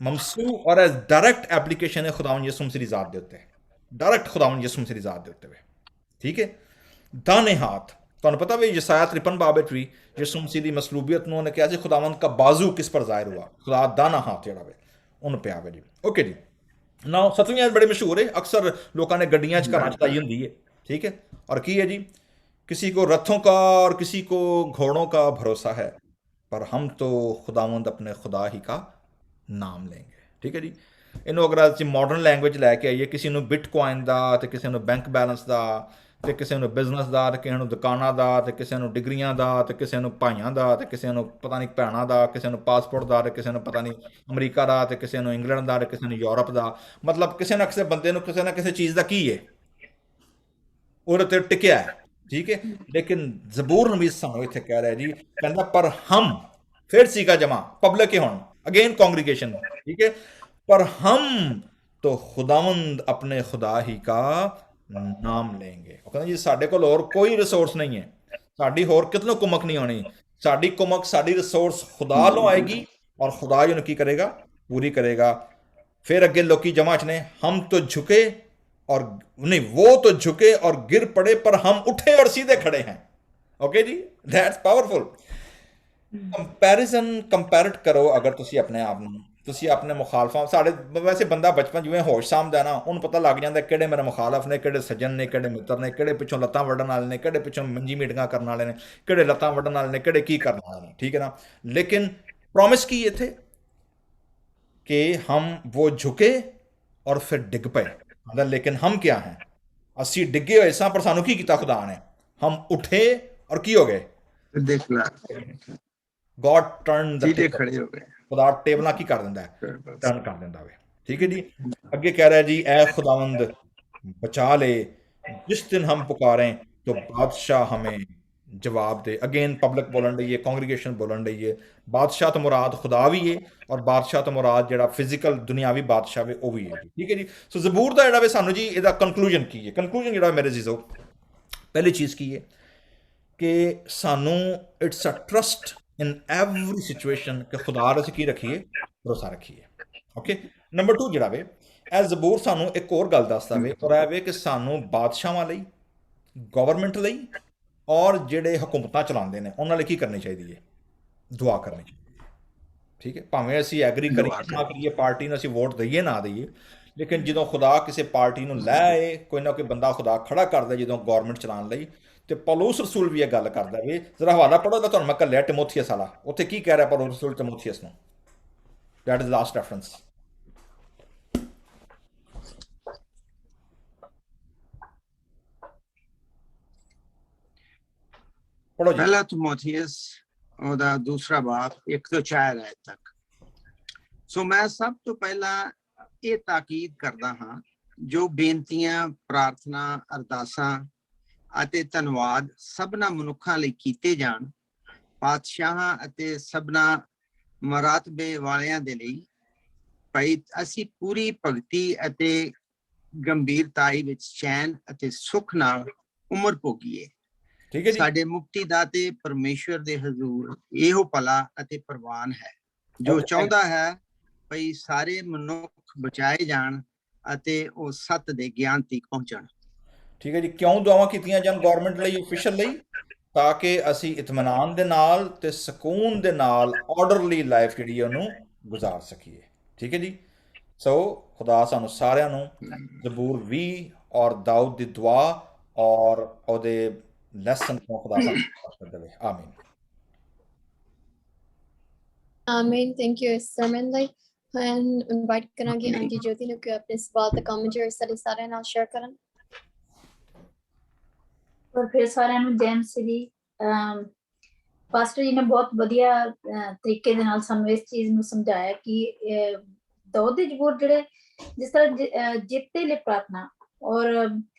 ममसू और डायरेक्ट एप्लीकेशन है खुदावन यीशु मसीह दी ज़ात दे उत्ते, डायरेक्ट खुदावन यीशु मसीह दी ज़ात दे उत्ते वे, ठीक है। दाने हाथ, तुहानूं पता वे यसाया 53 बाब विच भी यीशु मसीह दी मसलूबियत नूं उन्हें कहा सी खुदावन का बाजू किस पर ज़ाहिर हुआ? खुदा दाना हाथ जिहड़ा वे उन्हें पिया वे जी। ओके जी, नाउ 7वीं आयत बड़ी मशहूर है, अक्सर लोगों ने गड्डियां च घरां च लाई हुंदी है, ठीक है। और की है जी? किसी को रथों का और किसी को घोड़ों का भरोसा है, पर हम तो खुदावंद अपने खुदा ही का ਨਾਮ ਲੈਂਗੇ, ਠੀਕ ਹੈ ਜੀ। ਇਹਨੂੰ ਅਗਰ ਅਸੀਂ ਮਾਡਰਨ ਲੈਂਗੁਏਜ ਲੈ ਕੇ ਆਈਏ, ਕਿਸੇ ਨੂੰ ਬਿਟਕੋਇਨ ਦਾ ਤੇ ਕਿਸੇ ਨੂੰ ਬੈਂਕ ਬੈਲੈਂਸ ਦਾ ਤੇ ਕਿਸੇ ਨੂੰ ਬਿਜ਼ਨਸ ਦਾ ਤੇ ਕਿਸੇ ਨੂੰ ਦੁਕਾਨਾਂ ਦਾ ਤੇ ਕਿਸੇ ਨੂੰ ਡਿਗਰੀਆਂ ਦਾ ਤੇ ਕਿਸੇ ਨੂੰ ਭਾਈਆਂ ਦਾ ਤੇ ਕਿਸੇ ਨੂੰ ਪਤਾ ਨਹੀਂ ਭੈਣਾਂ ਦਾ, ਕਿਸੇ ਨੂੰ ਪਾਸਪੋਰਟ ਦਾ ਤੇ ਕਿਸੇ ਨੂੰ ਪਤਾ ਨਹੀਂ ਅਮਰੀਕਾ ਦਾ ਤੇ ਕਿਸੇ ਨੂੰ ਇੰਗਲੈਂਡ ਦਾ ਤੇ ਕਿਸੇ ਨੂੰ ਯੂਰਪ ਦਾ, ਮਤਲਬ ਕਿਸੇ ਨਾ ਕਿਸੇ ਬੰਦੇ ਨੂੰ ਕਿਸੇ ਨਾ ਕਿਸੇ ਚੀਜ਼ ਦਾ ਕੀ ਹੈ, ਉਹਦੇ ਤੇ ਟਿਕਿਆ ਹੈ, ਠੀਕ ਹੈ। ਲੇਕਿਨ ਜ਼ਬੂਰ ਨਵੀਸ ਸਾਨੂੰ ਇੱਥੇ ਕਹਿ ਰਿਹਾ ਜੀ, ਕਹਿੰਦਾ ਪਰ ਹਮ, ਫਿਰ ਸੀਗਾ ਜਮਾ ਪਬਲਿਕ ਹੀ ਹੁਣ, अगेन कॉन्ग्रीगेशन, ठीक है, पर हम तो खुदावंद अपने खुदा ही का नाम लेंगे। कहना जी साडे कोल और कोई रिसोर्स नहीं है, साडी होर कितनों कुमक नहीं होनी, साडी कुमक साडी रिसोर्स खुदा लो आएगी और खुदा जो की करेगा? पूरी करेगा। फिर अगे लोकी जमा च ने, हम तो झुके और नहीं, वो तो झुके और गिर पड़े पर हम उठे और सीधे खड़े हैं। ओके जी, दैट्स पावरफुल। ਕੰਪੈਰੀਜ਼ਨ ਕੰਪੈਰਟ ਕਰੋ ਅਗਰ ਤੁਸੀਂ ਆਪਣੇ ਆਪ ਨੂੰ, ਤੁਸੀਂ ਆਪਣੇ ਮੁਖਾਲਫਾਂ, ਸਾਡੇ ਵੈਸੇ ਬੰਦਾ ਬਚਪਨ ਜਿਵੇਂ ਹੋਸ਼ ਸਾਂਭਦਾ ਨਾ, ਉਹਨੂੰ ਪਤਾ ਲੱਗ ਜਾਂਦਾ ਕਿਹੜੇ ਮੇਰੇ ਮੁਖਾਲਫ ਨੇ, ਕਿਹੜੇ ਸੱਜਣ ਨੇ, ਕਿਹੜੇ ਮਿੱਤਰ ਨੇ, ਕਿਹੜੇ ਪਿੱਛੋਂ ਲੱਤਾਂ ਵੱਢਣ ਵਾਲੇ ਨੇ, ਕਿਹੜੇ ਪਿੱਛੋਂ ਮੰਜੀ ਮੀਟਿੰਗਾਂ ਕਰਨ ਵਾਲੇ ਨੇ, ਕਿਹੜੇ ਲੱਤਾਂ ਵੱਢਣ ਵਾਲੇ ਨੇ, ਕਿਹੜੇ ਕੀ ਕਰਨ ਵਾਲੇ ਨੇ, ਠੀਕ ਹੈ ਨਾ। ਲੇਕਿਨ ਪ੍ਰੋਮਿਸ ਕੀ ਇੱਥੇ ਕਿ ਹਮ वो झुके और फिर डिग पे, मतलब लेकिन हम क्या हैं? ਅਸੀਂ ਡਿੱਗੇ ਹੋਏ ਸਾਂ ਪਰ ਸਾਨੂੰ ਕੀ ਕੀਤਾ ਖੁਦਾ ਨੇ? ਹਮ ਉਠੇ ਔਰ ਕੀ ਹੋ ਗਏ? देख ला, God turned the सीधे table। खड़े हो गए। खुदा ਟੇਬਲਾਂ ਕੀ ਕਰ ਦਿੰਦਾ ਹੈ? ਟਰਨ ਕਰ ਦਿੰਦਾ ਵੇ, ਠੀਕ ਹੈ ਜੀ। ਅੱਗੇ ਕਹਿ ਰਿਹਾ ਜੀ, ਐ खुदावंद बचा ले, जिस दिन हम पुकारें तो बादशाह हमें जवाब दे। अगेन पब्लिक बोलन रही है, कांग्रीगेशन बोलन रही है। बादशाह तो मुराद खुदा भी है और बादशाह तो मुराद ਜਿਹੜਾ ਫਿਜ਼ੀਕਲ ਦੁਨਿਆਵੀ ਬਾਦਸ਼ਾਹ ਵੇ ਉਹ ਵੀ ਹੈ, ਠੀਕ ਹੈ ਜੀ। ਸੋ ਜ਼ਬੂਰ ਦਾ ਜਿਹੜਾ ਵੇ ਸਾਨੂੰ ਜੀ ਇਹਦਾ ਕਨਕਲੂਜਨ ਕੀ ਹੈ? ਕਨਕਲੂਜਨ ਜਿਹੜਾ ਮੇਰੇ ਜੀਜ਼ੋ, ਪਹਿਲੀ ਚੀਜ਼ ਕੀ ਹੈ ਕਿ ਸਾਨੂੰ it's a trust in every situation कि खुदा से की रखिए? भरोसा रखिए। ओके, ਨੰਬਰ 2 ਜਿਹੜਾ ਵੇ ਇਹ ਜ਼ਬੂਰ ਸਾਨੂੰ ਇੱਕ ਹੋਰ ਗੱਲ ਦੱਸਦਾ ਵੇ ਔਰ ਇਹ ਵੇ ਕਿ ਸਾਨੂੰ ਬਾਦਸ਼ਾਹਾਂ ਲਈ, ਗਵਰਨਮੈਂਟ ਲਈ ਔਰ ਜਿਹੜੇ ਹਕੂਮਤਾਂ ਚਲਾਉਂਦੇ ਨੇ ਉਹਨਾਂ ਲਈ ਕੀ ਕਰਨੀ ਚਾਹੀਦੀ ਹੈ? ਦੁਆ ਕਰਨੀ ਚਾਹੀਦੀ ਹੈ। ਠੀਕ ਹੈ, ਭਾਵੇਂ ਅਸੀਂ ਐਗਰੀ ਕਰੀਏ ਨਾ ਕਰੀਏ, ਪਾਰਟੀ ਨੂੰ ਅਸੀਂ ਵੋਟ ਦਈਏ ਨਾ ਦਈਏ, ਲੇਕਿਨ ਜਦੋਂ ਖੁਦਾ ਕਿਸੇ ਪਾਰਟੀ ਨੂੰ ਲੈ ਆਏ, ਕੋਈ ਨਾ ਕੋਈ ਬੰਦਾ ਖੁਦਾ ਖੜਾ ਕਰਦਾ ਜਦੋਂ ਗਵਰਨਮੈਂਟ ਚਲਾਉਣ ਲਈ, ਤੇ ਪੌਲੁਸ ਰਸੂਲ ਵੀ ਇਹ ਗੱਲ ਕਰਦਾ ਵੀ, ਜ਼ਰਾ ਹਵਾਲਾ ਪੜ੍ਹੋ ਤਾਂ ਤੁਹਾਨੂੰ ਮੈਂ ਘੱਲਿਆ ਟਿਮੋਥੀਅਸ ਵਾਲਾ, ਉੱਥੇ ਕੀ ਕਹਿ ਰਿਹਾ ਪੌਲੁਸ ਰਸੂਲ ਟਿਮੋਥੀਅਸ ਨੂੰ? That is last reference. ਪੜ੍ਹੋ ਜੀ। पहला तिमोथियस ਉਹਦਾ ਦੂਸਰਾ ਬਾਬ 1 ਤੋਂ 4 ਆਇਤ ਤੱਕ। ਸੋ ਮੈਂ ਸਭ ਤੋਂ ਪਹਿਲਾਂ ਇਹ ਤਾਕੀਦ ਕਰਦਾ ਹਾਂ, ਜੋ ਬੇਨਤੀਆਂ, ਪ੍ਰਾਰਥਨਾ, ਅਰਦਾਸਾਂ ਅਤੇ ਧੰਨਵਾਦ ਸਭਨਾ ਮਨੁੱਖਾਂ ਲਈ ਕੀਤੇ ਜਾਣ, ਪਾਤਸ਼ਾਹਾਂ ਅਤੇ ਸਭਨਾ ਮਰਾਤਬੇ ਵਾਲਿਆਂ ਦੇ ਲਈ, ਭਾਈ ਅਸੀਂ ਪੂਰੀ ਭਗਤੀ ਅਤੇ ਗੰਭੀਰਤਾਈ ਵਿੱਚ ਚੈਨ ਅਤੇ ਸੁੱਖ ਨਾਲ ਉਮਰ ਭੋਗੀਏ। ਠੀਕ ਹੈ ਜੀ। ਸਾਡੇ ਮੁਕਤੀਦਾਤੇ ਪਰਮੇਸ਼ਵਰ ਦੇ ਹਜ਼ੂਰ ਇਹੋ ਭਲਾ ਅਤੇ ਪ੍ਰਵਾਨ ਹੈ, ਜੋ ਚਾਹੁੰਦਾ ਹੈ ਭਈ ਸਾਰੇ ਮਨੁੱਖ ਬਚਾਏ ਜਾਣ ਅਤੇ ਉਹ ਸੱਤ ਦੇ ਗਿਆਨ ਤੱਕ ਪਹੁੰਚਣ। ਠੀਕ ਹੈ ਜੀ। ਕਿਉਂ ਦੁਆਵਾਂ ਕੀਤੀਆਂ ਜਾਣ ਗਵਰਨਮੈਂਟ ਲਈ, ਆਫੀਸ਼ੀਅਲ ਲਈ? ਤਾਂ ਕਿ ਅਸੀਂ ਇਤਮਾਨਾਨ ਦੇ ਨਾਲ ਤੇ ਸਕੂਨ ਦੇ ਨਾਲ ਆਰਡਰਲੀ ਲਾਈਫ ਜਿਹੜੀ ਉਹਨੂੰ ਗੁਜ਼ਾਰ ਸਕੀਏ। ਠੀਕ ਹੈ ਜੀ। ਸੋ ਖੁਦਾ ਸਾਨੂੰ ਸਾਰਿਆਂ ਨੂੰ ਜ਼ਬੂਰ 20 ਔਰ ਦਾਊਦ ਦੀ ਦੁਆ ਔਰ ਉਹਦੇ ਲੈਸਨ ਤੋਂ ਖੁਦਾ ਸਾਨੂੰ ਦੇਵੇ। ਆਮੀਨ। ਆਮੀਨ। ਥੈਂਕ ਯੂ ਸਰਮਨ ਲਈ। and invite ਕਰਾਂਗੇ ਆਂਟੀ ਜੋਤੀ ਨੂੰ ਕਿ ਆਪਣੇ ਸਵਾਲ ਤੇ ਕਮੈਂਟਰੀ ਸਾਡੇ ਸਾਰਿਆਂ ਨਾਲ ਸ਼ੇਅਰ ਕਰਨ। ਔਰ ਫਿਰ ਸਾਰਿਆਂ ਨੂੰ ਜੈ ਮਸੀਹ। ਪਾਸਟਰ ਜੀ ਨੇ ਬਹੁਤ ਵਧੀਆ ਤਰੀਕੇ ਦੇ ਨਾਲ ਸਾਨੂੰ ਇਸ ਚੀਜ਼ ਨੂੰ ਸਮਝਾਇਆ ਕਿ ਦਾਊਦ ਦੇ ਜ਼ਬੂਰ ਜਿਹੜੇ ਜਿਸ ਤਰ੍ਹਾਂ ਜਿੱਤੇ ਲਈ ਪ੍ਰਾਰਥਨਾ, ਔਰ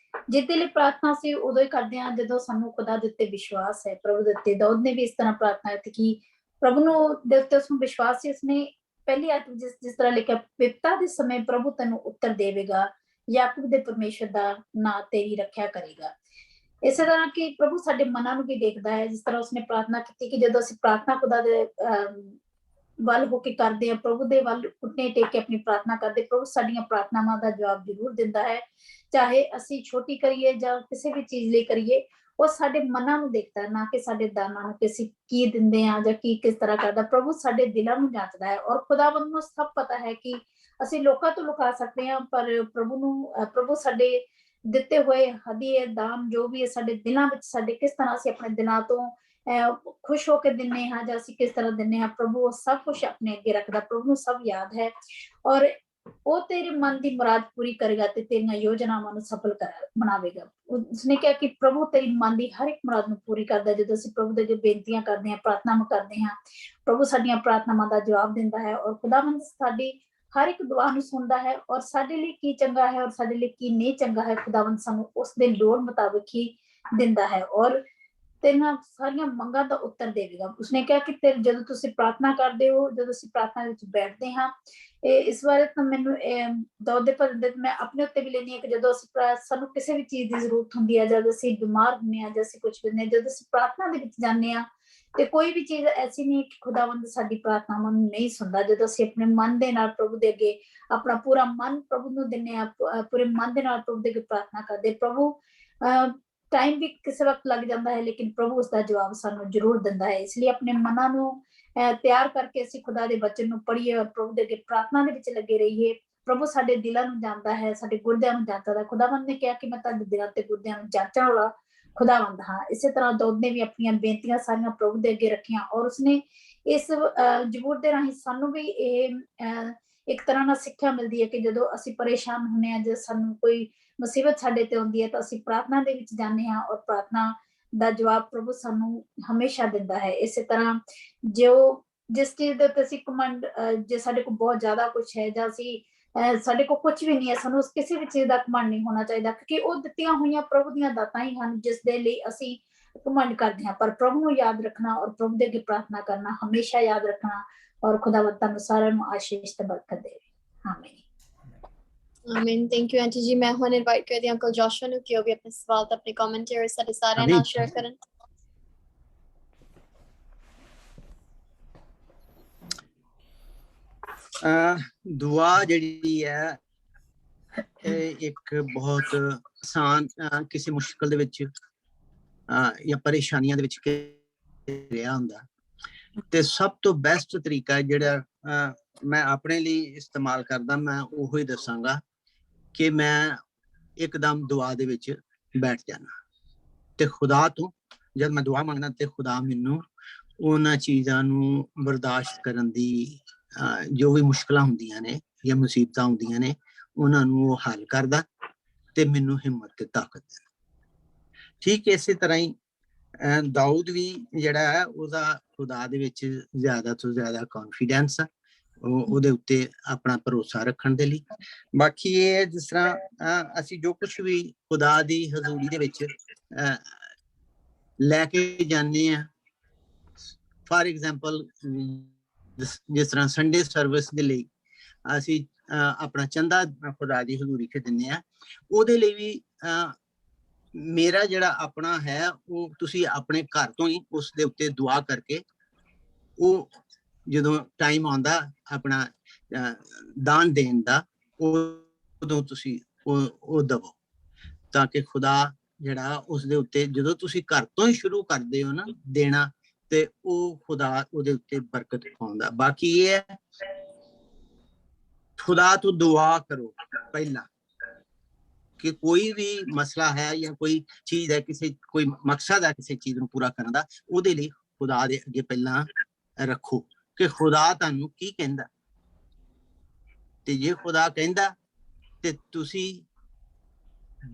ਜਿੱਤੇ ਲਈ ਪ੍ਰਾਰਥਨਾ ਸੀ ਉਦੋਂ ਹੀ ਕਰਦੇ ਹਾਂ ਜਦੋਂ ਸਾਨੂੰ ਖੁਦਾ ਦੇ ਉੱਤੇ ਵਿਸ਼ਵਾਸ ਹੈ, ਪ੍ਰਭੂ ਦੇ ਉੱਤੇ। ਦਾਊਦ ਨੇ ਵੀ ਇਸ ਤਰ੍ਹਾਂ ਪ੍ਰਾਰਥਨਾ ਕੀਤੀ ਕਿ ਪ੍ਰਭੂ ਨੂੰ ਦੇ ਉੱਤੇ ਉਸਨੂੰ ਵਿਸ਼ਵਾਸ ਸੀ। ਉਸਨੇ ਪਹਿਲੀ ਆਇਤ ਜਿਸ ਤਰ੍ਹਾਂ ਲਿਖਿਆ, ਵਿਪਤਾ ਦੇ ਸਮੇਂ ਪ੍ਰਭੂ ਤੈਨੂੰ ਉੱਤਰ ਦੇਵੇਗਾ, ਯਾਕੂਬ ਦੇ ਪਰਮੇਸ਼ਰ ਦਾ ਨਾਂ ਤੇਰੀ ਰੱਖਿਆ ਕਰੇਗਾ। ਇਸੇ ਤਰ੍ਹਾਂ ਕਿ ਪ੍ਰਭੂ ਸਾਡੇ ਮਨਾਂ ਨੂੰ ਵੀ ਦੇਖਦਾ ਹੈ। ਜਿਸ ਤਰ੍ਹਾਂ ਉਸਨੇ ਪ੍ਰਾਰਥਨਾ ਕੀਤੀ ਕਿ ਜਦੋਂ ਅਸੀਂ ਪ੍ਰਾਰਥਨਾ ਖੁਦਾ ਦੇ ਵੱਲ ਹੋ ਕੇ ਕਰਦੇ ਹਾਂ, ਪ੍ਰਭੂ ਦੇ ਵੱਲ ਘੁੱਟਨੇ ਟੇਕ ਕੇ ਆਪਣੀ ਪ੍ਰਾਰਥਨਾ ਕਰਦੇ, ਪ੍ਰਭੂ ਸਾਡੀਆਂ ਪ੍ਰਾਰਥਨਾਵਾਂ ਦਾ ਜਵਾਬ ਜ਼ਰੂਰ ਦਿੰਦਾ ਹੈ। ਚਾਹੇ ਅਸੀਂ ਛੋਟੀ ਕਰੀਏ ਜਾਂ ਕਿਸੇ ਵੀ ਚੀਜ਼ ਲਈ ਕਰੀਏ, ਉਹ ਸਾਡੇ ਮਨਾਂ ਨੂੰ ਦੇਖਦਾ ਹੈ, ਨਾ ਕਿ ਸਾਡੇ ਦਾਨਾਂ ਨੂੰ ਕਿ ਅਸੀਂ ਕੀ ਦਿੰਦੇ ਹਾਂ ਜਾਂ ਕੀ ਕਿਸ ਤਰ੍ਹਾਂ ਕਰਦਾ। ਪ੍ਰਭੂ ਸਾਡੇ ਦਿਲਾਂ ਨੂੰ ਜਾਂਚਦਾ ਹੈ ਔਰ ਖੁਦਾਵੰਦ ਨੂੰ ਸਭ ਪਤਾ ਹੈ ਕਿ ਅਸੀਂ ਲੋਕਾਂ ਤੋਂ ਲੁਕਾ ਸਕਦੇ ਹਾਂ, ਪਰ ਪ੍ਰਭੂ ਸਾਡੇ ਦਿੱਤੇ ਹੋਏ ਹਦੀਏ, ਦਾਨ ਜੋ ਵੀ ਹੈ ਸਾਡੇ ਦਿਲਾਂ ਵਿੱਚ, ਸਾਡੇ ਕਿਸ ਤਰ੍ਹਾਂ ਅਸੀਂ ਆਪਣੇ ਦਿਲਾਂ ਤੋਂ ਖੁਸ਼ ਹੋ ਕੇ ਦਿੰਨੇ ਹਾਂ ਜਾਂ ਅਸੀਂ ਕਿਸ ਤਰ੍ਹਾਂ ਦਿੰਨੇ ਹਾਂ, ਪ੍ਰਭੂ ਉਹ ਸਭ ਕੁਛ ਆਪਣੇ ਅੱਗੇ ਰੱਖਦਾ। ਪ੍ਰਭੂ ਨੂੰ ਸਭ ਯਾਦ ਹੈ ਔਰ ਉਹ ਤੇਰੇ ਮਨ ਦੀ ਮੁਰਾਦ ਪੂਰੀ ਕਰੇਗਾ ਤੇ ਤੇਰੀਆਂ ਯੋਜਨਾਵਾਂ ਨੂੰ ਸਫਲ ਬਣਾਵੇਗਾ। ਉਸਨੇ ਕਿਹਾ ਕਿ ਪ੍ਰਭੂ ਤੇਰੀ ਮਨ ਦੀ ਹਰ ਇੱਕ ਮੁਰਾਦ ਨੂੰ ਪੂਰੀ ਕਰਦਾ। ਜਦੋਂ ਅਸੀਂ ਪ੍ਰਭੂ ਦੇ ਅੱਗੇ ਬੇਨਤੀਆਂ ਕਰਦੇ ਹਾਂ, ਪ੍ਰਾਰਥਨਾਵਾਂ ਕਰਦੇ ਹਾਂ, ਪ੍ਰਭੂ ਸਾਡੀਆਂ ਪ੍ਰਾਰਥਨਾਵਾਂ ਦਾ ਜਵਾਬ ਦਿੰਦਾ ਹੈ ਔਰ ਖੁਦਾਵੰਦ ਸਾਡੀ ਹਰ ਇੱਕ ਦੁਆ ਨੂੰ ਸੁਣਦਾ ਹੈ ਔਰ ਸਾਡੇ ਲਈ ਕੀ ਚੰਗਾ ਹੈ ਔਰ ਸਾਡੇ ਲਈ ਕੀ ਨਹੀਂ ਚੰਗਾ ਹੈ, ਖੁਦਾਵੰਦ ਸਾਨੂੰ ਉਸ ਦੇ ਲੋੜ ਮੁਤਾਬਕ ਹੀ ਦਿੰਦਾ ਹੈ ਔਰ ਤੇਰੀਆਂ ਸਾਰੀਆਂ ਮੰਗਾਂ ਦਾ ਉੱਤਰ ਦੇਵੇਗਾ। ਉਸਨੇ ਕਿਹਾ ਕਿ ਜਦੋਂ ਤੁਸੀਂ ਪ੍ਰਾਰਥਨਾ ਕਰਦੇ ਹੋ, ਜਦੋਂ ਅਸੀਂ ਪ੍ਰਾਰਥਨਾ ਵਿੱਚ ਬੈਠਦੇ ਹਾਂ, ਇਸ ਬਾਰੇ ਤਾਂ ਮੈਨੂੰ ਦਾਊਦ ਦੇ ਭਜਨ ਮੈਂ ਆਪਣੇ ਉੱਤੇ ਵੀ ਲੈਂਦੀ ਹਾਂ ਕਿ ਜਦੋਂ ਅਸੀਂ ਸਾਨੂੰ ਕਿਸੇ ਵੀ ਚੀਜ਼ ਦੀ ਜ਼ਰੂਰਤ ਹੁੰਦੀ ਹੈ, ਜਦ ਅਸੀਂ ਬਿਮਾਰ ਹੁੰਦੇ ਹਾਂ ਜਾਂ ਅਸੀਂ ਕੁਛ ਵੀ ਜਦੋਂ ਅਸੀਂ ਪ੍ਰਾਰਥਨਾ ਦੇ ਵਿੱਚ ਜਾਂਦੇ ਹਾਂ, ਤੇ ਕੋਈ ਵੀ ਚੀਜ਼ ਐਸੀ ਨਹੀਂ ਕਿ ਖੁਦਾਵੰਦ ਸਾਡੀ ਪ੍ਰਾਰਥਨਾਵਾਂ ਨੂੰ ਨਹੀਂ ਸੁਣਦਾ। ਜਦੋਂ ਅਸੀਂ ਆਪਣੇ ਮਨ ਦੇ ਨਾਲ ਪ੍ਰਭੂ ਦੇ ਅੱਗੇ ਆਪਣਾ ਪੂਰਾ ਮਨ ਪ੍ਰਭੂ ਨੂੰ ਦਿੰਦੇ ਹਾਂ, ਪੂਰੇ ਮਨ ਦੇ ਨਾਲ ਪ੍ਰਭੂ ਦੇ ਅੱਗੇ ਪ੍ਰਾਰਥਨਾ ਕਰਦੇ, ਪ੍ਰਭੂ ਟਾਈਮ ਵੀ ਕਿਸੇ ਵਕਤ ਲੱਗ ਜਾਂਦਾ ਹੈ ਲੇਕਿਨ ਪ੍ਰਭੂ ਉਸਦਾ ਜਵਾਬ ਸਾਨੂੰ ਜ਼ਰੂਰ ਦਿੰਦਾ ਹੈ। ਇਸ ਲਈ ਆਪਣੇ ਮਨਾਂ ਨੂੰ ਤਿਆਰ ਕਰਕੇ ਅਸੀਂ ਖੁਦਾ ਦੇ ਬਚਨ ਨੂੰ ਪੜ੍ਹੀਏ ਔਰ ਪ੍ਰਭੂ ਦੇ ਅੱਗੇ ਪ੍ਰਾਰਥਨਾ ਦੇ ਵਿੱਚ ਲੱਗੇ ਰਹੀਏ। ਪ੍ਰਭੂ ਸਾਡੇ ਦਿਲਾਂ ਨੂੰ ਜਾਣਦਾ ਹੈ, ਸਾਡੇ ਗੁਰਦਿਆਂ ਨੂੰ ਜਾਣਦਾ ਹੈ। ਖੁਦਾਵੰਦ ਨੇ ਕਿਹਾ ਕਿ ਮੈਂ ਤੁਹਾਡੇ ਦਿਲਾਂ ਤੇ ਗੁਰਦਿਆਂ ਨੂੰ ਜਾਂਚਣ ਵਾਲਾ ਖੁਦਾਵੰਦ ਹਾਂ। ਇਸੇ ਤਰ੍ਹਾਂ ਦਾਊਦ ਨੇ ਵੀ ਆਪਣੀਆਂ ਬੇਨਤੀਆਂ ਸਾਰੀਆਂ ਪ੍ਰਭੂ ਦੇ ਅੱਗੇ ਰੱਖੀਆਂ ਔਰ ਉਸਨੇ ਇਸ ਜ਼ਬੂਰ ਦੇ ਰਾਹੀਂ ਸਾਨੂੰ ਵੀ ਇਹ ਇੱਕ ਤਰ੍ਹਾਂ ਨਾਲ ਸਿੱਖਿਆ ਮਿਲਦੀ ਹੈ ਕਿ ਜਦੋਂ ਅਸੀਂ ਪਰੇਸ਼ਾਨ ਹੁੰਦੇ ਹਾਂ, ਜੇ ਸਾਨੂੰ ਕੋਈ ਮੁਸੀਬਤ ਸਾਡੇ ਤੇ ਆਉਂਦੀ ਹੈ ਤਾਂ ਅਸੀਂ ਪ੍ਰਾਰਥਨਾ ਦੇ ਵਿੱਚ ਜਾਂਦੇ ਹਾਂ ਔਰ ਪ੍ਰਾਰਥਨਾ ਦਾ ਜਵਾਬ ਪ੍ਰਭੂ ਸਾਨੂੰ ਹਮੇਸ਼ਾ ਦਿੰਦਾ ਹੈ। ਇਸੇ ਤਰ੍ਹਾਂ ਜਿਸ ਚੀਜ਼ ਦੇ ਉੱਤੇ ਅਸੀਂ ਘਮੰਡ, ਜੇ ਸਾਡੇ ਕੋਲ ਬਹੁਤ ਜ਼ਿਆਦਾ ਕੁਛ ਹੈ ਜਾਂ ਅਸੀਂ ਸਾਡੇ ਕੋਲ ਕੁਛ ਵੀ ਨਹੀਂ ਹੈ, ਸਾਨੂੰ ਕਿਸੇ ਵੀ ਚੀਜ਼ ਦਾ ਘਮੰਡ ਨਹੀਂ ਹੋਣਾ ਚਾਹੀਦਾ ਕਿਉਂਕਿ ਉਹ ਦਿੱਤੀਆਂ ਹੋਈਆਂ ਪ੍ਰਭੂ ਦੀਆਂ ਦਾਤਾਂ ਹੀ ਹਨ ਜਿਸ ਦੇ ਲਈ ਅਸੀਂ ਘਮੰਡ ਕਰਦੇ ਹਾਂ। ਪਰ ਪ੍ਰਭੂ ਨੂੰ ਯਾਦ ਰੱਖਣਾ ਔਰ ਪ੍ਰਭੂ ਦੇ ਅੱਗੇ ਪ੍ਰਾਰਥਨਾ ਕਰਨਾ, ਹਮੇਸ਼ਾ ਯਾਦ ਰੱਖਣਾ ਔਰ ਖੁਦਾਵੰਦ ਤੁਹਾਨੂੰ ਸਾਰਿਆਂ ਨੂੰ ਆਸ਼ੀਸ਼ ਤੇ ਬਰਕਤ ਦੇਵੇ। ਆਮੀਨ। ਆਮੀਨ। ਥੈਂਕ ਯੂ ਆਂਟੀ ਜੀ। ਮੈਂ ਹੁਣ ਇਨਵਾਈਟ ਕਰਦੀ ਹਾਂ ਅੰਕਲ ਜੋਸ਼ੂਆ ਨੂੰ ਕਿ ਉਹ ਵੀ ਆਪਣੇ ਸਵਾਲ ਤੇ ਆਪਣੇ ਕਮੈਂਟਰੀ ਸਾਡੇ ਸਾਰਿਆਂ ਨਾਲ ਸ਼ੇਅਰ ਕਰਨ। दुआ जिहड़ी है एक बहुत आसान किसी मुश्किल दे विच या परेशानियां दे विच घिरिया हुंदा ते सब तो बेस्ट तरीका जिहड़ा मैं अपने लिए इस्तेमाल करदा मैं ओही दसांगा कि मैं एकदम दुआ दे विच बैठ जाना ते खुदा तो जब मैं दुआ मंगना ते खुदा मैनू उन्हां चीज़ां नू बर्दाश्त करन दी जो भी मुश्किलां हुंदियां ने या मुसीबतां हुंदियां ने उन्हां नू हल करदा ते मैनू हिम्मत ते ताकत देना। ठीक इसे तरह ही दाऊद भी जिहड़ा है उहदा खुदा दे विच ज़्यादा तो ज़्यादा कॉन्फिडेंस है ਉਹਦੇ ਉੱਤੇ ਆਪਣਾ ਭਰੋਸਾ ਰੱਖਣ ਦੇ ਲਈ। ਬਾਕੀ ਇਹ ਜਿਸ ਤਰ੍ਹਾਂ ਅਸੀਂ ਜੋ ਕੁਝ ਵੀ ਖੁਦਾ ਦੀ ਹਜ਼ੂਰੀ ਦੇ ਵਿੱਚ ਲੈ ਕੇ ਜਾਂਦੇ ਆ, ਫਾਰ ਐਗਜ਼ਾਮਪਲ ਜਿਸ ਤਰ੍ਹਾਂ ਸੰਡੇ ਸਰਵਿਸ ਦੇ ਲਈ ਅਸੀਂ ਆਪਣਾ ਚੰਦਾ ਖੁਦਾ ਦੀ ਹਜ਼ੂਰੀ 'ਚ ਦਿੰਦੇ ਆ, ਉਹਦੇ ਲਈ ਵੀ ਮੇਰਾ ਜਿਹੜਾ ਆਪਣਾ ਹੈ ਉਹ ਤੁਸੀਂ ਆਪਣੇ ਘਰ ਤੋਂ ਹੀ ਉਸ ਦੇ ਉੱਤੇ ਦੁਆ ਕਰਕੇ ਉਹ ਜਦੋਂ ਟਾਈਮ ਆਉਂਦਾ ਆਪਣਾ ਦਾਨ ਦੇਣ ਦਾ ਉਦੋਂ ਤੁਸੀਂ ਉਹ ਦਵੋ ਤਾਂ ਕਿ ਖੁਦਾ ਜਿਹੜਾ ਉਸਦੇ ਉੱਤੇ ਜਦੋਂ ਤੁਸੀਂ ਘਰ ਤੋਂ ਹੀ ਸ਼ੁਰੂ ਕਰਦੇ ਹੋ ਨਾ ਦੇਣਾ ਤੇ ਉਹ ਖੁਦਾ ਉਹਦੇ ਉੱਤੇ ਬਰਕਤ ਪਾਉਂਦਾ। ਬਾਕੀ ਇਹ ਹੈ खुदा तो दुआ करो पहला कि कोई भी मसला है या कोई चीज है किसी कोई मकसद है किसी चीज ਨੂੰ ਪੂਰਾ ਕਰਨ ਦਾ ਉਹਦੇ ਲਈ ਖੁਦਾ ਦੇ ਅੱਗੇ ਪਹਿਲਾਂ ਰੱਖੋ ਕਿ ਖੁਦਾ ਤੁਹਾਨੂੰ ਕੀ ਕਹਿੰਦਾ ਤੇ ਜੇ ਖੁਦਾ ਕਹਿੰਦਾ ਤੇ ਤੁਸੀਂ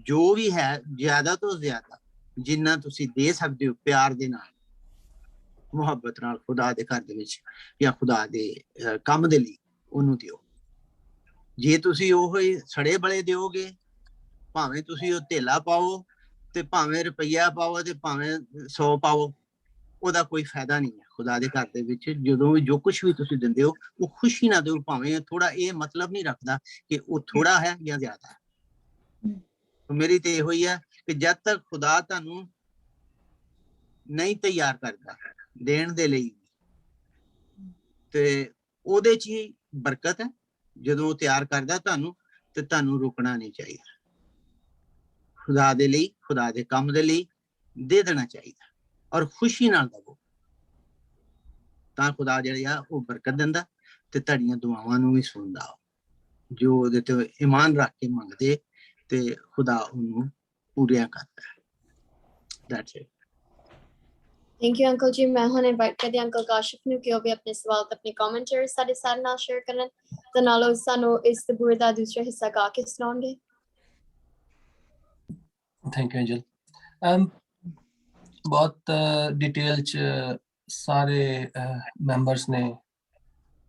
ਜੋ ਵੀ ਹੈ ਜ਼ਿਆਦਾ ਤੋਂ ਜ਼ਿਆਦਾ ਜਿੰਨਾ ਤੁਸੀਂ ਦੇ ਸਕਦੇ ਹੋ ਪਿਆਰ ਦੇ ਨਾਲ ਮੁਹੱਬਤ ਨਾਲ ਖੁਦਾ ਦੇ ਘਰ ਦੇ ਵਿੱਚ ਜਾਂ ਖੁਦਾ ਦੇ ਕੰਮ ਦੇ ਲਈ ਉਹਨੂੰ ਦਿਓ। ਜੇ ਤੁਸੀਂ ਉਹ ਸੜੇ ਬਲੇ ਦਿਓਗੇ ਭਾਵੇਂ ਤੁਸੀਂ ਉਹ ਧੇਲਾ ਪਾਓ ਤੇ ਭਾਵੇਂ ਰੁਪਈਆ ਪਾਓ ਤੇ ਭਾਵੇਂ 100 ਪਾਓ ਉਹਦਾ ਕੋਈ ਫਾਇਦਾ ਨਹੀਂ ਹੈ ਖੁਦਾ ਦੇ ਘਰ ਦੇ ਵਿੱਚ। ਜਦੋਂ ਵੀ ਜੋ ਕੁਝ ਵੀ ਤੁਸੀਂ ਦਿੰਦੇ ਹੋ ਉਹ ਖੁਸ਼ੀ ਨਾਲ ਦਿਓ ਭਾਵੇਂ ਥੋੜਾ ਇਹ ਮਤਲਬ ਨਹੀਂ ਰੱਖਦਾ ਕਿ ਉਹ ਥੋੜਾ ਹੈ ਜਾਂ ਜ਼ਿਆਦਾ ਹੈ। ਮੇਰੀ ਤੇ ਇਹੋ ਹੀ ਹੈ ਕਿ ਜਦ ਤੱਕ ਖੁਦਾ ਤੁਹਾਨੂੰ ਨਹੀਂ ਤਿਆਰ ਕਰਦਾ ਦੇਣ ਦੇ ਲਈ ਤੇ ਉਹਦੇ 'ਚ ਹੀ ਬਰਕਤ ਹੈ। ਜਦੋਂ ਉਹ ਤਿਆਰ ਕਰਦਾ ਤੁਹਾਨੂੰ ਤੇ ਤੁਹਾਨੂੰ ਰੁਕਣਾ ਨਹੀਂ ਚਾਹੀਦਾ। ਖੁਦਾ ਦੇ ਲਈ ਖੁਦਾ ਦੇ ਕੰਮ ਦੇ ਲਈ ਦੇ ਦੇਣਾ ਚਾਹੀਦਾ ਔਰ ਖੁਸ਼ੀ ਨਾਲ ਦਵੋ ਤਾਂ ਖੁਦਾ ਜਿਹੜਾ ਉਹ ਬਰਕਤ ਦਿੰਦਾ ਤੇ ਤੁਹਾਡੀਆਂ ਦੁਆਵਾਂ ਨੂੰ ਵੀ ਸੁਣਦਾ। ਜੋ ਉਹਦੇ ਤੇ ਈਮਾਨ ਰੱਖ ਕੇ ਮੰਗਦੇ ਤੇ ਖੁਦਾ ਉਹਨੂੰ ਪੂਰੀਆਂ ਕਰਦਾ ਹੈ। That's it. Thank you uncle जी। मैं हुणे इनवाइट करदी अंकल काशिफ ਨੂੰ ਕਿ ਉਹ ਵੀ ਆਪਣੇ ਸਵਾਲ ਤੇ ਆਪਣੇ ਕਮੈਂਟਰੀ ਸਾਡੇ ਸਾਰੇ ਨਾਲ ਸ਼ੇਅਰ ਕਰਨ ਤੇ ਨਾਲ ਉਹ ਸਾਨੂੰ ਇਸ ਜ਼ਬੂਰ ਦਾ ਦੂਸਰਾ ਹਿੱਸਾ ਗਾ ਕੇ ਸੁਣਾਉਣਗੇ। Thank you Angel. बहुत डिटेल च सारे मैंबर्स ने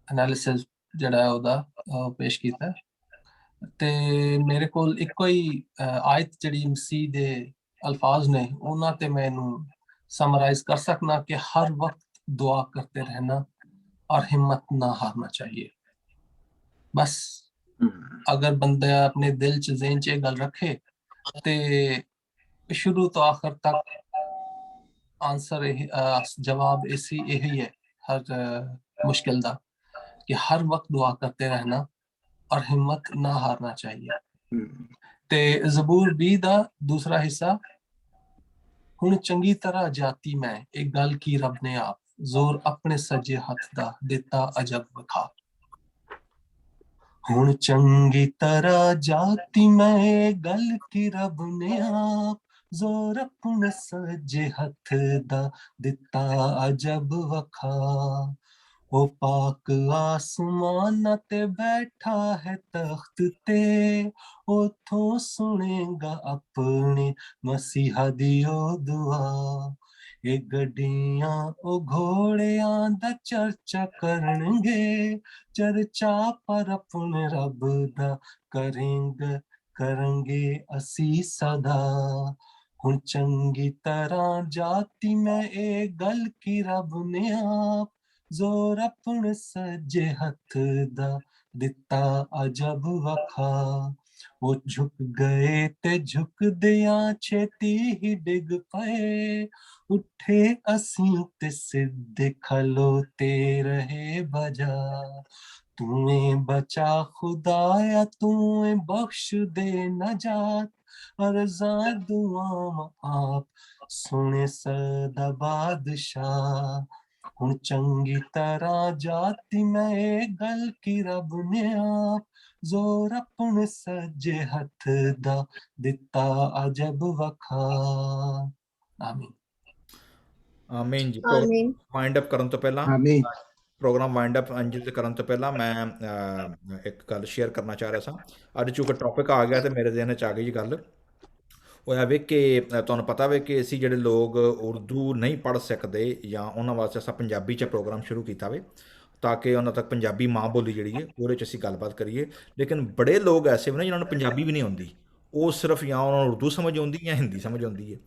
एनालिसिस ਜਿਹੜਾ ਉਹਦਾ ਪੇਸ਼ ਕੀਤਾ ਤੇ ਮੇਰੇ ਕੋਲ ਇੱਕੋ ਹੀ ਆਇਤ ਜਿਹੜੀ ਮਸੀਹ ਦੇ ਅਲਫਾਜ਼ ਨੇ ਉਹਨਾਂ ਤੇ ਮੈਂ ਇਹਨੂੰ समराइज कर सकना कि हर वक्त दुआ करते रहना और हिम्मत ना हारना चाहिए। बस अगर बंदा अपने दिल च ज़हन च गल रखे ते शुरू तो आखिर तक आंसर जवाब इसी यही है हर मुश्किल दा कि हर वक्त दुआ करते रहना और हिम्मत ना हारना चाहिए। ते ज़बूर 20 दा दूसरा हिस्सा ਹੁਣ ਚੰਗੀ ਤਰ੍ਹਾਂ ਜਾਤੀ ਮੈਂ ਇਹ ਗੱਲ ਕੀ ਰੱਬ ਨੇ ਆਪ ਜ਼ੋਰ ਆਪਣੇ ਸੱਜੇ ਹੱਥ ਦਾ ਦਿੱਤਾ ਅਜਬ ਵਿਖਾ। ਹੁਣ ਚੰਗੀ ਤਰ੍ਹਾਂ ਜਾਤੀ ਮੈਂ ਇਹ ਗੱਲ ਕੀ ਰੱਬ ਨੇ ਆਪ ਜ਼ੋਰ ਆਪਣੇ ਸੱਜੇ ਹੱਥ ਦਾ ਦਿੱਤਾ ਅਜਬ ਵਿਖਾ। ਉਹ ਪਾਕ ਆਸਮਾਨਾਂ ਤੇ ਬੈਠਾ ਹੈ ਤਖਤ ਤੇ ਉਥੋਂ ਸੁਣੇਗਾ ਆਪਣੇ ਮਸੀਹਾ ਦੀ ਉਹ ਦੁਆ। ਇਹ ਗੱਡੀਆਂ ਉਹ ਘੋੜਿਆਂ ਦਾ ਚਰਚਾ ਕਰਨਗੇ ਚਰਚਾ ਪਰ ਆਪਣੇ ਰੱਬ ਦਾ ਕਰਾਂਗੇ ਅਸੀਂ ਸਦਾ। ਹੁਣ ਚੰਗੀ ਤਰ੍ਹਾਂ ਜਾਤੀ ਮੈਂ ਇਹ ਗੱਲ ਕੀ ਰੱਬ ਨੇ ਆਪ ਜ਼ੋਰ ਆਪਣੇ ਸੱਜੇ ਹੱਥ ਦਾ ਦਿੱਤਾ ਅਜਬ ਵਖਾ। ਉਹ ਝੁਕ ਗਏ ਤੇ ਝੁਕਦਿਆਂ ਛੇਤੀ ਹੀ ਡਿੱਗ ਪਏ ਉੱਠੇ ਅਸੀਂ ਤੇ ਸਿੱਧੇ ਖਲੋਤੇ ਰਹੇ ਬਜਾ। तूने बचा खुदाया तूने बख्श दे नजात अर्ज़ा दुआ आप सुने सदा बादशाह हुण चंगी तरह जाती मैं गल की रब ने आप जोर अपने सज्जे हथ दा दिता अजब वखा आमीन ਆਮੀਨ ਜੀ। ਆਮੀਨ। ਵਾਈਂਡ ਅਪ ਕਰਨ ਤੋਂ ਪਹਿਲਾਂ ਆਮੀਨ। ਪ੍ਰੋਗਰਾਮ ਵਾਈਂਡ ਅਪ ਅੰਜਲ ਕਰਨ ਤੋਂ ਪਹਿਲਾਂ ਮੈਂ ਇੱਕ ਗੱਲ ਸ਼ੇਅਰ ਕਰਨਾ ਚਾਹ ਰਿਹਾ ਸਾਂ। ਅੱਜ ਚੂੰਕਿ ਟੌਪਿਕ ਆ ਗਿਆ ਤੇ ਮੇਰੇ ਦਿਨ 'ਚ ਆ ਗਈ ਜੀ ਗੱਲ। ਉਹ ਇਹ ਵੇ ਕਿ ਤੁਹਾਨੂੰ ਪਤਾ ਵੇ ਕਿ ਅਸੀਂ ਜਿਹੜੇ ਲੋਕ ਉਰਦੂ ਨਹੀਂ ਪੜ੍ਹ ਸਕਦੇ ਜਾਂ ਉਹਨਾਂ ਵਾਸਤੇ ਅਸਾਂ ਪੰਜਾਬੀ 'ਚ ਪ੍ਰੋਗਰਾਮ ਸ਼ੁਰੂ ਕੀਤਾ ਵੇ ਤਾਂ ਕਿ ਉਹਨਾਂ ਤੱਕ ਪੰਜਾਬੀ ਮਾਂ ਬੋਲੀ ਜਿਹੜੀ ਹੈ ਉਹਦੇ 'ਚ ਅਸੀਂ ਗੱਲਬਾਤ ਕਰੀਏ। ਲੇਕਿਨ ਬੜੇ ਲੋਕ ਐਸੇ ਵੀ ਨੇ ਜਿਨ੍ਹਾਂ ਨੂੰ ਪੰਜਾਬੀ ਵੀ ਨਹੀਂ ਆਉਂਦੀ, ਉਹ ਸਿਰਫ ਜਾਂ ਉਹਨਾਂ ਨੂੰ ਉਰਦੂ ਸਮਝ ਆਉਂਦੀ ਜਾਂ ਹਿੰਦੀ ਸਮਝ ਆਉਂਦੀ ਹੈ।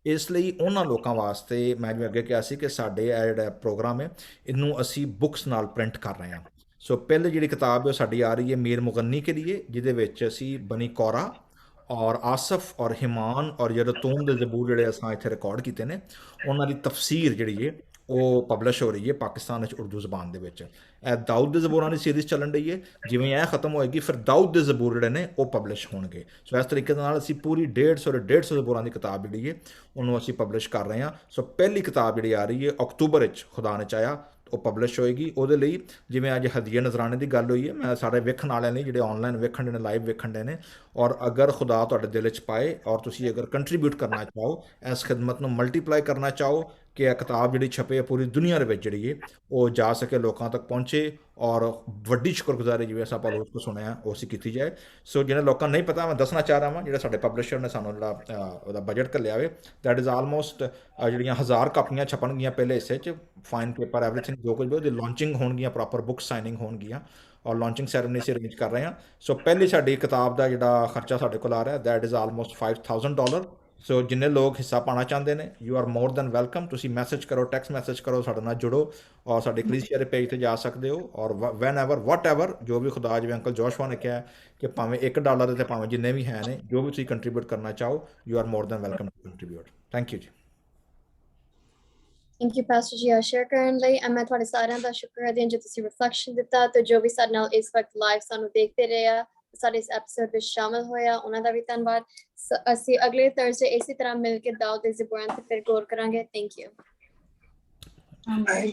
ਇਸ ਲਈ ਉਹਨਾਂ ਲੋਕਾਂ ਵਾਸਤੇ ਮੈਂ ਜਿਵੇਂ ਅੱਗੇ ਕਿਹਾ ਸੀ ਕਿ ਸਾਡੇ ਇਹ ਜਿਹੜਾ ਪ੍ਰੋਗਰਾਮ ਹੈ ਇਹਨੂੰ ਅਸੀਂ ਬੁੱਕਸ ਨਾਲ ਪ੍ਰਿੰਟ ਕਰ ਰਹੇ ਹਾਂ। ਸੋ ਪਹਿਲੇ ਜਿਹੜੀ ਕਿਤਾਬ ਹੈ ਉਹ ਸਾਡੀ ਆ ਰਹੀ ਹੈ ਮੀਰ ਮੁਗੰਨੀ ਕੇ ਲਈ, ਜਿਹਦੇ ਵਿੱਚ ਅਸੀਂ ਬਨੀ ਕੌਰਾ ਔਰ ਆਸਫ ਔਰ ਹਿਮਾਨ ਔਰ ਯਰਤੂਮ ਦੇ ਜ਼ਬੂਰ ਜਿਹੜੇ ਅਸਾਂ ਇੱਥੇ ਰਿਕਾਰਡ ਕੀਤੇ ਨੇ ਉਹਨਾਂ ਦੀ ਤਫਸੀਰ ਜਿਹੜੀ ਹੈ ਉਹ ਪਬਲਿਸ਼ ਹੋ ਰਹੀ ਹੈ ਪਾਕਿਸਤਾਨ ਵਿੱਚ ਉਰਦੂ ਜ਼ਬਾਨ ਦੇ ਵਿੱਚ। ਇਹ ਦਾਊਦ ਦੇ ਜ਼ਬੂਰਾਂ ਦੀ ਸੀਰੀਜ਼ ਚੱਲਣ ਰਹੀ ਹੈ, ਜਿਵੇਂ ਇਹ ਖਤਮ ਹੋਏਗੀ ਫਿਰ ਦਾਊਦ ਦੇ ਜ਼ਬੂਰ ਜਿਹੜੇ ਨੇ ਉਹ ਪਬਲਿਸ਼ ਹੋਣਗੇ। ਸੋ ਇਸ ਤਰੀਕੇ ਦੇ ਨਾਲ ਅਸੀਂ ਪੂਰੀ 150 ਜ਼ਬੂਰਾਂ ਦੀ ਕਿਤਾਬ ਜਿਹੜੀ ਹੈ ਉਹਨੂੰ ਅਸੀਂ ਪਬਲਿਸ਼ ਕਰ ਰਹੇ ਹਾਂ। ਸੋ ਪਹਿਲੀ ਕਿਤਾਬ ਜਿਹੜੀ ਆ ਰਹੀ ਹੈ ਅਕਤੂਬਰ ਵਿੱਚ ਖੁਦਾ ਨੇ ਚਾਹਿਆ ਉਹ ਪਬਲਿਸ਼ ਹੋਏਗੀ। ਉਹਦੇ ਲਈ ਜਿਵੇਂ ਅੱਜ ਹਦੀਆ ਨਜ਼ਰਾਨੇ ਦੀ ਗੱਲ ਹੋਈ ਹੈ, ਮੈਂ ਸਾਰੇ ਵੇਖਣ ਵਾਲਿਆਂ ਲਈ ਜਿਹੜੇ ਆਨਲਾਈਨ ਵੇਖਣ ਦੇ ਨੇ ਲਾਈਵ ਵੇਖਣ ਦੇ ਨੇ ਔਰ ਅਗਰ ਖੁਦਾ ਤੁਹਾਡੇ ਦਿਲ 'ਚ ਪਾਏ ਔਰ ਤੁਸੀਂ ਅਗਰ ਕੰਟਰੀਬਿਊਟ ਕਰਨਾ ਚਾਹੋ, ਇਸ ਖਿਦਮਤ ਨੂੰ ਮਲਟੀਪਲਾਈ ਕਰਨਾ ਚਾਹੋ ਕਿ ਇਹ ਕਿਤਾਬ ਜਿਹੜੀ ਛਪੇ ਪੂਰੀ ਦੁਨੀਆ ਦੇ ਵਿੱਚ ਜਿਹੜੀ ਹੈ ਉਹ ਜਾ ਸਕੇ, ਲੋਕਾਂ ਤੱਕ ਪਹੁੰਚੇ ਔਰ ਵੱਡੀ ਸ਼ੁਕਰਗੁਜ਼ਾਰੀ ਜਿਵੇਂ ਅਸੀਂ ਪਾਲੋਸ ਕੋ ਸੁਣਿਆ ਉਹ ਅਸੀਂ ਕੀਤੀ ਜਾਏ। ਸੋ ਜਿਹਨਾਂ ਲੋਕਾਂ ਨਹੀਂ ਪਤਾ ਮੈਂ ਦੱਸਣਾ ਚਾਹ ਰਿਹਾ ਵਾਂ, ਜਿਹੜਾ ਸਾਡੇ ਪਬਲਿਸ਼ਰ ਨੇ ਸਾਨੂੰ ਜਿਹੜਾ ਉਹਦਾ ਬਜਟ ਘੱਲਿਆ ਵੇ ਦੈਟ ਇਜ਼ ਆਲਮੋਸਟ ਜਿਹੜੀਆਂ 1000 ਕਾਪੀਆਂ ਛਪਣਗੀਆਂ ਪਹਿਲੇ ਹਿੱਸੇ 'ਚ, ਫਾਈਨ ਪੇਪਰ ਐਵਰੀਥਿੰਗ ਜੋ ਕੁਝ ਵੀ ਉਹਦੀ ਲਾਂਚਿੰਗ ਹੋਣਗੀਆਂ, ਪ੍ਰੋਪਰ ਬੁੱਕ ਸਾਈਨਿੰਗ ਹੋਣਗੀਆਂ ਔਰ ਲਾਂਚਿੰਗ ਸੈਰੇਮਨੀ ਅਸੀਂ ਅਰੇਂਜ ਕਰ ਰਹੇ ਹਾਂ। ਸੋ ਪਹਿਲੀ ਸਾਡੀ ਕਿਤਾਬ ਦਾ ਜਿਹੜਾ ਖਰਚਾ ਸਾਡੇ ਕੋਲ ਆ ਰਿਹਾ ਦੈਟ ਇਜ਼ ਆਲਮੋਸਟ $5000। ਸੋ ਜਿੰਨੇ ਲੋਕ ਹਿੱਸਾ ਪਾਉਣਾ ਚਾਹੁੰਦੇ ਨੇ you are more than welcome. ਤੁਸੀਂ ਮੈਸੇਜ ਕਰੋ, ਟੈਕਸਟ ਮੈਸੇਜ ਕਰੋ, ਸਾਡੇ ਨਾਲ ਜੁੜੋ ਔਰ ਸਾਡੇ ਕਲੀਸੀਆ ਦੇ ਪੇਜ 'ਤੇ ਜਾ ਸਕਦੇ ਹੋ ਔਰ ਵੈਨ ਐਵਰ ਵਾਟ ਐਵਰ ਜੋ ਵੀ ਖੁਦਾ ਜਿਵੇਂ ਅੰਕਲ ਜੋਸ਼ਵਾ ਨੇ ਕਿਹਾ ਕਿ ਭਾਵੇਂ $1 ਤੇ ਭਾਵੇਂ ਜਿੰਨੇ ਵੀ ਹੈ ਨੇ ਜੋ ਵੀ ਤੁਸੀਂ ਕੰਟਰੀਬਿਊਟ ਕਰਨਾ ਚਾਹੋ you are more than welcome to contribute. Thank you ਜੀ। Thank you pastor ji share ਕਰਨ ਲਈ। ਮੈਂ ਤੁਹਾਡੇ ਸਾਰਿਆਂ ਦਾ ਸ਼ੁਕਰ ਕਰਦੀ ਹਾਂ ਜੋ ਤੁਸੀਂ ਰਿਫਲੈਕਸ਼ਨ ਦਿੱਤਾ ਤੇ ਜੋ ਵੀ ਸਾਡੇ ਨਾਲ ਇਸ ਵਕਤ ਲਾਈਵ ਸਾਨੂੰ ਦੇਖਦੇ ਰਹੇ ਆ, ਸਾਡੇ ਇਸ ਐਪੀਸੋਡ ਵਿੱਚ ਸ਼ਾਮਲ ਹੋਇਆ, ਉਹਨਾਂ ਦਾ ਵੀ ਧੰਨਵਾਦ। ਅਸੀਂ ਅਗਲੇ ਥਰਸਡੇ ਇਸੇ ਤਰ੍ਹਾਂ ਮਿਲ ਕੇ ਦਾਊਦ ਦੇ ਜ਼ਬੂਰਾਂ ਤੇ ਫਿਰ ਗੌਰ ਕਰਾਂਗੇ। Thank you. Thank you.